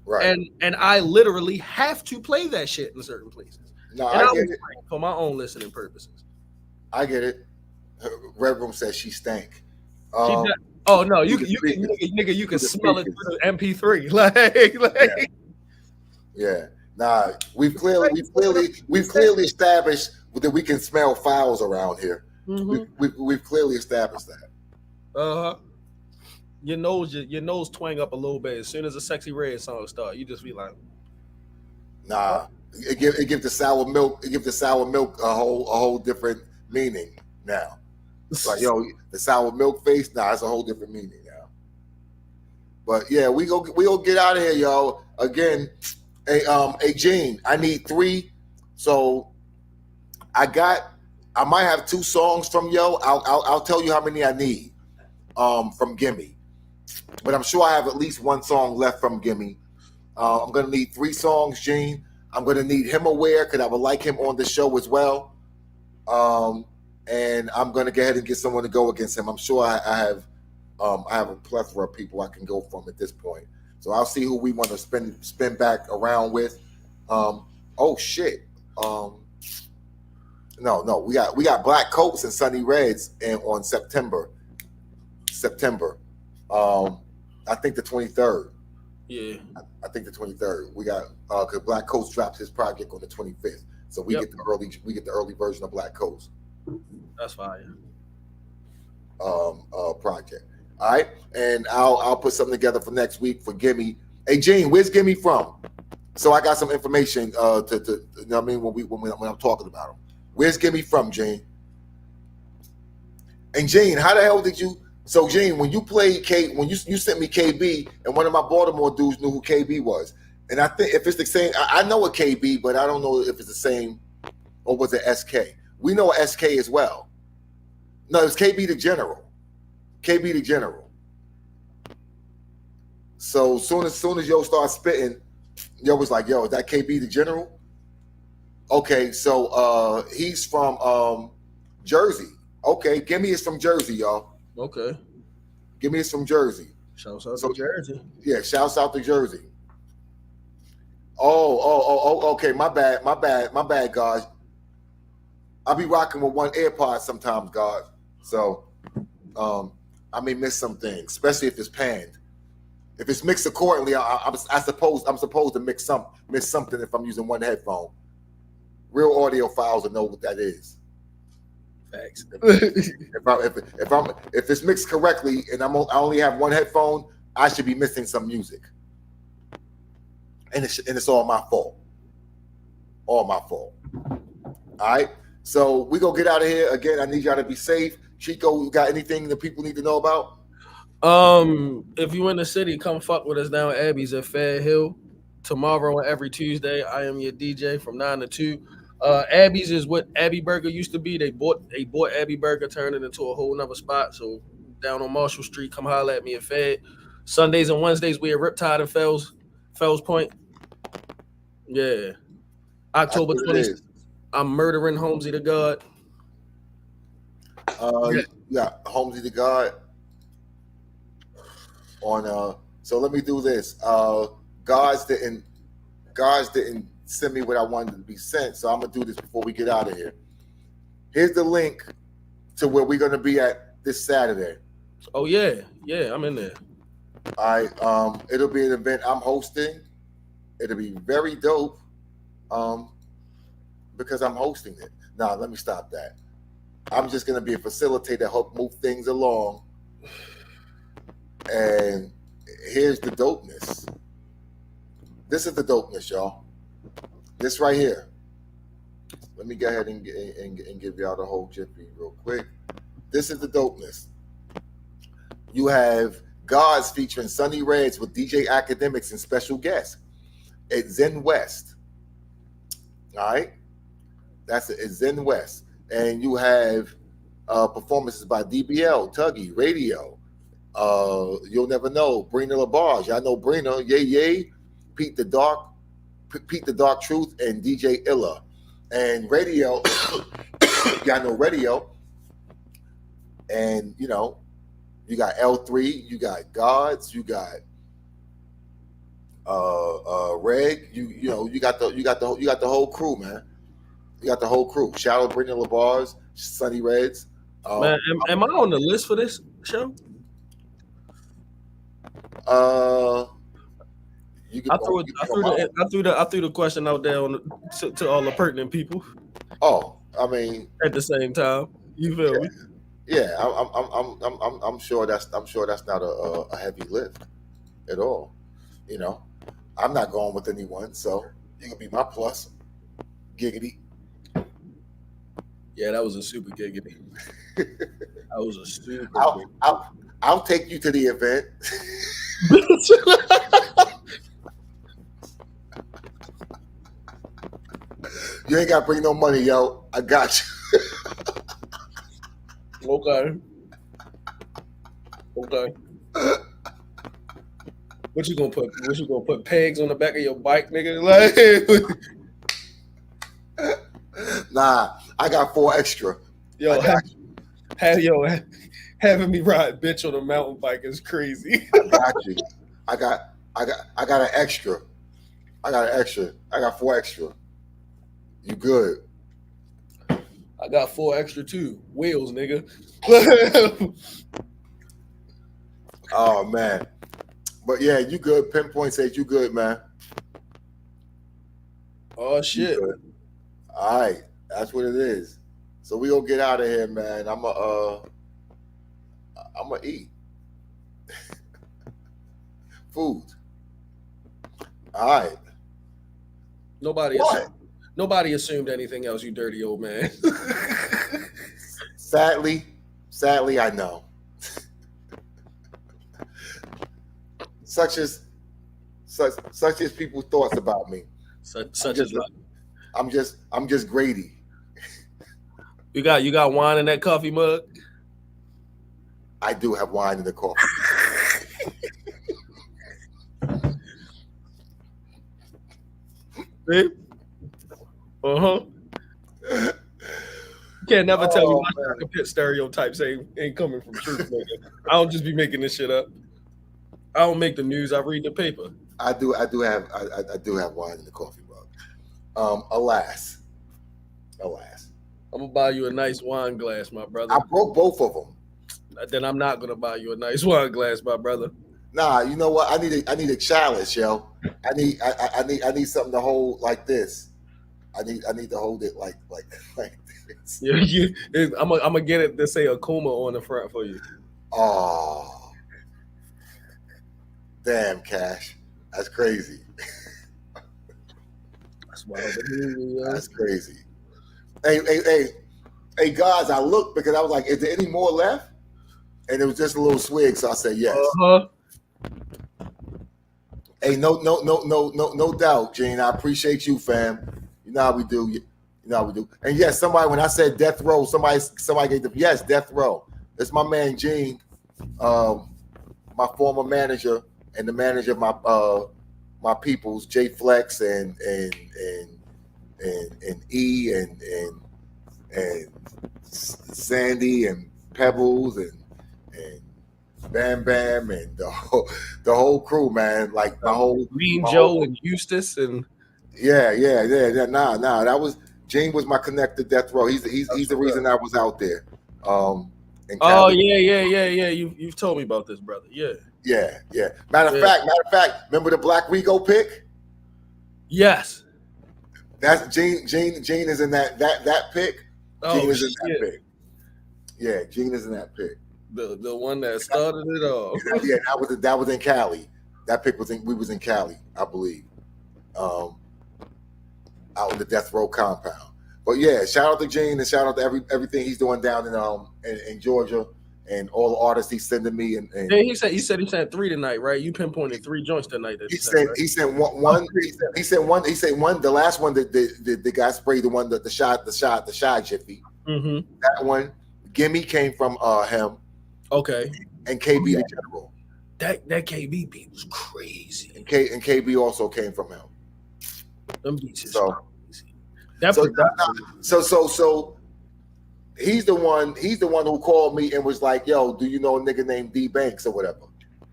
Speaker 1: Right.
Speaker 6: And I literally have to play that shit in certain places.
Speaker 1: No,
Speaker 6: and
Speaker 1: I
Speaker 6: I
Speaker 1: get
Speaker 6: was
Speaker 1: it.
Speaker 6: for my own listening purposes.
Speaker 1: I get it. Red Room says she stank.
Speaker 6: Oh no, you can smell it through the MP3. Like
Speaker 1: yeah. Nah, we've clearly established that we can smell fouls around here. We've clearly established that.
Speaker 6: Your nose twang up a little bit as soon as a Sexy Red song start. You just be like,
Speaker 1: nah. It give the sour milk. It gives the sour milk a whole different meaning now. It's like, yo, the sour milk face. Nah, it's a whole different meaning now. But yeah, we go get out of here, y'all. Again, hey Gene, I need 3. So I might have 2 songs from yo. I'll tell you how many I need from Gimme. But I'm sure I have at least 1 song left from Gimme. I'm gonna need 3 songs, Gene. I'm gonna need Him Aware because I would like him on the show as well. And I'm gonna go ahead and get someone to go against him. I'm sure I have a plethora of people I can go from at this point. So I'll see who we want to spin back around with. Oh shit. No, we got Black Coats and Sunny Reds on September. I think the 23rd.
Speaker 6: Yeah.
Speaker 1: I think the 23rd. We got because Black Coats drops his project on the 25th. So we get the early version of Black Coats.
Speaker 6: That's fine.
Speaker 1: Project. All right, and I'll put something together for next week for Gimme. Hey Gene, where's Gimme from? So I got some information to you know what I mean when I'm talking about him. Where's Gimme from, Gene? And Gene, how the hell did you? So Gene, when you played when you sent me KB, and one of my Baltimore dudes knew who KB was, and I think if it's the same, I know a KB, but I don't know if it's the same, or was it SK? We know SK as well. No, it's KB the General. KB the General. So soon as yo started spitting, yo was like, yo, is that KB the General? Okay, so he's from Jersey. Okay, Gimme is from Jersey, y'all.
Speaker 6: Okay.
Speaker 1: Gimme is from Jersey.
Speaker 6: Shouts out to Jersey.
Speaker 1: Yeah, shouts out to Jersey. Oh, okay, my bad, guys. I'll be rocking with one AirPod sometimes, God. So I may miss some things, especially if it's panned. If it's mixed accordingly, I'm supposed to miss something if I'm using one headphone. Real audio files will know what that is.
Speaker 6: Facts.
Speaker 1: If it's mixed correctly and I only have one headphone, I should be missing some music, and it's all my fault. All my fault. All right. So we gonna get out of here. Again, I need y'all to be safe. Chico, you got anything that people need to know about?
Speaker 6: If you in the city, come fuck with us down at Abby's at Fair Hill. Tomorrow and every Tuesday, I am your DJ from 9 to 2. Abby's is what Abby Burger used to be. They bought Abby Burger, turned it into a whole nother spot. So down on Marshall Street, come holler at me at Fed. Sundays and Wednesdays, we at Riptide and Fells Point. Yeah. October 26th. I'm murdering Holmesy the God.
Speaker 1: Yeah, Holmesy the God. On so let me do this. Guards didn't send me what I wanted to be sent, so I'm gonna do this before we get out of here. Here's the link to where we're gonna be at this Saturday.
Speaker 6: Oh yeah, I'm in there.
Speaker 1: All right, it'll be an event I'm hosting. It'll be very dope. Because I'm hosting it. Now, let me stop that. I'm just gonna be a facilitator, help move things along. And here's the dopeness. This is the dopeness, y'all. This right here. Let me go ahead and give y'all the whole jiffy real quick. This is the dopeness. You have Gods featuring Sunny Reds with DJ Academics and special guests. at Zen West. All right, that's it. It's Zen West, and you have performances by DBL, Tuggy, Radio. You'll never know. Brina LaBarge, y'all know Brina. Yay, Pete the Dark Truth, and DJ Illa. And Radio, y'all know Radio. And you know, you got L3, you got Gods, you got Reg. You know, you got the whole crew, man. You got the whole crew. Shout out Brina LaBarge, Sunny Reds.
Speaker 6: Man, am I on the list for this show?
Speaker 1: You
Speaker 6: I threw the question out there to all the pertinent people.
Speaker 1: Oh, I mean,
Speaker 6: at the same time, you feel me?
Speaker 1: Yeah, I'm sure that's not a heavy lift at all. You know, I'm not going with anyone, so you can be my plus. Giggity.
Speaker 6: Yeah, that was a super giggity. That was a super.
Speaker 1: I'll take you to the event. You ain't got to bring no money, yo. I got you.
Speaker 6: Okay. What you gonna put pegs on the back of your bike, nigga? Like,
Speaker 1: nah, I got 4 extra.
Speaker 6: Yo, having me ride bitch on a mountain bike is crazy.
Speaker 1: I got you. I got an extra. I got 4 extra. You good?
Speaker 6: I got 4 extra too. Wheels, nigga.
Speaker 1: Oh man. But yeah, you good. Pinpoint says you good, man.
Speaker 6: Oh shit.
Speaker 1: All right. That's what it is. So we gonna get out of here, man. I'm gonna eat. Food. All right.
Speaker 6: Nobody assumed anything else, you dirty old man.
Speaker 1: Sadly, I know. Such as people's thoughts about me. I'm just Grady.
Speaker 6: You got wine in that coffee mug?
Speaker 1: I do have wine in the coffee.
Speaker 6: See? You can't never tell me my Shaka Pit stereotypes ain't coming from truth, nigga. I don't just be making this shit up. I don't make the news. I read the paper.
Speaker 1: I do have wine in the coffee mug. Alas.
Speaker 6: I'm gonna buy you a nice wine glass, my brother.
Speaker 1: I broke both of them.
Speaker 6: Then I'm not gonna buy you a nice wine glass, my brother.
Speaker 1: Nah, you know what? I need a chalice, yo. I need something to hold like this. I need to hold it like this.
Speaker 6: Yeah, I'm gonna get it to say Akuma on the front for you.
Speaker 1: Oh, damn, Cash, that's crazy.
Speaker 6: That's wild.
Speaker 1: That's crazy. Hey, guys, I looked because I was like, is there any more left? And it was just a little swig, so I said yes. Hey, no doubt, Gene. I appreciate you, fam. You know how we do. And yes, somebody, when I said death row, somebody gave the yes, death row. It's my man Gene, my former manager and the manager of my peoples, J Flex and E and Sandy and Pebbles and Bam Bam and the whole crew, man. Like my whole
Speaker 6: Green Joe and Eustace and
Speaker 1: yeah. Nah. That was Gene was my connector death row. He's the reason I was out there.
Speaker 6: Oh yeah. You've told me about this, brother. Yeah.
Speaker 1: Matter of fact, remember the Black Rigo pick?
Speaker 6: Yes.
Speaker 1: That's Gene is in that pick. Gene is in that pick. Yeah, Gene is in that pick.
Speaker 6: The one that started it all.
Speaker 1: Yeah, that was in Cali. That pick we was in Cali, I believe. Out in the death row compound. But yeah, shout out to Gene and shout out to everything he's doing down in Georgia and all the artists he's sending me. And
Speaker 6: Yeah, he said he sent 3 tonight, right? You pinpointed 3 joints tonight. That
Speaker 1: he sent one. He sent one. The last one that the guy sprayed, the one that the shot jiffy.
Speaker 6: Mm-hmm.
Speaker 1: That one, Gimme came from him.
Speaker 6: Okay.
Speaker 1: And KB the General.
Speaker 6: That KB beat was crazy.
Speaker 1: And KB also came from him.
Speaker 6: Them beats is
Speaker 1: crazy. So he's the one who called me and was like, "Yo, do you know a nigga named D Banks or whatever?"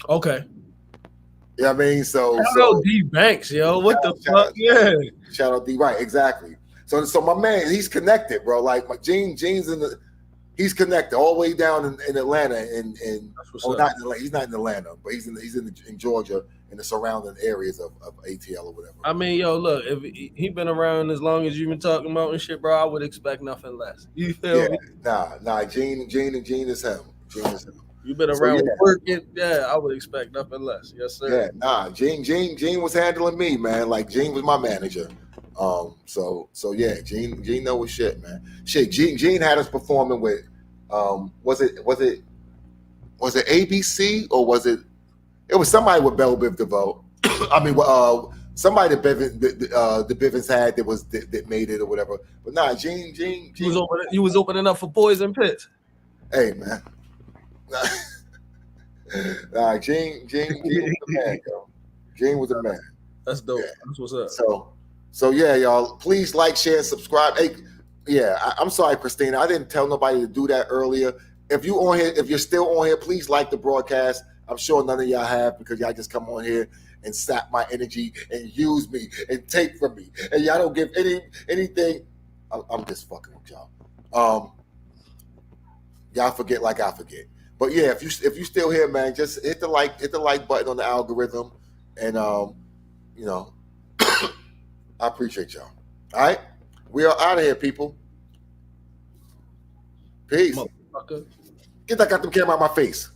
Speaker 6: Okay.
Speaker 1: Yeah, I mean, so
Speaker 6: D Banks, yo, what the fuck? Yeah.
Speaker 1: Shout out D, right? Exactly. So my man, he's connected, bro. Like my Gene's he's connected all the way down in Atlanta, and he's not in Atlanta, but he's in Georgia in the surrounding areas of ATL or whatever.
Speaker 6: I mean, yo, look, if he been around as long as you've been talking about and shit, bro, I would expect nothing less. You feel me?
Speaker 1: Nah, Gene is him.
Speaker 6: You've been around working, I would expect nothing less. Yes, sir.
Speaker 1: Yeah, nah, Gene was handling me, man. Like Gene was my manager. So yeah, Gene know his shit, man. Shit, Gene had us performing with, was it ABC or was it was somebody with Belle Biv DeVoe. I mean, somebody that the Bivens had that made it or whatever. But nah, Gene
Speaker 6: you was opening up for Poison Pits.
Speaker 1: Hey, man. Nah, Gene was the man, yo. Gene was the man.
Speaker 6: That's dope.
Speaker 1: Yeah.
Speaker 6: That's what's up.
Speaker 1: So yeah, y'all. Please like, share, and subscribe. Hey, I'm sorry, Christina. I didn't tell nobody to do that earlier. If you're still on here, please like the broadcast. I'm sure none of y'all have, because y'all just come on here and sap my energy and use me and take from me, and y'all don't give anything. I'm just fucking with y'all. Y'all forget like I forget. But yeah, if you still here, man, just hit the like button on the algorithm, and I appreciate y'all. All right, we are out of here, people. Peace. Get that goddamn camera out of my face.